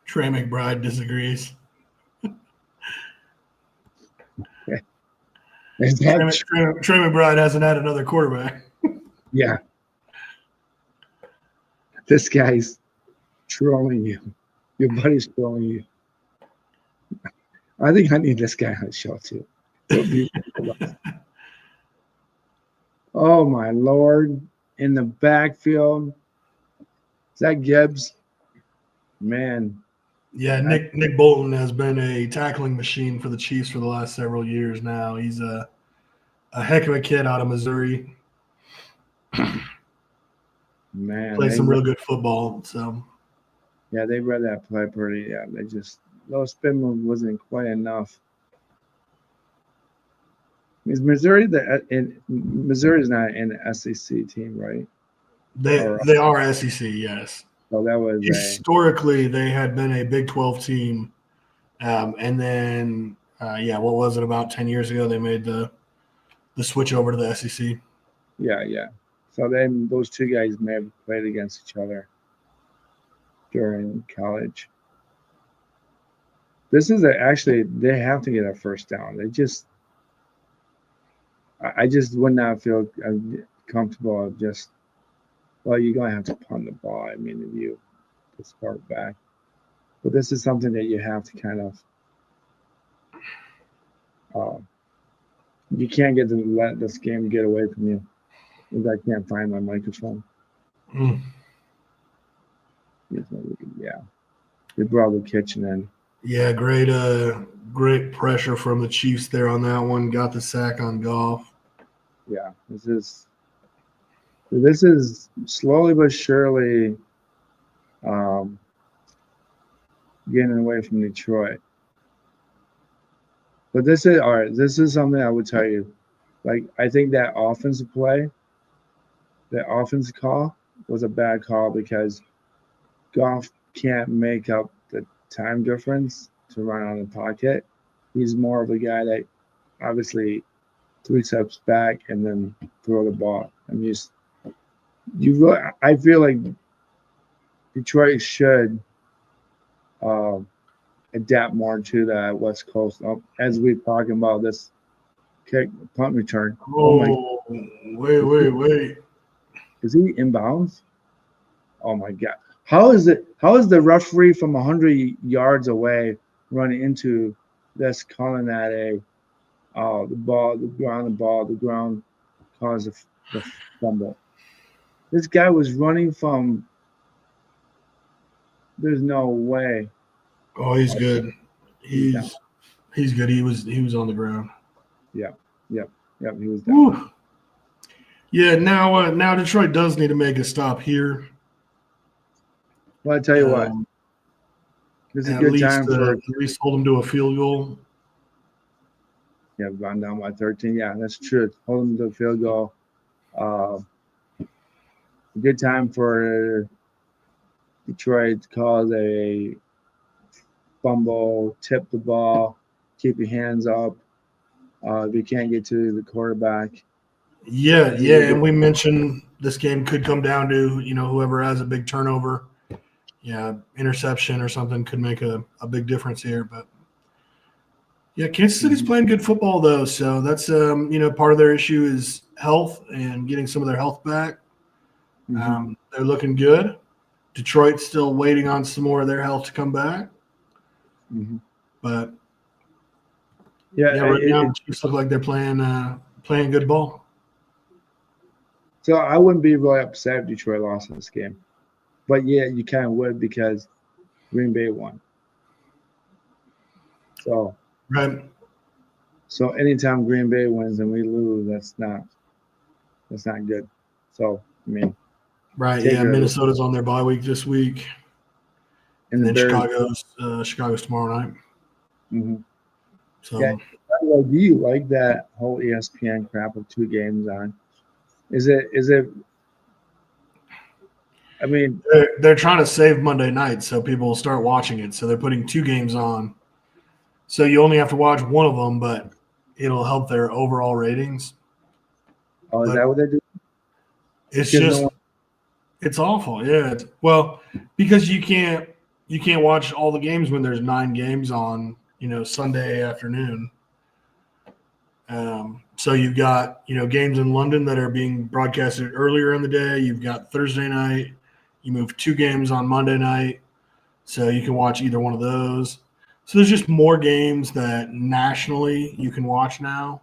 McBride disagrees. Trey McBride hasn't had another quarterback. Yeah. This guy's trolling you. Your buddy's trolling you. I think I need this guy on the show too. Oh my Lord. In the backfield. Is that Gibbs? Man. Yeah, Nick Bolton has been a tackling machine for the Chiefs for the last several years now. He's a heck of a kid out of Missouri. Man. Plays some real good football. So yeah, they read that play pretty. Yeah, they just low spin move wasn't quite enough. Is Missouri Missouri's not an SEC team, right? They are SEC, yes. So that was historically they had been a Big 12 team, and then what was it, about 10 years ago they made the switch over to the SEC. Yeah. So then those two guys may have played against each other during college. This is actually they have to get a first down. I just would not feel comfortable of just. Well, you're going to have to punt the ball. I mean, if you start back. But this is something that you have to kind of you can't get to let this game get away from you. Because I can't find my microphone. Yeah, they brought the kitchen in. Yeah, great pressure from the Chiefs there on that one. Got the sack on Goff. Yeah, this is slowly but surely getting away from Detroit. But this is all right. This is something I would tell you. Like I think that offensive play, that offensive call was a bad call because Goff can't make up the time difference to run out of the pocket. He's more of a guy that obviously 3 steps back and then throw the ball. I mean, I feel like Detroit should adapt more to the West Coast. As we're talking about this kick punt return. Oh, wait. Is he inbounds? Oh my God. How is the referee from 100 yards away running into this calling that the ground caused the fumble? This guy was running from, there's no way. Oh, he's good. He's good. He was on the ground. Yep, he was down. Whew. Yeah, now Detroit does need to make a stop here. Well, I tell you what, this is a good time for at least hold them to a field goal. Yeah, gone down by 13. Yeah, that's true. Hold them to a field goal. A good time for Detroit to cause a fumble, tip the ball, keep your hands up. If you can't get to the quarterback. Yeah, and we mentioned this game could come down to, whoever has a big turnover. Yeah, interception or something could make a big difference here. But yeah, Kansas City's playing good football though, so that's part of their issue is health and getting some of their health back. Mm-hmm. They're looking good. Detroit's still waiting on some more of their health to come back. Mm-hmm. But right now it just look like they're playing good ball. So I wouldn't be really upset if Detroit lost this game. But yeah, you kind of would because Green Bay won. So right. So anytime Green Bay wins and we lose, that's not good. So I mean, right? Yeah, Minnesota's on their bye week this week, and then Chicago's tomorrow night. Mm-hmm. So, yeah. Do you like that whole ESPN crap of 2 games on? Is it? I mean, they're trying to save Monday night so people will start watching it. So they're putting 2 games on. So you only have to watch one of them, but it'll help their overall ratings. Oh, is that what they do? It's just it's awful. Yeah. Because you can't watch all the games when there's 9 games on, Sunday afternoon. So you've got, games in London that are being broadcasted earlier in the day. You've got Thursday night. You move 2 games on Monday night, so you can watch either one of those. So there's just more games that nationally you can watch now.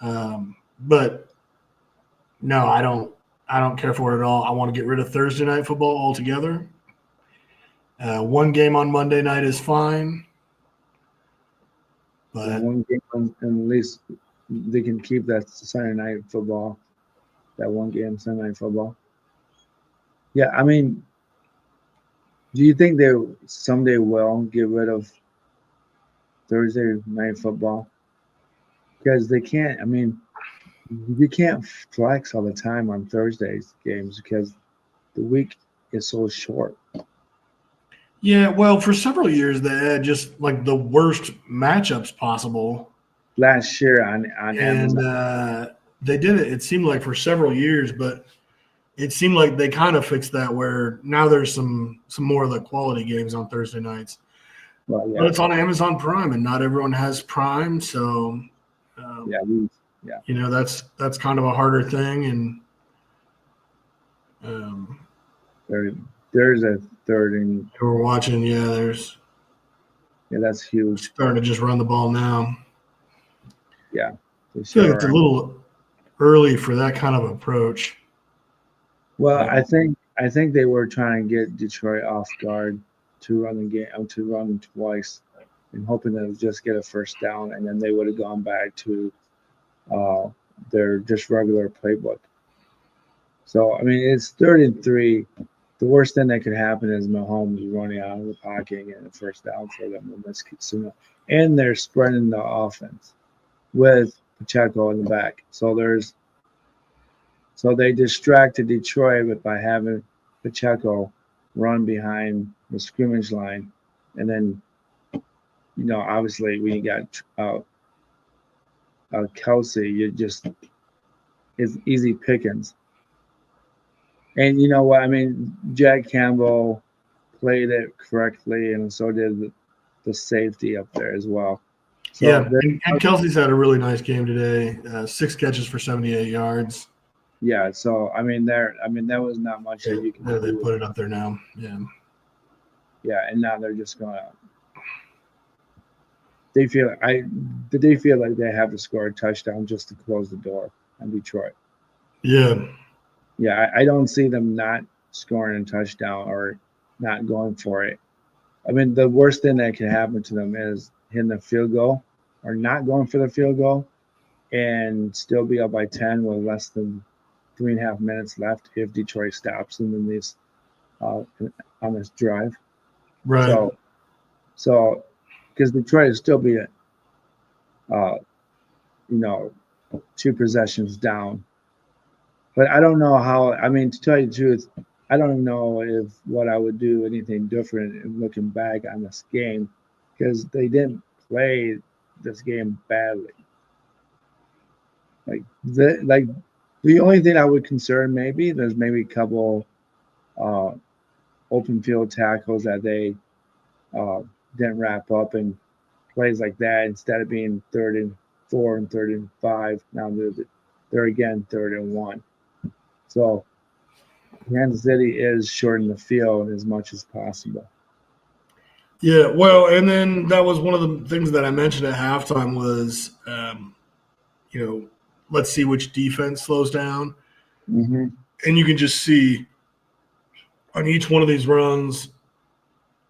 But no, I don't care for it at all. I want to get rid of Thursday night football altogether. 1 game on Monday night is fine. But 1 game, and at least they can keep that Sunday night football, that 1 game Sunday night football. Yeah, I mean, do you think they someday will get rid of Thursday night football? Because they can't. I mean, you can't flex all the time on Thursdays games because the week is so short. Yeah, well, for several years they had just like the worst matchups possible. Last year on Amazon. And they did it. It seemed like for several years, but it seemed like they kind of fixed that where now there's some more of the quality games on Thursday nights. Well, yeah. But it's on Amazon Prime, and not everyone has Prime, so that's kind of a harder thing. And there's a third and we're watching. that's huge. Starting to just run the ball now. Yeah, So it's a little early for that kind of approach. Well, I think I think they were trying to get Detroit off guard to run the game, to run twice, and hoping to just get a first down, and then they would have gone back to uh, their just regular playbook. So I mean, it's 3rd and 3. The worst thing that could happen is Mahomes running out of the pocket and getting a first down for them in this casino. And they're spreading the offense with Pacheco in the back. So they distracted Detroit by having Pacheco run behind the scrimmage line, and then obviously when you got Kelsey, it's easy pickings. And you know what? I mean, Jack Campbell played it correctly, and so did the safety up there as well. So yeah, and Kelsey's had a really nice game today. 6 catches for 78 yards. Yeah, so I mean, there was not much that you can do. They put it up there now. Yeah. Yeah, and now they're just going to. Did they feel like they have to score a touchdown just to close the door on Detroit? Yeah. Yeah, I don't see them not scoring a touchdown or not going for it. I mean, the worst thing that can happen to them is hitting a field goal or not going for the field goal and still be up by 10 with less than 3.5 minutes left if Detroit stops them in this on this drive. Right. So because Detroit will still be 2 possessions down. But I don't know how. I mean, to tell you the truth, I don't know if what I would do anything different in looking back on this game, because they didn't play this game badly. The only thing I would concern there's maybe a couple open field tackles that they didn't wrap up, and plays like that instead of being 3rd and 4 and 3rd and 5. Now they're again 3rd and 1. So Kansas City is shortening the field as much as possible. Yeah, well, and then that was one of the things that I mentioned at halftime was, let's see which defense slows down. Mm-hmm. And you can just see on each one of these runs,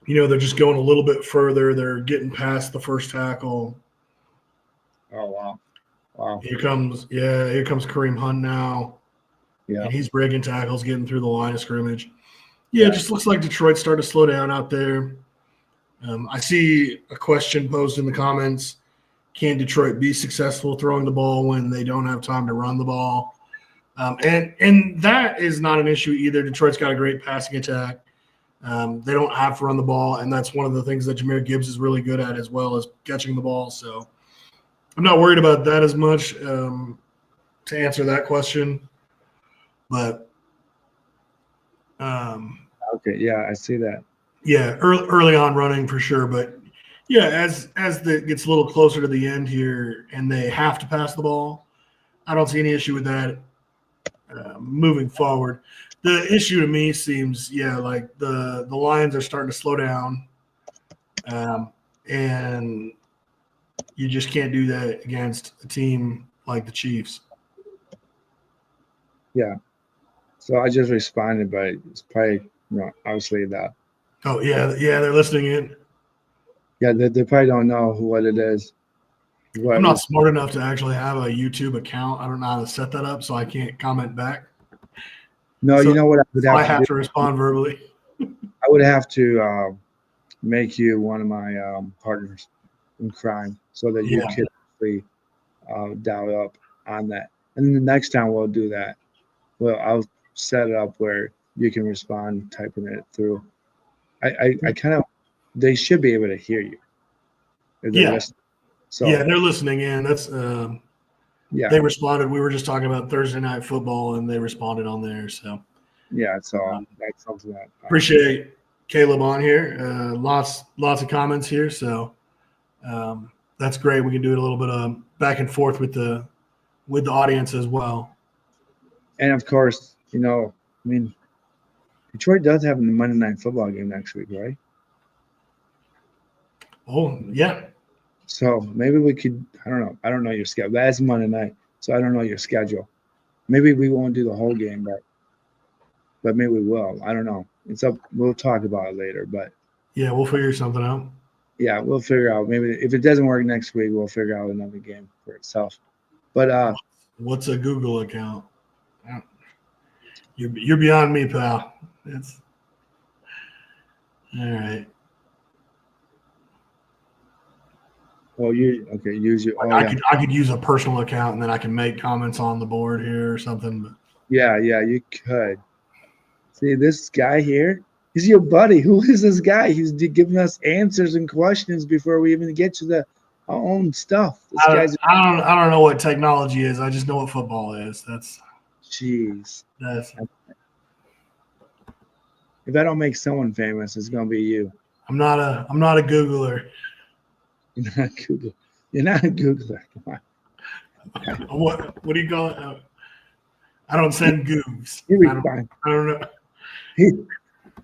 they're just going a little bit further. They're getting past the first tackle. Oh, wow. Here comes Kareem Hunt now. Yeah. And he's breaking tackles, getting through the line of scrimmage. Yeah, it just looks like Detroit's starting to slow down out there. I see a question posed in the comments. Can Detroit be successful throwing the ball when they don't have time to run the ball? And that is not an issue either. Detroit's got a great passing attack. They don't have to run the ball, and that's one of the things that Jahmyr Gibbs is really good at as well as catching the ball. So I'm not worried about that as much to answer that question. But okay, yeah, I see that. Yeah, early on running for sure, but yeah, as it gets a little closer to the end here, and they have to pass the ball, I don't see any issue with that moving forward. The issue to me seems, like the Lions are starting to slow down, and you just can't do that against a team like the Chiefs. Yeah. So I just responded, but it's probably obviously that. Oh yeah, they're listening in. Yeah, they probably don't know what it is. I'm not smart enough to actually have a YouTube account. I don't know how to set that up, so I can't comment back. No, so you know what I have to respond verbally. I would have to make you one of my partners in crime so that you could actually dial up on that. And then the next time we'll do that. Well, I'll set it up where you can respond typing it through. I kind of, they should be able to hear you. So they're listening in. That's they responded. We were just talking about Thursday Night Football, and they responded on there. So that's something that appreciate Caleb on here. Lots of comments here. So that's great. We can do it a little bit of back and forth with the audience as well. And of course, Detroit does have a Monday Night Football game next week, right? Oh, yeah. So maybe we could, I don't know your schedule. That's Monday night, so I don't know your schedule. Maybe we won't do the whole game, but but maybe we will. I don't know. It's up. We'll talk about it later, but Yeah, we'll figure something out. yeah, we'll figure out. Maybe if it doesn't work next week, we'll figure out another game for itself. But What's a Google account? You're beyond me, pal. It's all right. oh, use your. Like Oh yeah, I could use a personal account and then I can make comments on the board here or something. But yeah, you could. See this guy here. He's your buddy. Who is this guy? He's giving us answers and questions before we even get to our own stuff. This guy's. I don't know what technology is. I just know what football is. Jeez. That's. If I don't make someone famous, it's gonna be you. I'm not a Googler. You're not a Googler. You're not a Googler. Come on. What do you call it? I don't send goofs. I don't know.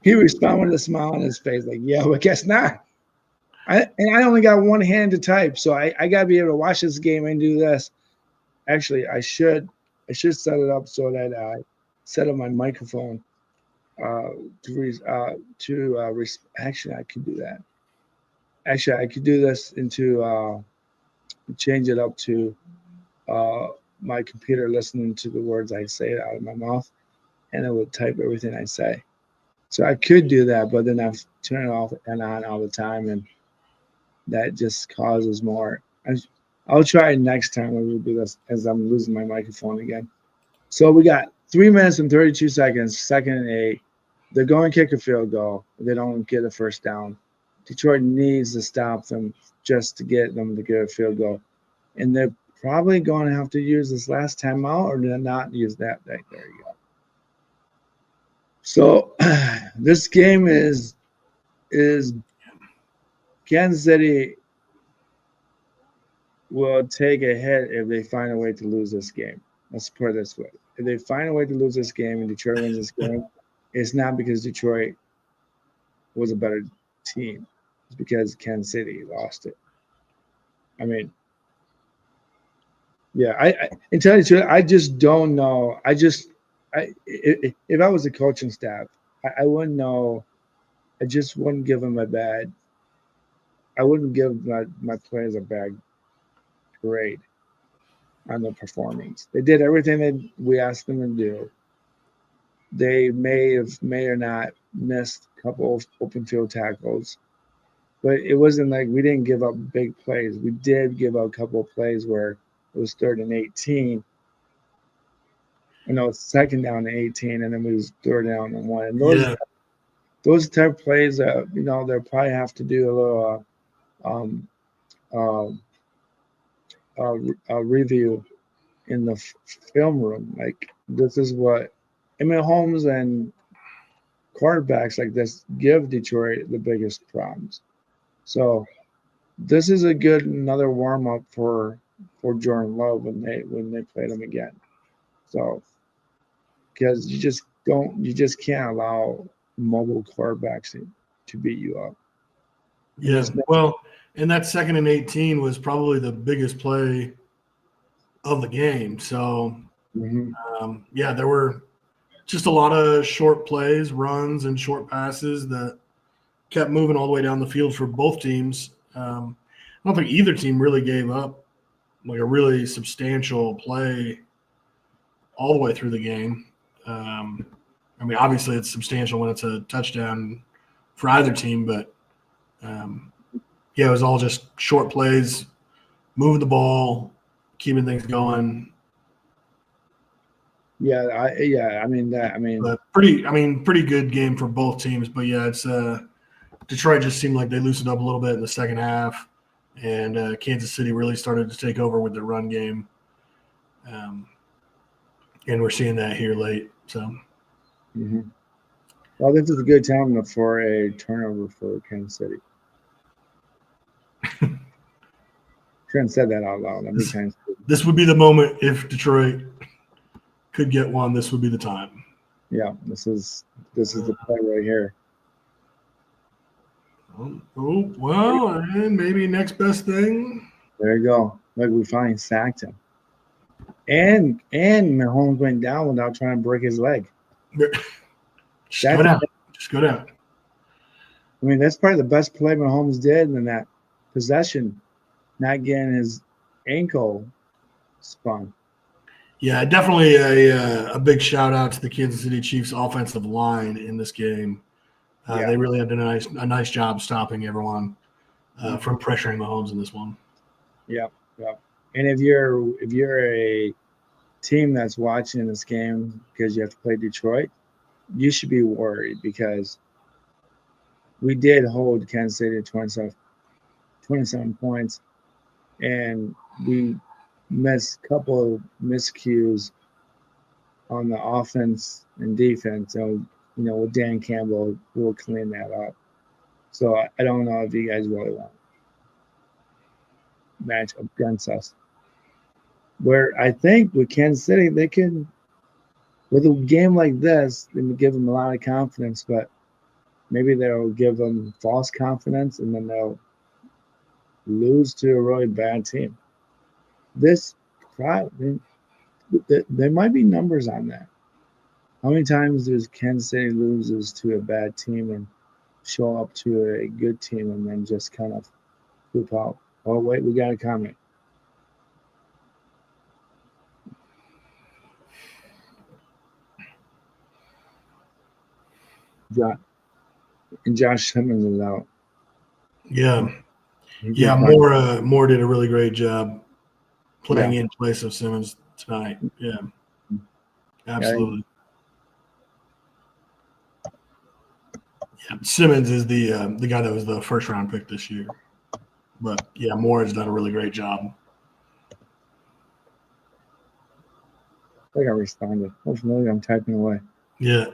He responded with a smile on his face, like, "Yeah, well, guess not." I only got one hand to type, so I gotta be able to watch this game and do this. Actually, I should set it up so that I set up my microphone. Actually, I could do that. Actually, I could do this into change it up to my computer listening to the words I say out of my mouth, and it would type everything I say. So I could do that, but then I've turned it off and on all the time, and that just causes more. I'll try it next time when we do this, as I'm losing my microphone again. So we got 3 minutes and 32 seconds, 2nd and 8. They're going to kick a field goal. They don't get a first down. Detroit needs to stop them just to get them to get a field goal. And they're probably going to have to use this last timeout or not use that. There you go. So this game is Kansas City will take a hit if they find a way to lose this game. Let's put it this way. If they find a way to lose this game and Detroit wins this game, it's not because Detroit was a better team. It's because Kansas City lost it. I mean, yeah, and tell you the truth, I just don't know. If I was a coaching staff, I wouldn't know. I just wouldn't give them a bad. I wouldn't give my players a bad grade on their performance. They did everything that we asked them to do. They may or not missed a couple of open field tackles, but it wasn't like we didn't give up big plays. We did give up a couple of plays where it was 3rd and 18. It's 2nd down and 18, and then we was 3rd down and 1. And those type of plays, they'll probably have to do a little review in the film room. Like, this is what Holmes and quarterbacks like this give Detroit the biggest problems. So this is another warm up for Jordan Love when they play them again. So because you just can't allow mobile quarterbacks to beat you up. Yeah, well, and that 2nd and 18 was probably the biggest play of the game. So, there were just a lot of short plays, runs, and short passes that kept moving all the way down the field for both teams. I don't think either team really gave up like a really substantial play all the way through the game. Obviously it's substantial when it's a touchdown for either team, but it was all just short plays, moving the ball, keeping things going. But pretty good game for both teams. But yeah, it's Detroit just seemed like they loosened up a little bit in the second half, and Kansas City really started to take over with the run game. And we're seeing that here late. So, well, this is a good time for a turnover for Kansas City. Trent said that out loud. This would be the moment if Detroit could get one. This would be the time. Yeah, this is the play right here. Oh well, and maybe next best thing. There you go. Like, we finally sacked him, and Mahomes went down without trying to break his leg. Just go down. Just go down. I mean, that's probably the best play Mahomes did in that possession, not getting his ankle spun. Yeah, definitely a big shout out to the Kansas City Chiefs offensive line in this game. They really have done a nice job stopping everyone from pressuring Mahomes in this one. Yeah. And if you're a team that's watching this game because you have to play Detroit, you should be worried because we did hold Kansas City to 27 points, and we missed a couple of miscues on the offense and defense. So, with Dan Campbell, we'll clean that up. So I don't know if you guys really want to match up against us. Where I think with Kansas City, they can, with a game like this, they give them a lot of confidence, but maybe they'll give them false confidence and then they'll lose to a really bad team. There might be numbers on that. How many times does Kansas City loses to a bad team and show up to a good team and then just kind of poop out? Oh, wait, we got a comment. Josh Simmons is out. Yeah. Moore did a really great job playing in place of Simmons tonight. Yeah, absolutely. Yeah, Simmons is the guy that was the first round pick this year. But yeah, Moore has done a really great job. I think I responded. Unfortunately, I'm typing away. Yeah.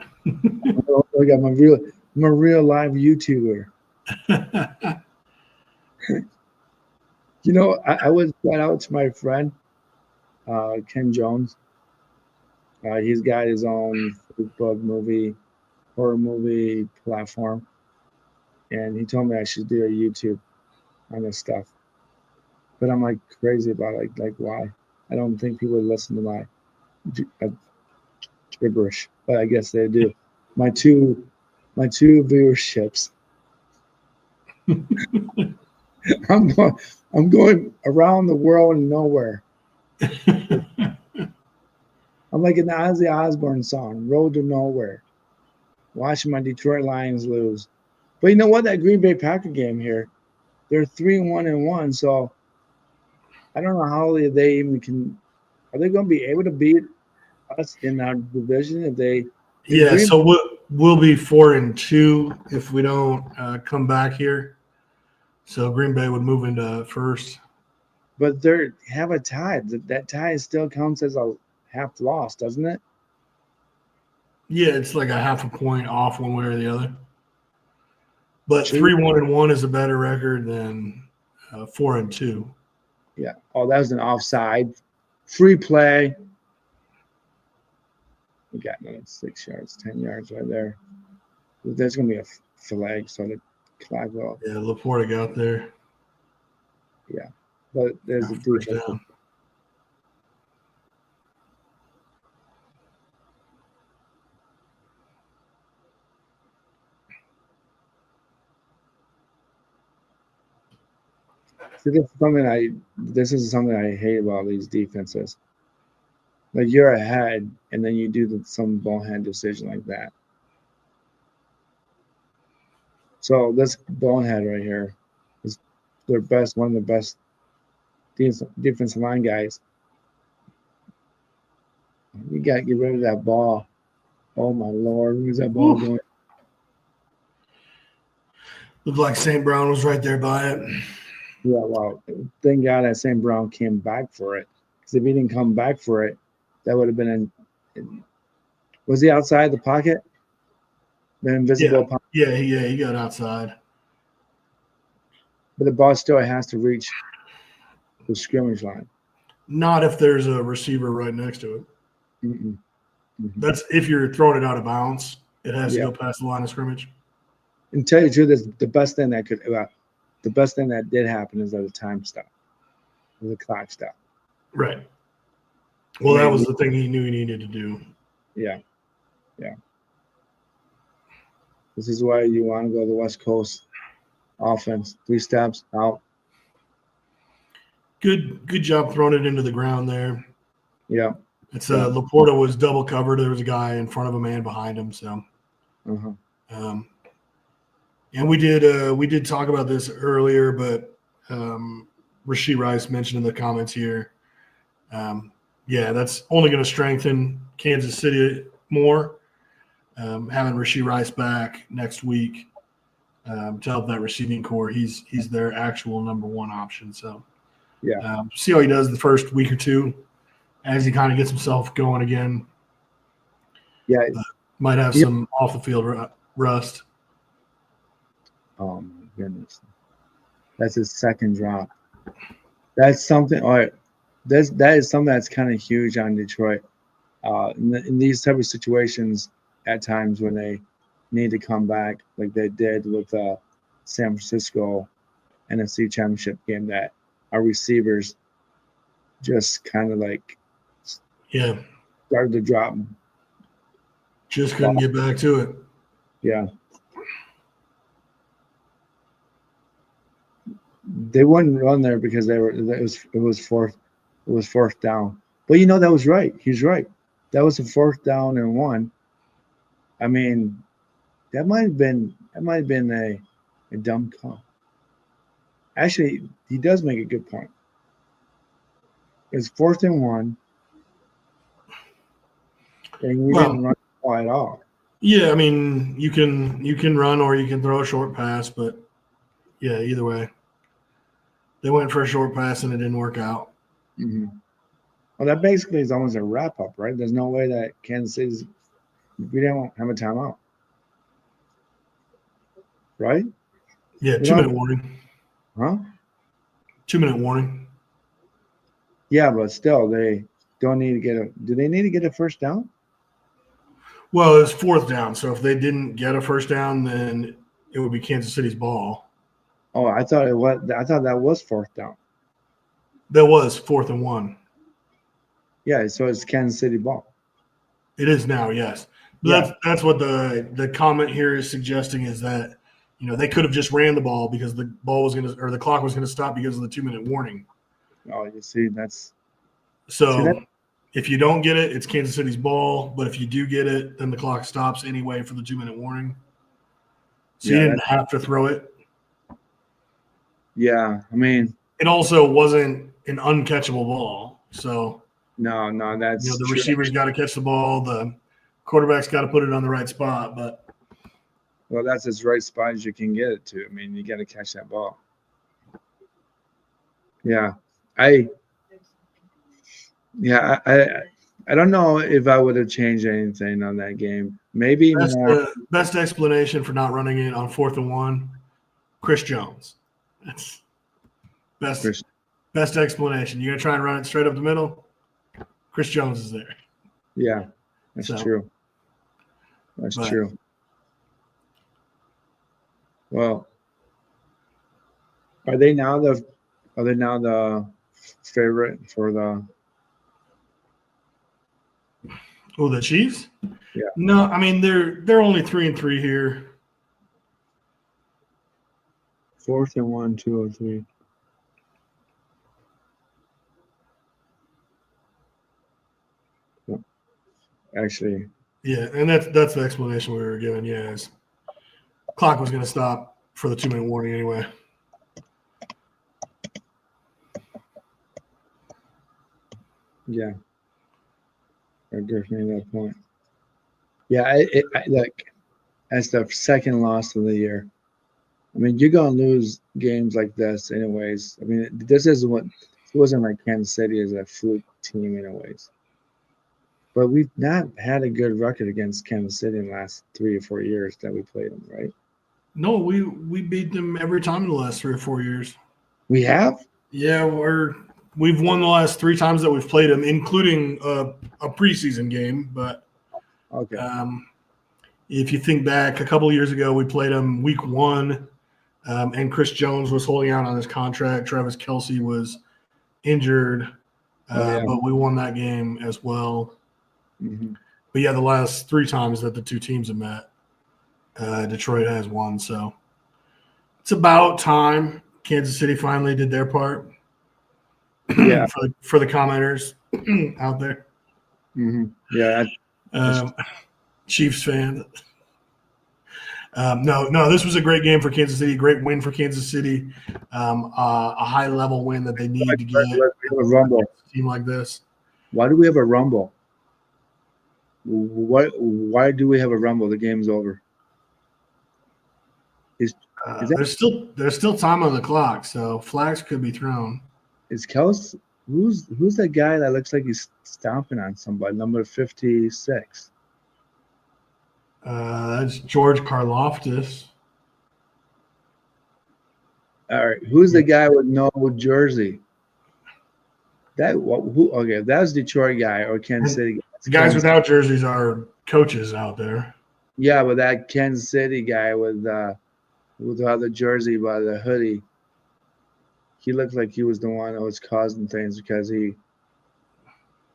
I'm a real live YouTuber. I would shout out to my friend, Ken Jones. He's got his own horror movie platform. And he told me I should do a YouTube on this stuff. But I'm like crazy about it. Like why? I don't think people would listen to my gibberish, but I guess they do. My two viewerships. I'm going around the world and nowhere. I'm like in the Ozzy Osbourne song, Road to Nowhere, watching my Detroit Lions lose. But you know what? That Green Bay Packer game here, they're 3-1-1. So I don't know how they even can. Are they going to be able to beat us in our division if they? Yeah, so we'll be 4-2 if we don't come back here. So Green Bay would move into first. But they have a tie. That tie still counts as a half loss, doesn't it? Yeah, it's like a half a point off one way or the other. But 3-1-1 is a better record than 4-2. Yeah. Oh, that was an offside. Free play. We got another 6 yards, 10 yards right there. There's going to be a flag, so the flag will. Yeah, Laporta got there. Yeah. But there's a defense. See, this is something I hate about these defenses. Like you're ahead, and then you do some bonehead decision like that. So this bonehead right here is one of the best defensive line guys. You got to get rid of that ball. Oh my Lord, where's that ball going? Looked like St. Brown was right there by it. Yeah, well, thank God that St. Brown came back for it. Because if he didn't come back for it, that would have been was he outside the pocket? The invisible pocket? Yeah, he got outside. But the ball still has to reach the scrimmage line. Not if there's a receiver right next to it. Mm-mm. Mm-hmm. That's if you're throwing it out of bounds. It has to go past the line of scrimmage. And tell you the truth, the best thing that did happen is that the time stop. The clock stop. Right. Well, that was the thing he knew he needed to do. Yeah. This is why you want to go to the West Coast offense. 3 steps out. Good job throwing it into the ground there. Yeah. It's Laporta was double covered. There was a guy in front of him and behind him. So, and we did talk about this earlier, but Rashee Rice mentioned in the comments here. That's only going to strengthen Kansas City more. Having Rashee Rice back next week to help that receiving core, he's their actual number 1 option. So, see how he does the first week or two as he kind of gets himself going again. Yeah, might have some off the field rust. Oh my goodness, that's his second drop. That's something. All right, that is something that's kind of huge on Detroit. In these type of situations, at times when they need to come back, like they did with San Francisco NFC Championship game, that our receivers just kind of like started to drop. Just couldn't get back to it. Yeah. They wouldn't run there because it was fourth down. But that was right. He's right. That was a 4th down and 1. I mean, that might have been a dumb call. Actually, he does make a good point. It's 4th and 1. And we didn't run the ball at all. Yeah, I mean, you can run or you can throw a short pass, but yeah, either way. They went for a short pass and it didn't work out. Mm-hmm. Well, that basically is almost a wrap-up, right? There's no way that Kansas City's – we don't have a timeout. Right? Yeah, 2-minute warning. Huh? 2-minute warning. Yeah, but still, they don't need to get a – do they need to get a first down? Well, it's 4th down, so if they didn't get a first down, then it would be Kansas City's ball. Oh, I thought it was. I thought that was 4th down. That was 4th and 1. Yeah, so it's Kansas City ball. It is now, yes. But that's what the comment here is suggesting, is that they could have just ran the ball because the clock was gonna stop because of the 2-minute warning. Oh, you see, that's if you don't get it, it's Kansas City's ball. But if you do get it, then the clock stops anyway for the 2-minute warning. So you didn't have to throw it. Yeah, I mean, it also wasn't an uncatchable ball. So no, that's the receivers got to catch the ball. The quarterback's got to put it on the right spot. But that's as right spot as you can get it to. I mean, you got to catch that ball. Yeah, I don't know if I would have changed anything on that game. Maybe best explanation for not running it on 4th and 1, Chris Jones. That's best explanation. You're gonna try and run it straight up the middle. Chris Jones is there. Yeah, that's true. That's true. Well, are they now the favorite for the? Oh, the Chiefs? Yeah. No, I mean they're only 3-3 here. 4th and 1, 203. Actually. Yeah, and that's the explanation we were given. Yeah, clock was going to stop for the 2-minute warning anyway. Yeah. Griff made that point. Yeah, look, that's the second loss of the year. I mean, you're gonna lose games like this, anyways. I mean, it wasn't like Kansas City is a fluke team, anyways. But we've not had a good record against Kansas City in the last 3 or 4 years that we played them, right? No, we beat them every time in the last 3 or 4 years. We have? Yeah, we've won the last 3 times that we've played them, including a preseason game. But okay, if you think back, a couple of years ago, we played them week 1, and Chris Jones was holding out on his contract. Travis Kelce was injured, but we won that game as well. Mm-hmm. But yeah, the last 3 times that the 2 teams have met, Detroit has one. So it's about time Kansas City finally did their part. Yeah. for the commenters out there. Mm-hmm. Yeah. Chiefs fan. No, this was a great game for Kansas City. Great win for Kansas City. A high level win that they need to get. We have a rumble. A team like this. Why do we have a rumble? Why do we have a rumble? The game's over. There's still time on the clock, so flags could be thrown. Is Kels? Who's that guy that looks like he's stomping on somebody? Number 56. That's George Karlaftis. All right, who's the guy with no jersey? Okay, if that was Detroit guy or Kansas City. The guys without jerseys are coaches out there. Yeah, but that Kansas City guy without the jersey by the hoodie, he looked like he was the one that was causing things because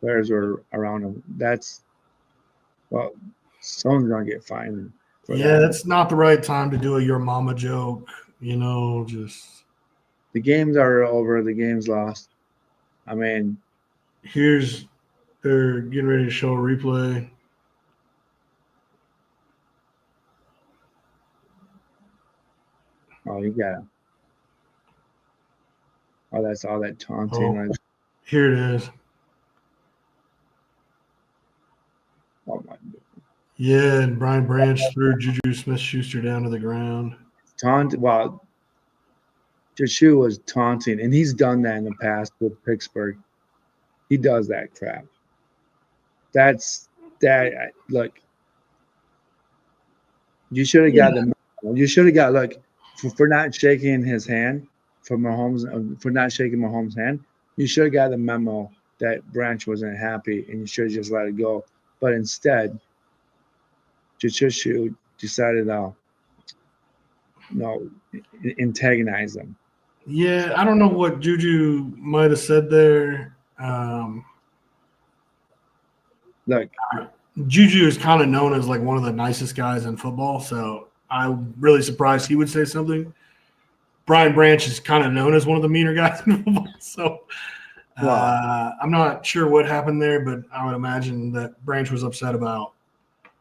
players were around him. Someone's gonna get fined. That's not the right time to do a your mama joke. Just the games are over. The game's lost. I mean, they're getting ready to show a replay. Oh, you got it. Oh, that's all that taunting. Here it is. Oh my God. Yeah, and Brian Branch threw Juju Smith-Schuster down to the ground. Well, Joshua was taunting, and he's done that in the past with Pittsburgh. He does that crap. Look, you should have got the. You should have got for not shaking his hand for Mahomes for not shaking Mahomes' hand. You should have got the memo that Branch wasn't happy, and you should have just let it go. But instead, Joshua decided antagonize them. Yeah, I don't know what Juju might have said there. Look, Juju is kind of known as like one of the nicest guys in football, so I'm really surprised he would say something. Brian Branch is kind of known as one of the meaner guys in football, so I'm not sure what happened there, but I would imagine that Branch was upset about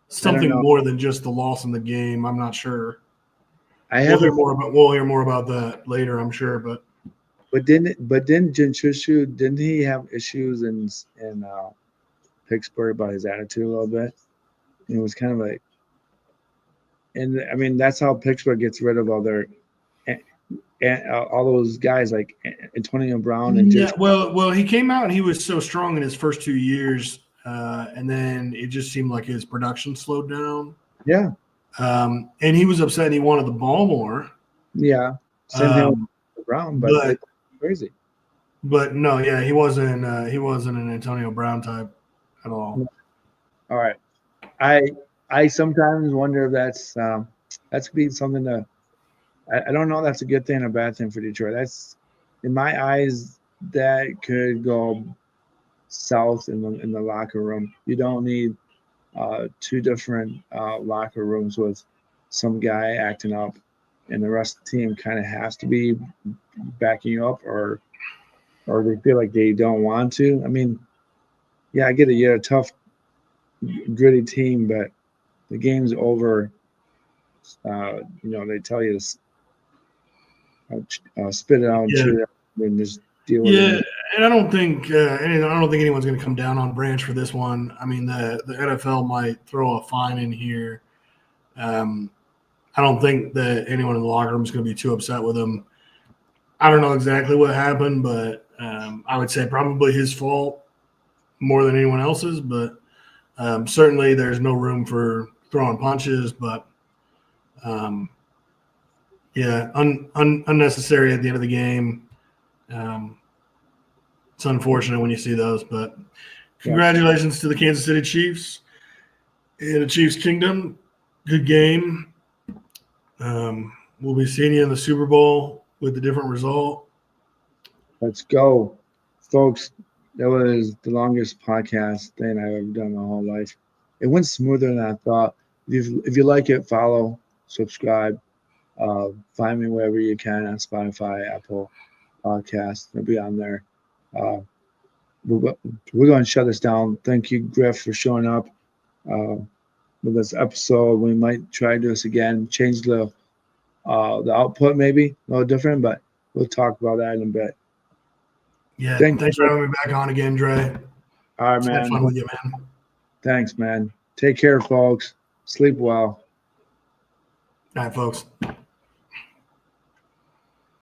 something more than just the loss in the game. I'm not sure. We'll hear more about that later, I'm sure. But didn't Jinchushu, didn't he have issues in Pittsburgh about his attitude a little bit? It was kind of like, and I mean that's how Pittsburgh gets rid of all their and all those guys like Antonio Brown and well, he came out and he was so strong in his first 2 years, and then it just seemed like his production slowed down. Yeah. And he was upset and he wanted the ball more. Yeah. Same thing with Brown, but it's crazy. But no, yeah, he wasn't an Antonio Brown type at all. All right. I sometimes wonder if that's could be something to I don't know if that's a good thing or a bad thing for Detroit. That's in my eyes that could go south in the locker room. You don't need two different locker rooms with some guy acting up and the rest of the team kind of has to be backing you up or they feel like they don't want to. I mean, yeah, I get it. You're a tough, gritty team, but the game's over. They tell you to spit it out and chew it out and just deal with it. And I don't think anyone's going to come down on Branch for this one. I mean, the NFL might throw a fine in here. I don't think that anyone in the locker room is going to be too upset with him. I don't know exactly what happened, but I would say probably his fault more than anyone else's. But certainly there's no room for throwing punches. But unnecessary at the end of the game. It's unfortunate when you see those, but congratulations to the Kansas City Chiefs in the Chiefs Kingdom. Good game. We'll be seeing you in the Super Bowl with a different result. Let's go, folks. That was the longest podcast thing I've ever done my whole life. It went smoother than I thought. If you like it, follow. subscribe. Find me wherever you can on Spotify, Apple Podcast. It'll be on there. We're going to shut this down. Thank you, Griff, for showing up with this episode. We might try to do this again. Change the output maybe a little different, but we'll talk about that in a bit. Yeah, thanks for having me back on again, Dre. All right, It's man. been fun with you, man. Thanks, man. Take care, folks. Sleep well. All right, folks.